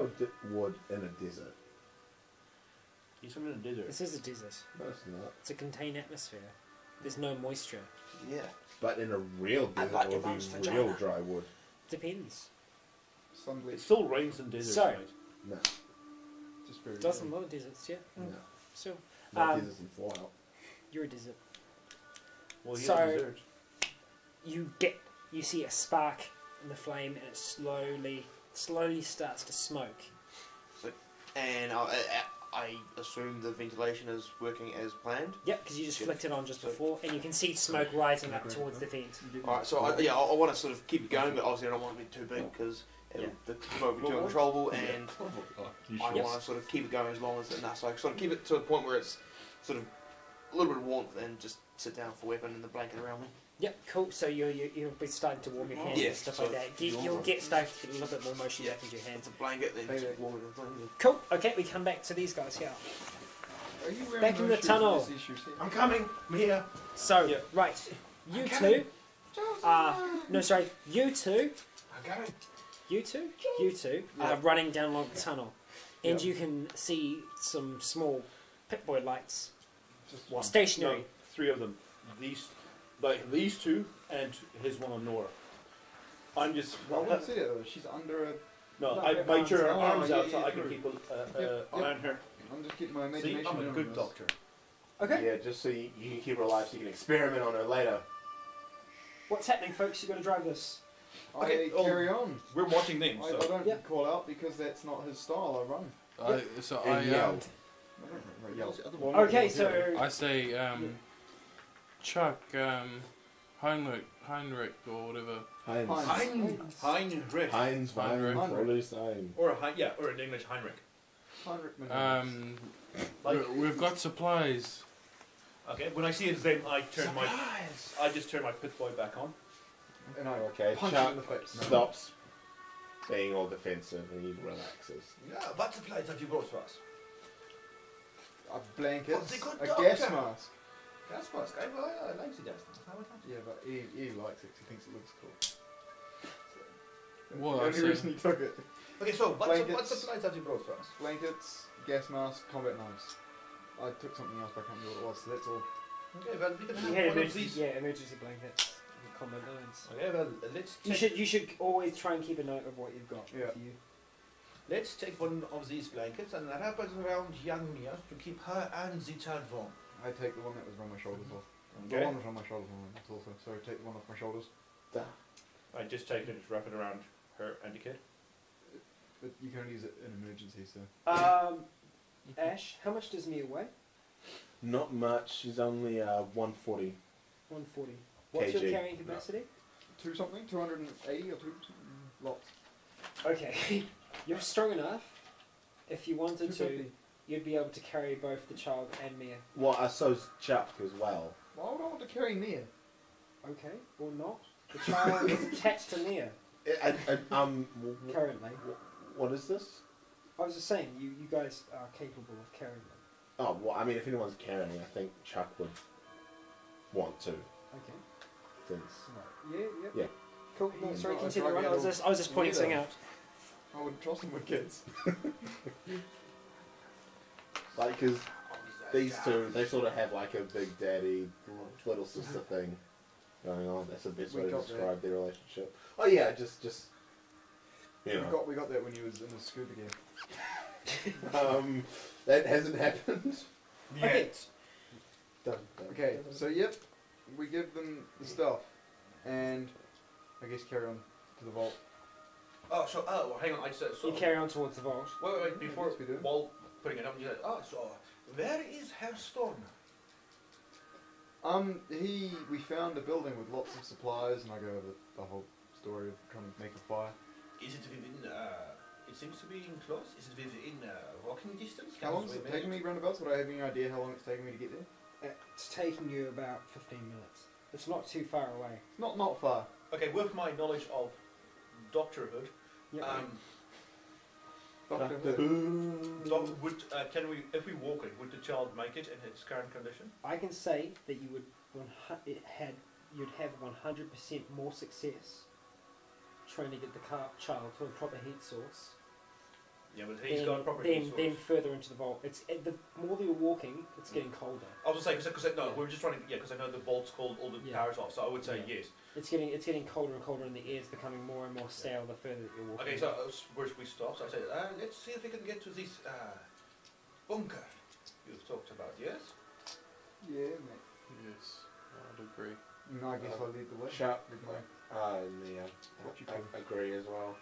wood in a desert. He's from in the desert. This is a desert. No, it's not. It's a contained atmosphere. There's no moisture. Yeah. But in a real I desert, like it your would mum's be vagina. real dry wood. Depends. Sun It bleach. still rains in deserts, So- right? No, Just very Does in a lot of deserts, yeah. no. So Not Um, deserts and Fallout. you're a desert. Well, he So- is a desert. You see a spark in the flame, and it slowly starts to smoke. And I assume the ventilation is working as planned. Yep, because you just Good. flicked it on just So- before, and you can see smoke rising up towards the vent. Alright, so I want to sort of keep it going, but obviously I don't want it to be too big because Yeah. the smoke will be too uncontrollable, and I Yes. want to sort of keep it going as long as enough. So I sort of keep it to a point where it's sort of a little bit of warmth, and just sit down for weapon and the blanket around me. Yep, cool. So you'll be starting to warm your hands Yeah, and stuff so like that. You'll get starting to get a little bit more motion back into your hands. It's a blanket, then just warm it and things. Cool. Okay, we come back to these guys here. Are you wearing Back in those the shoes tunnel. with these shoes here? I'm coming. I'm here. So Yeah. right, you I'm two. coming. No, sorry, you two. I'm coming. You two are running down along the tunnel, and you can see some small Pip-Boy lights. Just Well, one. stationary. No, 3 of them. These 2 and his one on Nora. I'm just. I wouldn't see it though. She's under a. No, No, I her made sure her arms arms out. out so Yeah, I can true. keep Yep, eye on her. I'm just keeping my See, imagination. I'm a doing good this. doctor. Okay. Yeah, just so you can keep her alive so you can experiment on her later. What's happening, folks? You're going to drive this. Okay, I carry on. We're watching them, I so. don't Yeah. call out because that's not his style. I run. And yell. I don't yell. Okay, so I say, Chuck, Heinrich or whatever. Heinz. Heinrich. Heinz, Heinrich. Heinrich. Or in English, Heinrich. We've got supplies. Okay, when I see his name, I just turn my pit boy back on. And I Okay, punch Chuck him in the face. stops being all defensive and he relaxes. Yeah, what supplies have you brought for us? A blanket, For the good a doctor. gas mask. Gas mask. I like the gas mask. How about that? Yeah, but he likes it 'cause he thinks it looks cool. Well, the I only say- reason he took it. Okay, so what Blankets. supplies have you brought for us? Blankets, gas mask, combat knives. I took something else, but I can't remember what it was, so that's all. Okay, well, we can you have had one of emergency, these. emergency blankets and combat knives. Okay, well, let's You take, should always try and keep a note of what you've got Yeah. with you. let's take one of these blankets and wrap it around young Mia to keep her and the child warm. I take the one that was around my shoulders off. Okay. The one was on my shoulders that's also. So take the one off my shoulders. I just take it, wrap it around her and the kid. But you can only use it in emergency, so. Ash, how much does Mia weigh? Not much. She's only 140. 140. What's your kg. carrying capacity? 2 something? 280 or 2 something? Lots. Okay, you're strong enough. If you wanted to, 250. you'd be able to carry both the child and Mia. Well, I so's Chuck as well. Why would I want to carry Mia? Okay, or not. The child is attached to Mia currently. What is this? I was just saying, you guys are capable of carrying them. Oh, well, I mean, if anyone's carrying, I think Chuck would want to. Okay. Since Right. Yeah. Yeah. Cool. No, sorry, No, continue I'd on. I rather was just pointing Mia. something out. I wouldn't trust him with kids. like, because these two, they sort of have like a big daddy, little sister thing going on. That's the best We way to got describe their relationship. Oh yeah, just you know. We got that when he was in the scuba gear. That hasn't happened. Okay. Done. Okay, so yep, we give them the stuff, and I guess carry on to the vault. Hang on, I said, so... You carry on towards the vault. Wait, before, Yes, we do. while putting it up, you said, so, where is Herr Storm? We found a building with lots of supplies, and I go over the whole story of trying to make a fire. Is it within, it seems to be enclosed, is it within walking distance? How long is it taking me roundabouts? Would I have any idea how long it's taking me to get there? It's taking you about 15 minutes. It's not too far away. Not far. Okay, with my knowledge of doctorhood, Yep. Doctor Doctor Who. Who. can we, if we walk it, would the child make it in its current condition? I can say that you would you'd have 100% more success trying to get the child to a proper heat source. Yeah, but he's got a proper heat source. then further into the vault. The more that you're walking, it's getting colder. I was saying, because we were just trying to, because I know the vault's called all the Yeah. powers off, so I would say Yeah. yes. It's getting colder and colder, and the air's becoming more and more stale the further that you're walking. Okay, so where we stop, so I said, let's see if we can get to this bunker you've talked about, yes? Yeah, mate. Yes, I'd agree. No, I guess I'll lead the way. Chuck. With my Mia. What you I agree as well.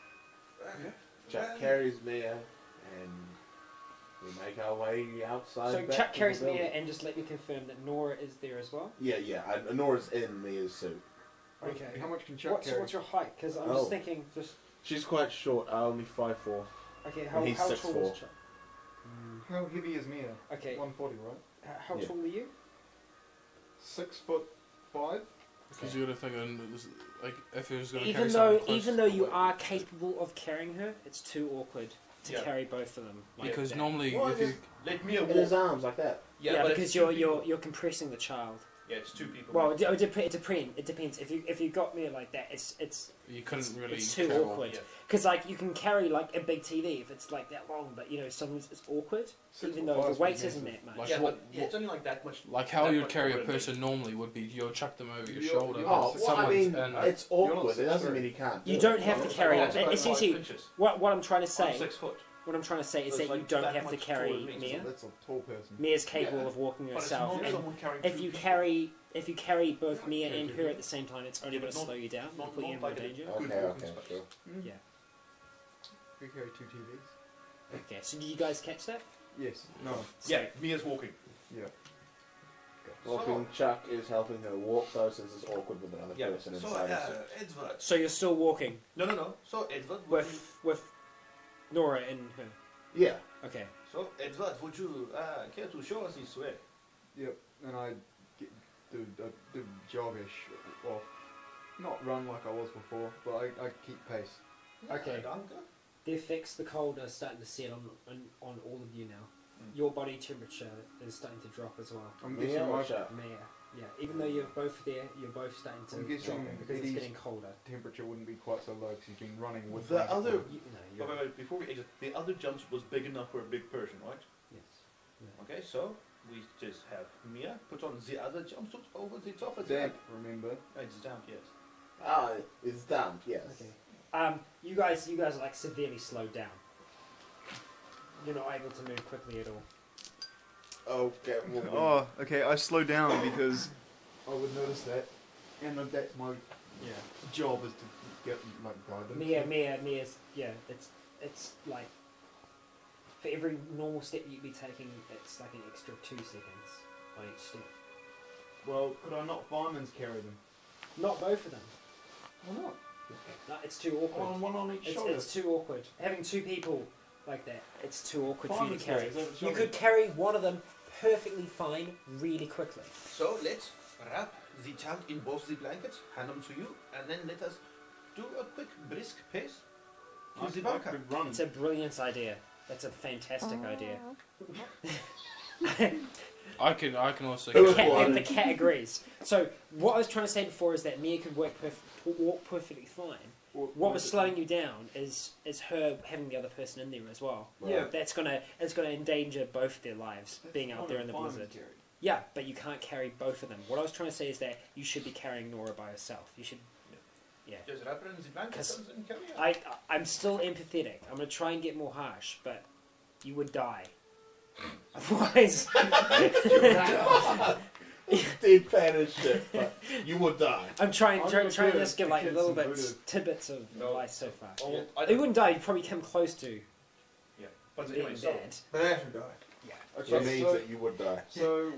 Yeah. Chuck carries Mia, and we make our way outside. So back Chuck to carries the Mia, building. and just let me confirm that Nora is there as well. Yeah. Nora's in Mia's suit. Okay. How much can Chuck carry? What's your height? Because I'm Oh. just thinking, She's quite short. Only 5'4". okay, And how he's tall 6'4". is Chuck? How heavy is Mia? Okay, 140, right? how Yeah. tall are you? 6'5". Because you got to think, like, if he was going to Even carry though something close even though to you it- are capable of carrying her, it's too awkward to Yeah. carry both of them. Like because that. normally Well, if you let me In his arms like that. yeah, but because if you're compressing the child. Yeah, it's 2 people. Well, it depends. If you got me like that, it's You couldn't really. it's too travel. awkward. Yeah. Because like you can carry like a big TV if it's like that long, but you know sometimes it's awkward. 6 Even foot though the five's weight pretty isn't massive. that much. Like Yeah, what- but yeah, it's only like that much. Like how that you'd much carry a over the person normally would be you'll chuck them over your You're- shoulder. you're- Oh, well, I Someone's- mean, and it's You're not awkward. It doesn't 6'3". mean he can't. You do don't it. have to It's carry. about 5 Essentially, inches. what I'm trying to I'm say, 6 foot. what I'm trying to say is So that it's you like don't that have to much carry taller than me. Mia. That's a tall person. Mia's capable Yeah. of walking But it's herself, not and someone carrying if 2 you people. carry both Mia and her at the same time, it's only Yeah, going but to not- slow you down and not- put you not in more like a- danger. Good Okay, walking okay, space. sure. Yeah. We carry 2 TVs. Okay. So did you guys catch that? Yes. No. Yeah, Mia's walking. Yeah. Walking Chuck is helping her walk though, since it's awkward with another Yeah. person So, inside. her. Edward. So you're still walking No. So, Edward, would you, with Nora and her. Yeah. Okay. so Edward, would you care to show us this way? Yep. And I do joggish, well, not run like I was before, but I keep pace. Okay. Danke. The effects the cold are starting to set on all of you now. Mm. Your body temperature is starting to drop as well. I'm Mia guessing or my Chuck? Mia. Yeah. Even though you're both there, you're both starting to I'm guessing drop because it's Eddie's- getting colder. temperature wouldn't be quite so low because he's been running with The blanket other- on. You know, Wait, you're, wait, before we exit, the other jumps was big enough for a big person, right? yes. Okay, so we just have Mia put on the other jumpsuit over the top of Damp, that. remember? It's damp, yes. Ah, it's damp. Yes. Okay. You guys are like severely slowed down. You're not able to move quickly at all. Okay. Well, Oh, okay, I slow down because I would notice that, and that's my job is to get like guidance. Mia's it's like for every normal step you'd be taking, it's like an extra 2 seconds on each step. Well, could I not fireman's carry them? Not both of them. Why not? No, it's too awkward. One on each It's too awkward. Having 2 people like that, it's too awkward for you to Fireman's carry. carry, is that what You you're could carry one of them perfectly fine, really quickly. So let's wrap the child in both the blankets, hand them to you, and then let us do a quick brisk pace to the bunker. could run. It's a brilliant idea. That's a fantastic idea. I can also. Who was carry- one? And the cat agrees. So what I was trying to say before is that Mia could walk perfectly fine. What was slowing you down is her having the other person in there as well. Yeah. It's gonna endanger both their lives being out there in the blizzard. Yeah, but you can't carry both of them. What I was trying to say is that you should be carrying Nora by herself. You should. Yeah. Just wrap her in the blankets 'Cause and carry her. I'm still empathetic. I'm gonna try and get more harsh, but you would die. Otherwise, deadpan as shit, but you would die. I'm trying I'm to gonna just give like kids little some bits, voodoo. tidbits of No. advice so far. Oh, I You don't- wouldn't die. You'd probably come close to Yeah. But being anyway, so dead. But actually die. Okay, It means so, that you would die. so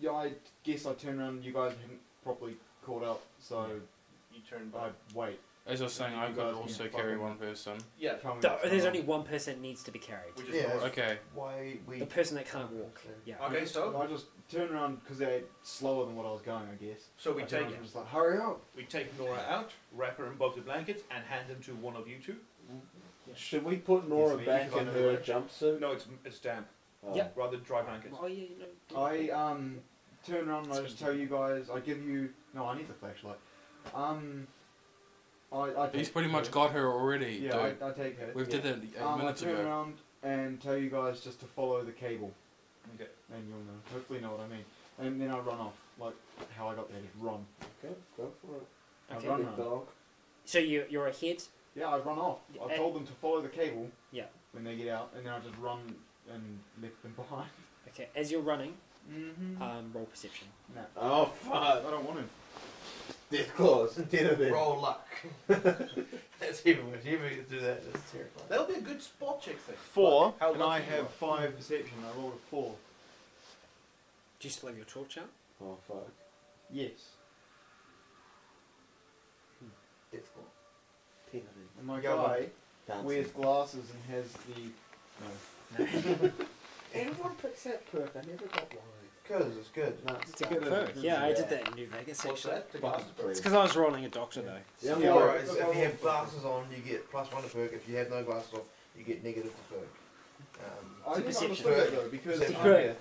yeah, I guess I turned around and you guys hadn't properly caught up, so you turn I back. wait. As I was saying, You I could guys also can carry fucking- one person. Yeah. Tell me There's what's going only on. one person that needs to be carried. We just Yeah. Nora. Okay. Why we? The person that can't walk. Yeah. Okay, so I just turned around because they're slower than what I was going, I guess. so we I turned take around just like, hurry up! we take Nora out, wrap her in both the blankets, and hand them to one of you two. Should we put Nora Yes, back maybe in if I her know jumpsuit? No, it's damp. Oh. Yep. Rather dry blankets. Oh yeah, no. I turn around and I just tell you guys, I give you, no, I need the flashlight. I He's take pretty much her. got her already, Yeah, dude. I take her. We did that 8 I minutes turn ago. around and tell you guys just to follow the cable, Okay. and you'll know. Hopefully, know what I mean. And then I run off, like how I got there. Just run. Okay, go for it. Okay. I run, Big run. dog. So you're ahead. Yeah, I run off. I told them to follow the cable. Yeah. When they get out, and then I just run and left them behind. Okay. As you're running, Mm-hmm. roll perception. Nah, Oh I fuck! don't want to. Death claws. Dinner then. Roll luck. That's even worse. You ever do that? That's terrifying. That'll be a good spot check thing. 4, Like, how and I lucky you have are. 5 perception. I rolled a 4. Do you still have your torch out? Oh fuck. Yes. Death claw. Dinner And my Go guy then. wears glasses and has the. No. Everyone picks that perk. I never got one. Because it's good. No, It's a good perk. Yeah, I did that in New Vegas What's actually. that? The glasses perk? It's because I was rolling a doctor though. Yeah, Yeah, well, right, so if you have glasses on, you get +1 to perk. If you have no glasses on, you get negative to perk. I didn't perception. understand that though because Perception. I'm,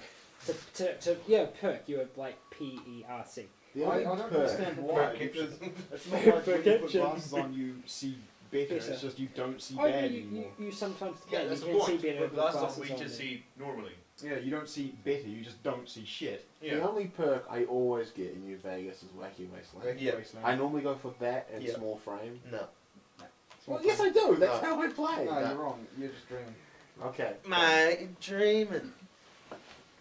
perk. You were like PERC. I don't understand why, because it's not like when you put glasses on you see better, it's just you don't see bad anymore. You sometimes Yeah, can. that's You the can point. see better With with glasses glasses we on just then. see normally. Yeah, you don't see better, you just don't see shit. Yeah. The only perk I always get in New Vegas is Wacky Wasteland. Yeah. I normally go for that and Yeah. small frame. No. Well, yes, I do. That's No. how I play. No, you're wrong. You're just dreaming. Okay. Mate, you're dreaming.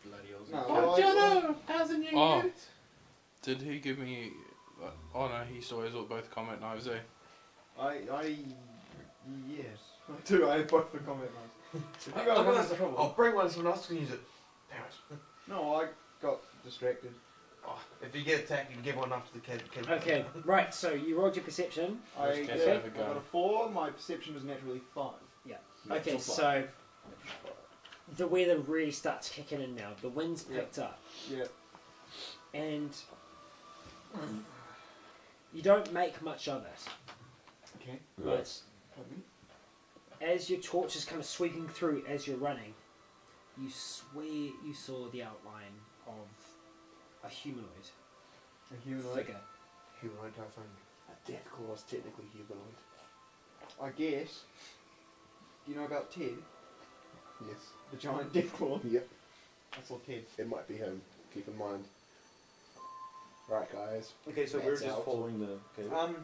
Bloody hell. No, What do you know? How's the new Oh. youth? Did he give me? Oh no, he saw his both comment knives. Eh? Yes. I do, I have both the comment knives. If you guys I'm want gonna- this problem. I'll bring one so someone else can use it. Damn it. No, I got distracted. Oh, if you get attacked, you can give one after the kid. Okay, right. So you rolled your perception. I Let's got get have a go. a 4, my perception was naturally 5. Yeah. Natural Okay, 5. so the weather really starts kicking in now. The wind's picked up, Yeah. and you don't make much of it. Okay. But Pardon me? as your torch is kind of sweeping through as you're running, you swear you saw the outline of a humanoid A humanoid. figure. Humanoid type thing. A Deathclaw is technically humanoid. I guess. Do you know about Ted? Yes. The giant Deathclaw? Yep. I saw Ted. It might be him. Keep in mind. Right, guys. Okay, so That's we're just out. following the cable.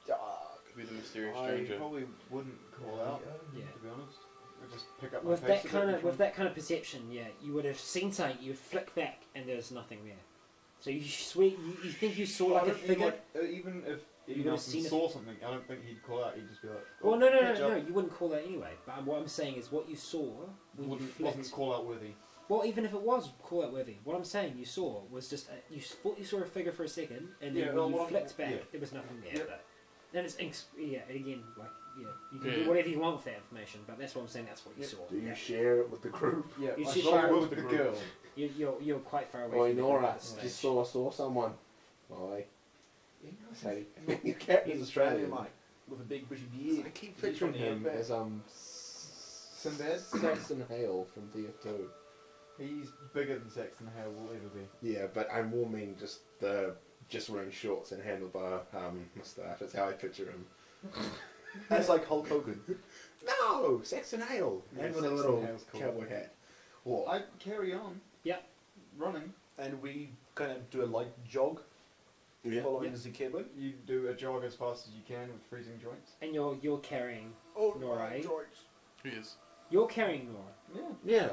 Could be the mysterious I stranger. probably wouldn't call out, Yeah. to be honest. I'd just pick up my With face that a bit kind and of try with that kind of perception, yeah, you would have seen something. You would flick back, and there's nothing there. So you swear you think you saw Well, I like a don't mean, figure. like, even if You Eddie would've Nelson seen it. saw something, I don't think he'd call out. He'd just be like, Well, "Oh, no, catch up." you wouldn't call that anyway. But what I'm saying is what you saw when you Wasn't flicked. call out worthy. Well, even if it was call out worthy, what I'm saying you saw was just you thought you saw a figure for a second, and then Yeah, when well, you what I'm- flicked back, yeah. there was nothing there. Yeah. But then it's again like you can Yeah. do whatever you want with that information. But that's what I'm saying. That's what you Yeah. saw. Do you Yeah. share it with the group? Yeah, You I should saw share it it with the with girl. You're quite far away. Oi, from the Nora. group at this stage. Just saw someone. Oi. Say, your character's Australian. mate, with a big bushy beard. I keep picturing him as Sinbad? Saxon Hale from TF2. He's bigger than Saxon Hale will ever be. Yeah, but I more mean just wearing shorts and handlebar moustache. That's how I picture him. That's like Hulk Hogan. No, Saxon Hale. Yeah, And with a Saxon little Hale's cool. cowboy hat. Or I carry on. Yeah. Running. And we kind of do a light jog yeah. following Yeah. the cabling. You do a jog as fast as you can with freezing joints. And you're carrying Oh, Nora, eh? He is. You're carrying Nora. Yeah. Yeah.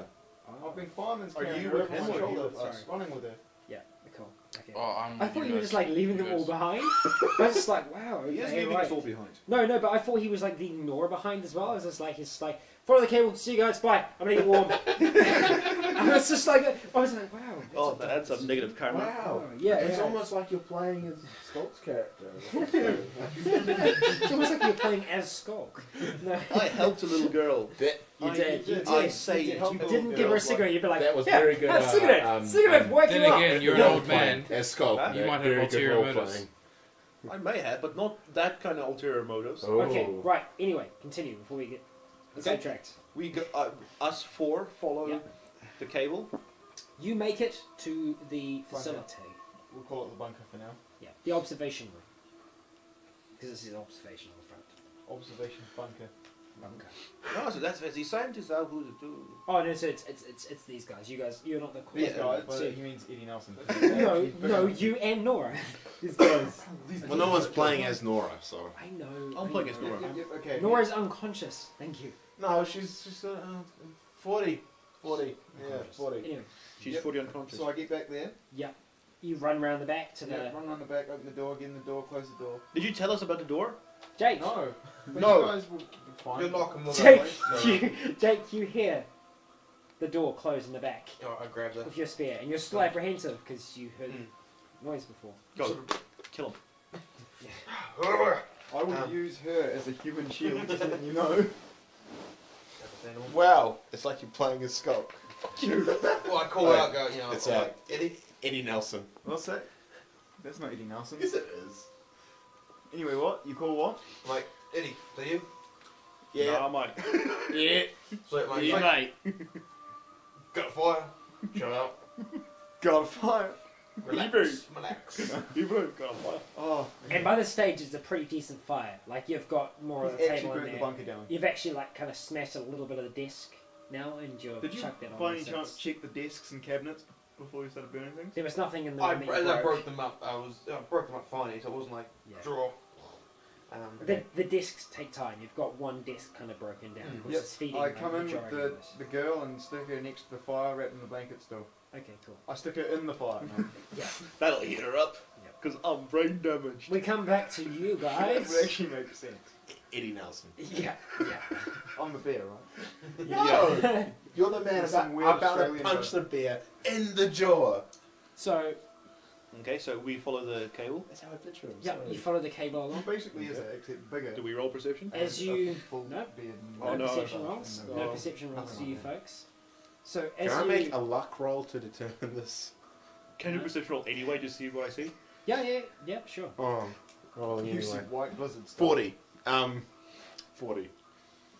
I've been fireman's Are carrying you her with over him my or are you shoulder, with us? running with her. Yeah, cool. Okay. Oh, I'm. I thought you were just like leaving them all behind. I was just like, wow. He is Okay, leaving right. us all behind. No, but I thought he was like leaving Nora behind as well. I was just like, he's like, follow the cable. See you guys. Bye. I'm gonna get warm. I was just like, I was like, wow. Oh, that's a negative karma. Wow. Yeah, It's yeah. almost like you're playing as Skulk's character. It's almost like you're playing as Skulk. No. I helped a little girl. You did. You did. I say You it. help You the didn't little give her a girls, cigarette. You'd be like, That was yeah, very good, have a cigarette. Cigarette. Wake Then you up. again, you're an old man. As Skulk. Huh? You yeah, might have very good ulterior role motives. playing. I may have, but not that kind of ulterior motives. Oh. Okay, right. Anyway, continue before we get Okay. sidetracked. We go, us four follow Yeah. the cable. You make it to the Bunker. facility. We'll call it the bunker for now. Yeah, the observation room. Because this is an observation on the front. Observation bunker. Bunker. No, so that's the scientists out who to do. Oh no, so it's these guys. You guys, you're not the These core. guys, but So- he means Eddie Nelson. no, you and Nora. These guys. Well, no one's playing as Nora, so. I know. I'm I playing as know. Nora. Okay. Nora's unconscious. Thank you. No, she's 40. 40. Yeah, 40. Anyway, She's Yep. 40 unconscious. So I get back there. you run around the back to Yeah, the run on the back, open the door, get in the door, close the door. Did you tell us about the door? Jake. No. But No. You guys will be fine. You're knocking with Jake, that you hear the door close in the back Oh, I grabbed that. with your spear, and you're still apprehensive because you heard noise before. Go. Kill him. I will use her as a human shield, just letting you know. Wow, it's like you're playing as Skulk. Well, I call out, go, you know, It's I'm like, Eddie Nelson. What's that? That's not Eddie Nelson. Yes, it is. Anyway, what? You call what? Mike, Eddie, is that you? Yeah. Nah, mate. Yeah. Sweet, mate. Yeah, Mate, mate. Got a fire. Shut up. Got a fire. Relax. Relax. Oh, And by this stage, it's a pretty decent fire. Like you've got more of the he's actually table in burnt the there. bunker down. You've actually like kind of smashed a little bit of the desk now, and you've Did you chucked that on. by any so chance it's- check the desks and cabinets before you started burning things? There was nothing in the I room that you broke them up. I broke them up finally, so it wasn't like Yeah. draw. The desks take time. You've got one desk kind of broken down, which Yep. is feeding. I the come in with majority of this. the girl and stick her next to the fire, wrapped in the blanket still. Okay, cool. I stick her in the fire. No. That'll heat her up. Yep. Because I'm brain damaged. We come back to you That guys. would actually make sense. Eddie Nelson. Yeah, yeah. I'm the bear, right? No! You're the man Some weird about to Australian punch guy. the bear in the jaw. So, Okay, so we follow the cable. That's how I picture him. yeah, you follow the cable Well, along. basically is it, except bigger. Do we roll perception? As and you- a full no. bed and Oh, No no. perception rolls. and No Oh. perception rolls to you Nothing. folks. So Can as I you, make a luck roll to determine this? Can you perception roll anyway to see what I see? yeah, sure. Oh, rolling You anyway. see white blizzard stuff. 40. 40.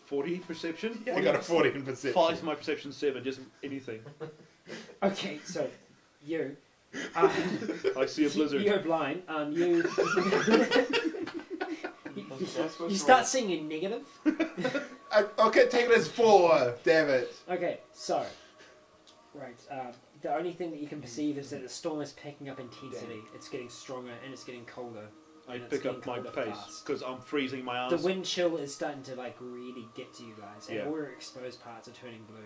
40 perception? I got a 40 in perception. 5 to my perception, 7, just anything. Okay, so you. I see a blizzard. You're blind. You. That's what's You start wrong. seeing a negative. Okay, take it as 4. Damn it. Okay, so. Right. The only thing that you can perceive is that the storm is picking up intensity. It's getting stronger and it's getting colder. I and it's pick getting up my colder pace fast. because I'm freezing my The ass. wind chill is starting to like really get to you guys, and Yeah. all your exposed parts are turning blue.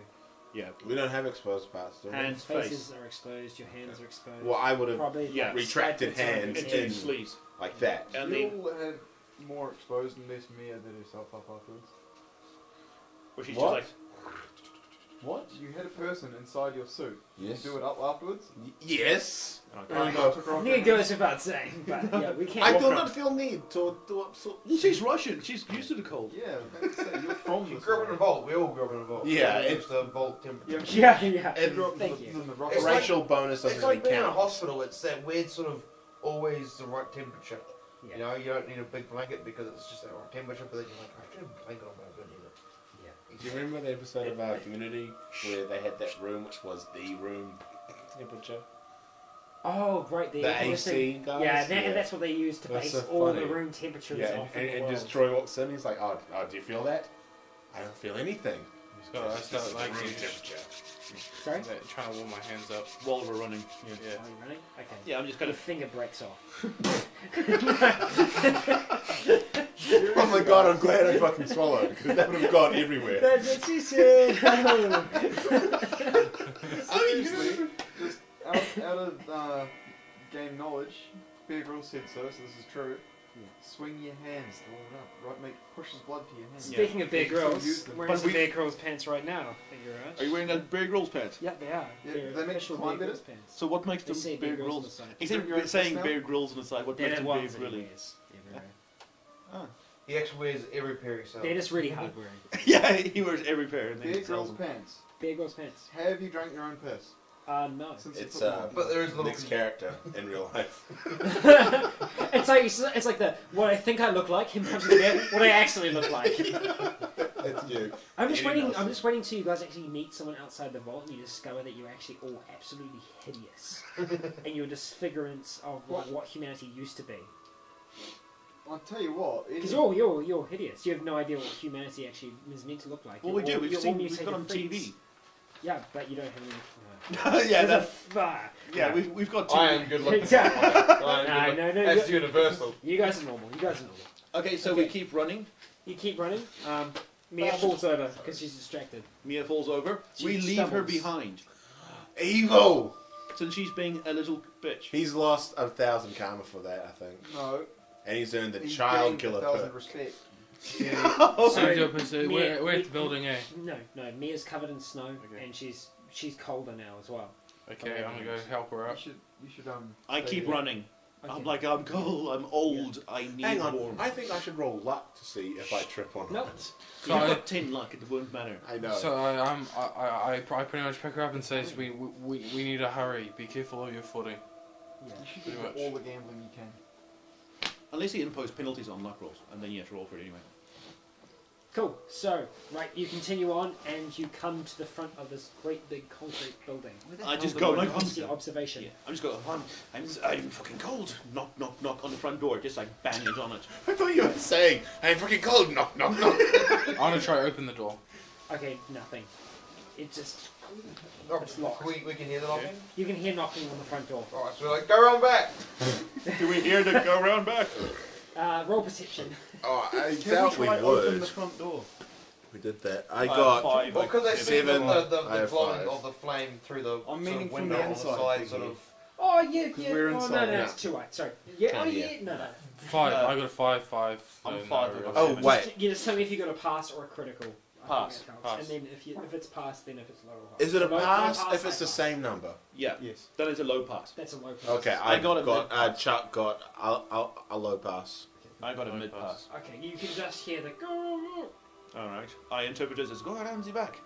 Yeah. We don't have exposed parts, do we? Hands, Faces face. are exposed. Your hands are exposed. Well, I would have Probably yeah, like, retracted side bits hands of Into it. in- sleeves. like that. And the, You'll have more exposed and less Mia did herself up afterwards. where she's What? just What? You had a person inside your suit. Yes. You do it up afterwards? yes. like, And no. took her off Near your goes without saying, but yeah, we can't. I walk do around. not feel need to do up so. well, she's Russian. She's used to the cold. Yeah, that's it. You're from You this grew up in a world. vault. We all grew up in a vault. Yeah, it's the vault temperature. Yeah, Yeah. And Thank you. Than the rock It's the like- racial bonus doesn't It's like really being in a count. hospital. It's that weird sort of always the right temperature. Yeah. You know, you don't need a big blanket because it's just that right temperature. But then you're like, I should have a blanket on, but I don't need it. Do you remember the episode of our Community where they had that room which was the room temperature? Oh, right. The air AC guys? Yeah, and that's what they use to That's base so all the funny. room temperatures Yeah, off in the and world. just Troy walks in, he's like, oh, do you feel that? I don't feel anything. So I start like room you temperature. Sorry? trying to warm my hands up. While we're running. Yeah. Are you running? Okay. Yeah, I'm just Your kind of. finger breaks off. Oh my god, I'm glad I fucking swallowed, because that would have gone everywhere. That's what she said. Seriously, just out of game knowledge, Bear Grylls said so this is true. Yeah. Swing your hands to warm it up, right? Pushes blood to your hands. Speaking of Bear You can still Grylls, use them. I'm wearing But some we- Bear Grylls pants right now. Thank you very much. Are you wearing that Bear Grylls pants? Yeah, they are. Yeah, They're they make official you Bear climb Grylls better? pants. So what makes They them say Bear Bear Grylls on the Grylls? side. Instead You're of saying now? Bear Grylls on the side, what They're makes the them Bear ones that he Grilly? wears everywhere. He actually wears every pair himself. They're just really hard wearing. Yeah, he wears every pair and then Bear he sells Grylls them. pants. Bear Grylls pants. Have you drank your own piss? No. Since you It's put them on? But there is a little. Nick's character in real life. it's like the what I think I look like, him punching the bear, what I actually look like. It's you. I'm just Eddie waiting. Nelson. I'm just waiting till you guys actually meet someone outside the vault and you discover that you're actually all absolutely hideous, and you're disfigurements of what humanity used to be. I'll tell you what. Because you're hideous. You have no idea what humanity actually is meant to look like. Well, You're we do. all- We've you're seen. all We've got on mutated TV. freaks. Yeah, but you don't have any. Yeah, There's that, a- yeah, we've got TV. I am good looking. Yeah. No, That's you universal. guys are normal. You guys are normal. Okay, so Okay. we keep running. You keep running. Mia falls over because she's distracted. Mia falls over. She We leave her stumbles. behind Evil! since she's being a little bitch. He's lost 1,000 karma for that, I think. No. And he's earned the He's child gained killer 1,000 perk. respect. Sorry, We're at the building, eh? No, Mia's covered in snow Okay. and she's colder now as well. Okay, I'm gonna go help her up. You should I stay keep there. running. Okay. I'm like, I'm cold, I'm old, I need Hang on, warmth. I think I should roll luck to see if I trip or not. Nope. You've got 10 luck, it won't matter. I know. So I pretty much pick her up and says we need to hurry. Be careful of your footing. You should Pretty do much. all the gambling you can. Unless he imposed penalties on luck rolls, and then you have to roll for it anyway. Cool. So, right, you continue on, and you come to the front of this great big concrete building. I just go like, What's your observation? yeah, I'm just going, I'm fucking cold. Knock, knock, knock on the front door, just like bang it on it. I thought you were saying, I'm fucking cold. Knock, knock, knock. I want to try to open the door. Okay, nothing. It just... Oh, It's locked. we can hear the knocking. You can hear knocking on the front door. Alright, so we're like, go around back. Do we hear the go round back? Roll perception. Oh, I Can doubt we we try open would. the front door? We did that. I have got 5. Well, because they see the 7, I have glowing 5. of the flame through the I'm sort meaning of from window the on the inside, side, sort thingy. of. Oh, yeah, 'Cause yeah. we're Oh, no, inside, no, yeah. it's too white. Sorry. Yeah, Kinda, oh, yeah, yeah. no. 5. Uh, I got a 5. I'm So 5, no, I got Oh, 7. wait. You just tell me if you got a pass or a critical. I Pass, think that counts. pass. And then if it's pass, then if it's low or high. Is it a Low pass pass, if it's high the pass. same number? Yeah, Yes. then it's a low pass. That's a low pass. Okay, I got a mid pass. Chuck got a low pass. I got a Low mid pass. pass. Okay, you can just hear the go. Alright. I interpret it as go around the back.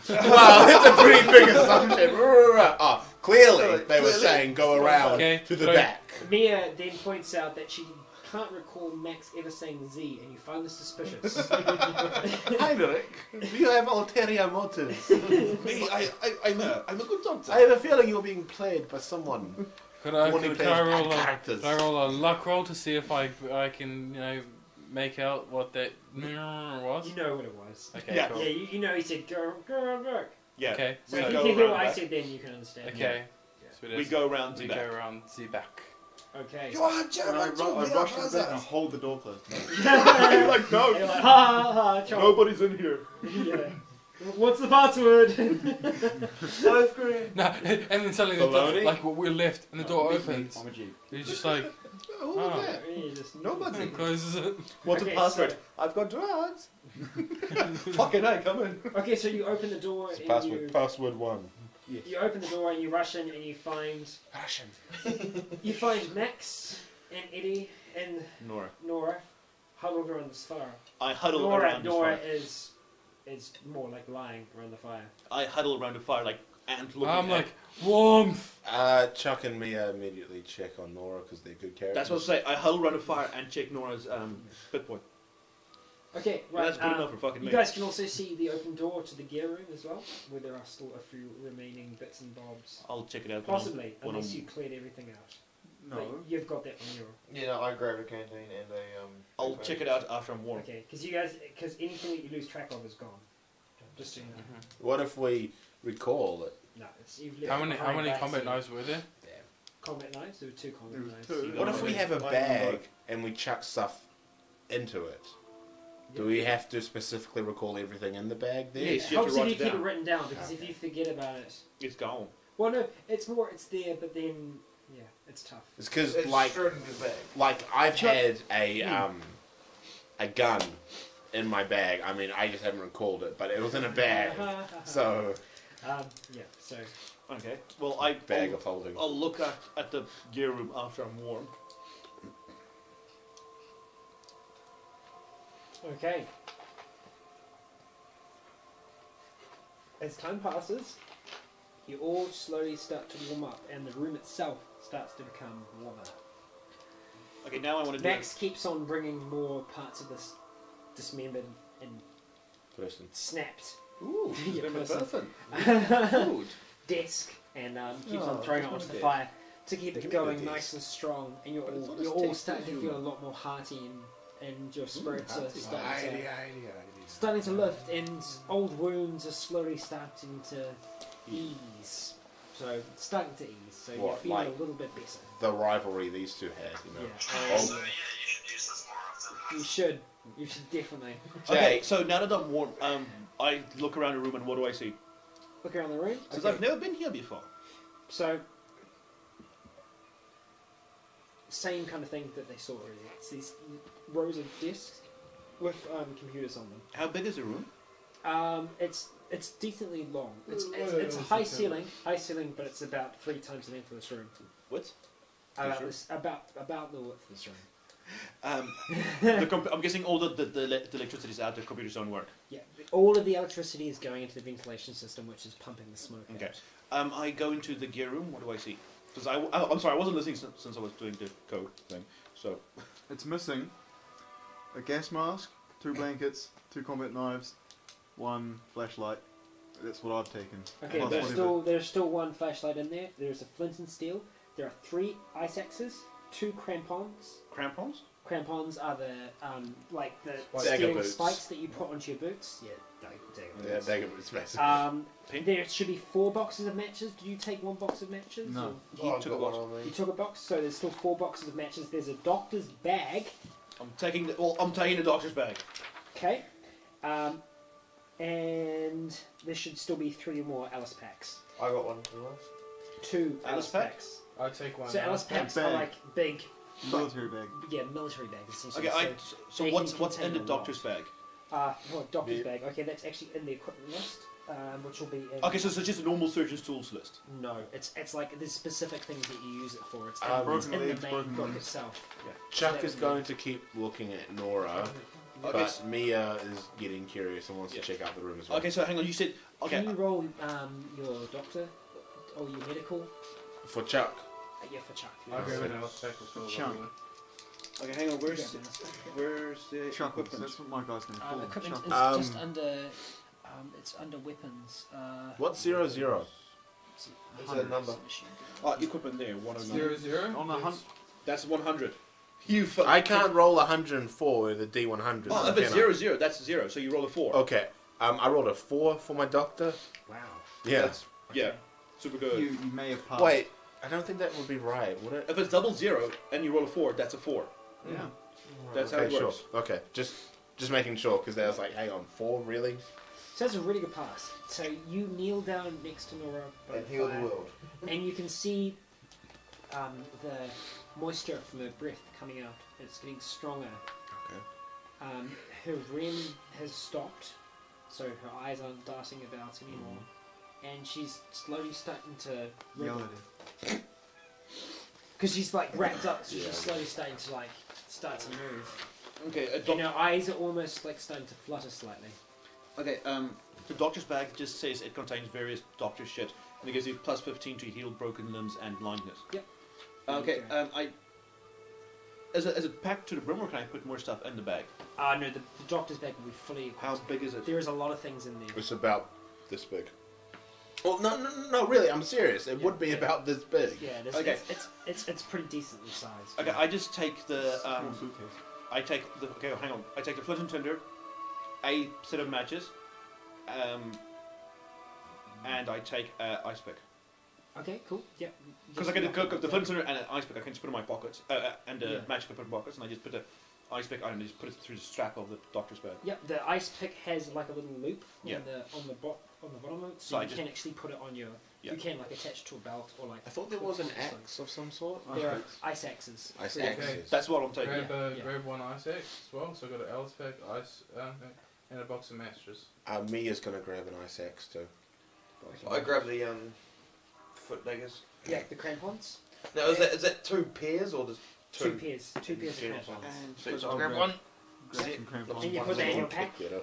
Well, it's a pretty big assumption. Oh, clearly they were saying go around Okay, to the so- back. Mia then points out that she can't recall Max ever saying Z, and you find this suspicious. Heinrich, you have ulterior motives. I'm a good doctor. I have a feeling you're being played by someone. Could I, Only could, plays I bad roll a, characters. could I roll a luck roll to see if I can, make out what that was? You know what it was. Okay, Yeah. cool. Yeah, you know he said go around back. Yeah. Okay, So We if you go can hear around what I back. said, then you can understand. okay. So it We is. go around We the go back. around the back. Okay. You are And I German. rush to the back and hold the door closed. You're like, no, And you're like, ha ha ha, Charles. nobody's in here. Yeah. What's the password? Both green. No, and then suddenly the door, Baloney? like we're left, and the door opens. I'm a Jeep. You're just like, Who Oh. was that? You just- Nobody. it closes it. What's Okay, the password? so- I've got drugs. Fucking hey, come in. Okay, so you open the door and Password 1. you open the door and you rush in and you find Max and Eddie and Nora huddled around this fire. I huddle Nora around the fire. is more like lying around the fire. I huddle around the fire like ant looking I'm at- like, warmth. Chuck and Mia immediately check on Nora because they're good characters. That's what I say. I huddle around the fire and check Nora's hit point. Okay, Well, right. that's good enough for fucking You me. guys can also see the open door to the gear room as well, where there are still a few remaining bits and bobs. I'll check it out. when I'm- Possibly, when unless I'm- you cleared everything out. No. But you've got that on your. Yeah, no, I grabbed a canteen and a I'll check it out after I'm warm. Okay, because anything that you lose track of is gone. Just so you know. What if we recall it? No, you've left How many behind back, combat so- knives were there? Combat knives? There were 2 combat There was knives. 2. You What got if we one. have a I bag and we chuck stuff into it? Do Yeah. we have to specifically recall everything in the bag there? Yes. It you have helps to if write you it keep it down. written down, because if Okay. you forget about it. It's gone. Well, no, it's there, but then, yeah, it's tough. It's because It's like Schrodinger's bag. I've had a gun in my bag. I mean, I just haven't recalled it, but it was in a bag. So yeah, so. Okay. Well, bag of holding. I'll look at the gear room after I'm warm. Okay. As time passes, you all slowly start to warm up, and the room itself starts to become warmer. Okay, now I want to do Max keeps on bringing more parts of this dismembered and Person. snapped Ooh, Yeah, remember person. person. Food. desk and keeps Oh, on throwing it that's onto the good. fire to keep Give it me the going desk. nice and strong, and you're But it's all, not as you're all tasty starting as to you feel a would. lot more hearty and your spirits are Hearty. starting to lift, and old wounds are slowly starting to ease. So it's starting to ease. So you're What, feeling like- a little bit better. The rivalry these two had, you know. Yeah. Oh, You should. You should definitely Okay, so now that I'm warm, I look around the room and what do I see? look around the room. Because Okay. I've never been here before. So, same kind of thing that they saw earlier. It's these rows of desks with computers on them. How big is the room? It's decently long. It's a high ceiling, but it's about 3 times the length of this room. What? About the width of this room. I'm guessing all the electricity is out. The computers don't work. Yeah, all of the electricity is going into the ventilation system, which is pumping the smoke Okay. out. I go into the gear room. What do I see? Because I'm sorry, I wasn't listening since I was doing the code thing. So It's missing a gas mask, 2 blankets, 2 combat knives, 1 flashlight. That's what I've taken. Okay, Plus there's still 1 flashlight in there. There's a flint and steel. There are 3 ice axes, 2 crampons. Crampons? Crampons are the like the Dagger steel boots. spikes that you put onto your boots. Yeah, dagger Yeah, boots. dagger boots, basically. Pink? There should be 4 boxes of matches. Did you take 1 box of matches? No. Or- Oh, I've took a got one box. on me. You took a box, so there's still 4 boxes of matches. There's a doctor's bag. I'm taking the doctor's bag. Okay. And there should still be 3 more Alice packs. I got one as well. 2 Alice Alice pack? packs. I take one. So Alice packs are bag. like big, Military bag. yeah, military bags essentially. Okay, so they what's can what's in contain the a lot. doctor's bag? Doctor's Yeah. bag. Okay, that's actually in the equipment list, which will be in... Okay, so it's just a normal surgeon's tools list. No, it's like there's specific things that you use it for. It's in, Broken it's in legs, the main broken book limbs. itself. Chuck is going to keep looking at Nora, Okay, but Mia is getting curious and wants Yeah. to check out the room as well. okay, so hang on. You said okay. Can you roll your doctor or your medical? For Chuck, Yeah, for Chuck. I'll go with Alice pack as well. by Chunk. the way. Okay, hang on. Where's Yeah, where's the Chuckles. equipment? That's what my guy's going to call them. equipment is Chuckles. just under. It's under weapons. what's 00? It's a number. Oh, equipment there. 109. 0-0. On the hunt. That's 100. You. I can't roll 104 with a D100. Oh, if it's can I? 0-0, that's 0. So you roll a 4. Okay, I rolled a 4 for my doctor. Wow. Yeah. That's, yeah. Super good. You may have passed. Wait, I don't think that would be right, would it? If it's double 0 and you roll a 4, that's a 4. Yeah. That's how okay, it works. Sure. Okay, just making sure because they was like, hang on, 4 really? So that's a really good pass. So you kneel down next to Nora by And the heal the fire, world. and you can see the moisture from her breath coming out. It's getting stronger. Okay. Her REM has stopped, so her eyes aren't darting about anymore, and she's slowly starting to Yell at him. because she's like wrapped up. So Yeah. she's slowly starting to like start to move, Okay, and her eyes are almost like starting to flutter slightly. Okay, the doctor's bag just says it contains various doctor shit, and it gives you plus 15 to heal broken limbs and blindness. Yep. Okay, as a pack to the brim, or can I put more stuff in the bag? No, the doctor's bag will be fully equipped. How big is it? There is a lot of things in there. It's about this big. Well, no, really, I'm serious. It would be about this big. Yeah, it is, Okay. it's pretty decently sized. Okay, I just take the Small suitcase. I take the okay. Hang on. I take the flint and tinder, a set of matches, and I take ice pick. Okay, cool. Yeah. Because I get a cook of the flint and tinder and an ice pick. I can just put in my pockets, and Yeah. match I can put in pockets, and I just put the ice pick on and just put it through the strap of the doctor's bag. Yep, the ice pick has like a little loop Yeah. on the bottom of it, So so I you just- can actually put it on your. Yeah. You can like attach it to a belt or like. I thought there was an axe of some sort. There are ice axes. Ice Free axes. That's what I'm taking. Grab one ice axe as well. So I got an Alice pack, ice, and a box of matches. Mia's gonna grab an ice axe too. I grabbed the foot daggers. Yeah, the crampons. Now is that 2 pairs or just Two 2? pairs. Two pairs of Yeah. crampons. Six. I'll I'll grab grab- one. Grab Is some it- crampons. And you put that in your pack? Better.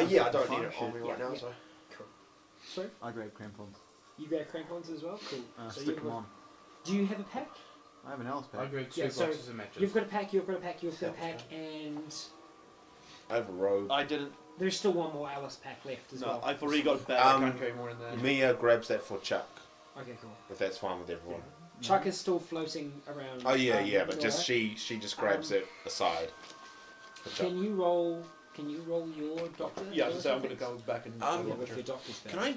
Yeah, I don't Fine, need it on me shit. right now. Yeah. So Sorry, I grab crampons. you grab crampons as well. Cool. So Stick you've them got- on. Do you have a pack? I have an Alice I pack. grabbed 2 Yeah, so boxes of matches. You've got a pack. You've got a pack. You've got a Yeah, pack, and I have a robe. I didn't. there's still one more Alice pack left as No, well. I've already got a bag. I can't carry more in there. Mia grabs that for Chuck, Okay, cool. if that's fine with everyone. Chuck is still floating around. Oh yeah, but Nora. just she just grabs it aside. For Chuck. Can you roll? Can you roll your doctor? Yeah, or so I'm going to something? go back and. Yeah, with your doctor's bag. Can I?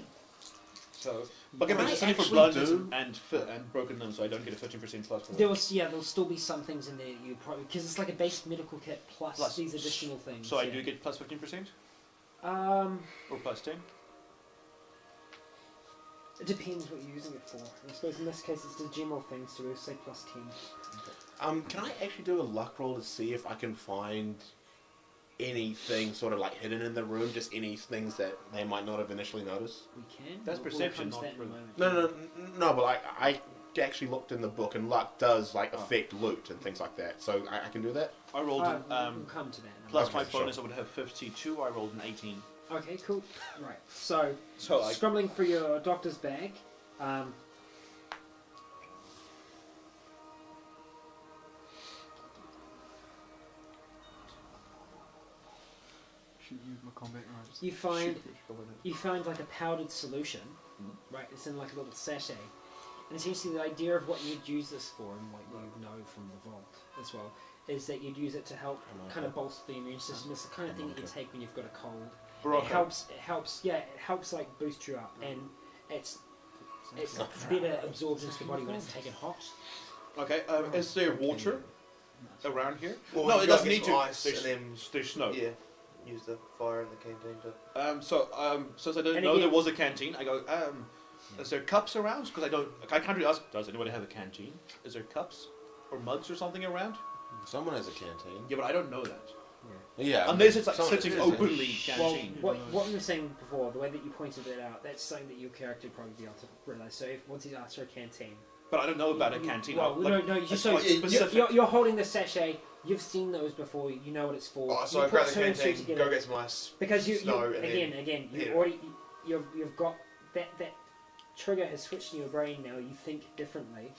So, but Can give me I something for actually blood do- and broken limbs, so I don't get a 15% plus for There'll still be some things in there you probably because it's like a base medical kit plus these additional things. So I yeah. do get plus 15% Um, or plus 10. it depends what you're using it for. I suppose in this case it's the general thing, so we'll say plus 10. Can I actually do a luck roll to see if I can find anything sort of like hidden in the room? Just any things that they might not have initially noticed. We can. That's perception, come to not that in a room. moment. No, but like I actually looked in the book, and luck does like Oh. affect loot and things like that. So I can do that. I rolled we'll come to that. In a plus Okay, my sure. bonus, I would have 52. I rolled an 18. moment. Okay, cool. Right. So, So I scrambling for your doctor's bag. Shouldn't use my combat knives. You find Shoot. you find like a powdered solution, right? It's in like a little sachet, and essentially the idea of what you'd use this for, and what you know from the vault as well, is that you'd use it to help kind of bolster the immune system. It's the kind of thing that you take when you've got a cold. It helps. Yeah, it helps like boost you up, and it's better absorbed into the body when it's taken hot. Okay, is there water around here? Well, No, you it gotta doesn't get need some to. ice There's, and then there's snow. yeah, use the fire in the canteen to. So since I didn't And know again- there was a canteen, I go, is there cups around? Because I can't really ask, does anybody have a canteen? Is there cups or mugs or something around? Someone has a canteen. Yeah, but I don't know that. Yeah. Unless it's like someone sitting is, openly Well, canteen. what you were saying before, the way that you pointed it out, that's something that your character would probably be able to realise. So if once he asks for a canteen, But I don't know about a canteen. Well, Like, no, you it's so quite specific. you're holding the sachet. You've seen those before. You know what it's for. Oh, so you I grab put the two and two canteen, together. go get some ice. Because you snow, and again, then you hit it. already you've got that trigger has switched in your brain now. You think differently.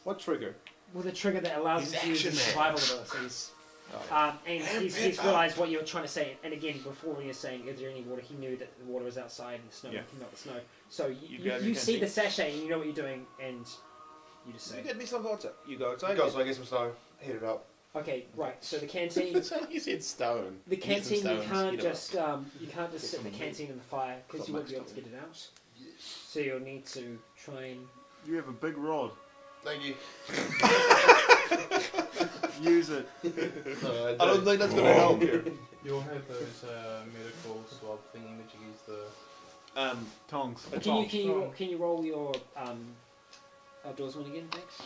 What trigger? Well, the trigger that allows He's you to use Action his Man. survival abilities. Oh. And he's realised what you were trying to say. And again, before when you're saying, is there any water? He knew that the water was outside and the snow, Yeah. not the snow. So You grab your you see canteen. the sachet and you know what you're doing, and you just say, You get me some water. You go outside. Go, so I get some snow, heat it up. okay, right. So the canteen. You said stone. The You need some canteen, you stones, can't heat 'em up. just sit the canteen in the fire because you won't be able to get it out. So you'll need to try and. You have a big rod. Thank you. Use it. No, I don't think that's going to help here. You'll have those medical swab thingy that you use the. Tongs. A Can you tong. can you roll your outdoorsman again? Thanks.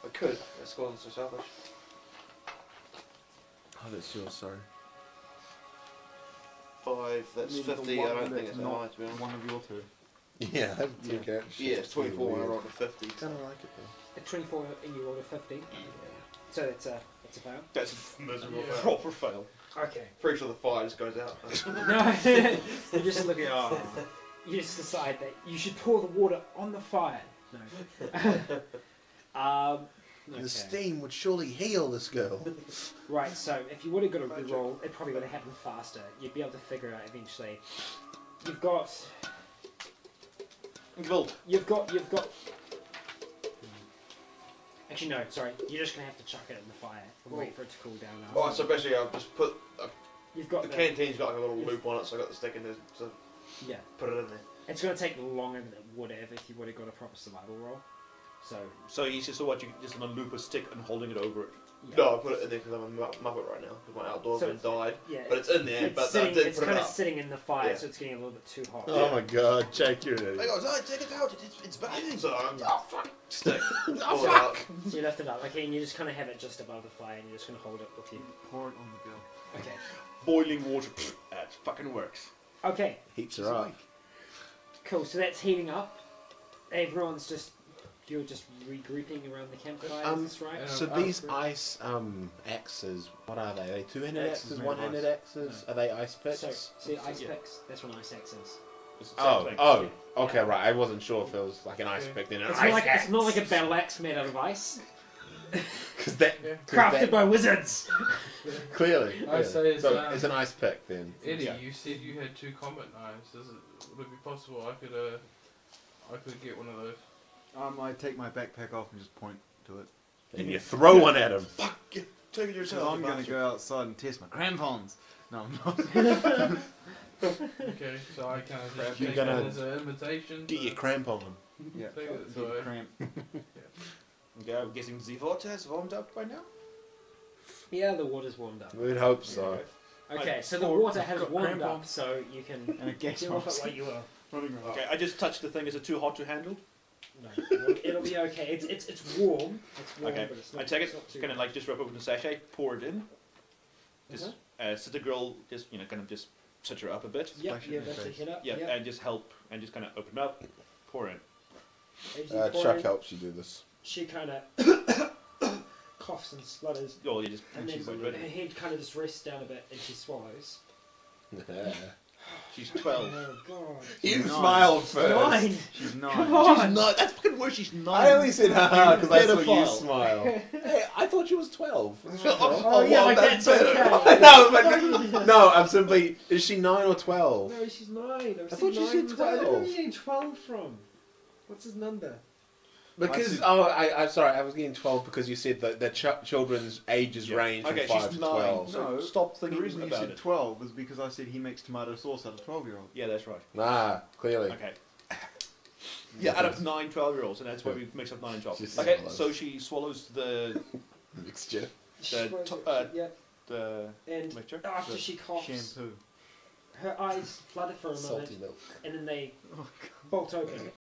I could. That's gone so selfish. Oh, that's yours, sorry. 5, that's Maybe the 50. I one don't think that's it's not high, to be honest. one of your two. Yeah, I have two cats. Yeah, it's 24 when I rolled a 50. Kind of like it though. A 24 and you rolled a 50. So that's a fail. That's a miserable Yeah. proper fail. Okay. Pretty sure the fire just goes out. No, you just look at. Oh, you just decide that you should pour the water on the fire. No. Okay. The steam would surely heal this girl. Right, so if you would have got a reroll, it probably would have happened faster. You'd be able to figure out eventually. You've got. You've got. Actually, no, sorry. You're just going to have to chuck it in the fire and wait for it to cool down. Alright, so basically I've just put... You've got the canteen's got like a little loop on it, so I got the stick in there, so Yeah. put it in there. It's going to take longer than it would have if you would have got a proper survival roll. So you just what you just gonna loop a stick and holding it over it. Yeah. No, I put it in there because I'm a muppet right now, because my outdoorsman died. Yeah. But it's in there, It's, but I sitting, did it's put it kind of out. sitting in the fire, Yeah. so it's getting a little bit too hot. Oh my god, Jake, you're an I idiot. goes, oh, take it out, it's burning. So I'm, Yeah. oh fuck, stick, pull it out. So you left it up, okay, and you just kind of have it just above the fire, and you're just going to hold it with you. Pour it on the girl. Okay. Boiling water. That fucking works. Okay, Heats her up. cool. So that's heating up. Everyone's just... You're just regrouping around the campfire, is this right? So these ice axes, what are they? Are they two-handed Axes axes, made of one-handed ice. axes? Are they ice picks? So, see, ice Yeah. picks, that's what an ice axe is. It's the same thing. Okay, right. I wasn't sure if it was like an ice Okay. pick then an It's ice not, like, axe. it's not like a battle axe made out of ice. Because that, Yeah. 'cause Crafted that- by wizards! clearly. I say it's, so it's an ice pick then. Eddie, Yeah. you said you had 2 combat knives. Would it be possible I could get one of those? I take my backpack off and just point to it. And you throw one at him. Take it So yourself. I'm going to go outside and test my crampons. No, I'm not. Okay, so I kind of just You're take gonna that as an invitation. Get your cramp on them. Yeah. Take it, Get so I- cramp. Okay, I'm guessing the water is warmed up by now. Yeah, the water's warmed up. We'd hope so. Okay, so the Or- water has got warmed cramp up, on. so you can And a gas deal with it mask. like you will. Running around. Okay, I just touched the thing. Is it too hot to handle? No, it'll be okay. It's warm. It's warm, Okay, but it's not. I take it's it, not too kind of hot. like just rub open the sachet, pour it in. Just Uh-huh. so the girl just kind of just sit her up a bit. Yep, splash it yeah, in her that's a face. hit up. Yeah, Yep. and just help and just kind of open up, pour in. As you pour Chuck in, helps you do this. she kind of coughs and splutters, Oh, you just and then she's quite her ready. head kind of just rests down a bit, and she swallows. She's 12. Oh god. You Nine. smiled first. 9. She's 9. Come on. She's not. That's fucking worse. She's 9. I only said haha because I saw you Pedophile. smile. Hey, I thought she was 12. Oh, yeah, like that's okay. No, but no, I'm simply. Is she 9 or 12? No, she's 9. I thought you said 12. Where are you getting 12 from? What's his number? Because I'm sorry, I was getting 12 because you said that the children's ages range from Okay, 5 she's to 9. 12. So No, stop The thinking reason you about said it. 12 was because I said he makes tomato sauce out of 12-year-olds. Yeah, that's right. Ah, clearly. Okay. Yeah, out of 9 12-year-olds, and that's why we mix up 9 and 12. She's Okay, swallows. so she swallows the Mixture. Yeah, the and mixture. after The- she coughs, Shampoo. her eyes flutter for a moment, Salty milk. and then they Oh, bolt open.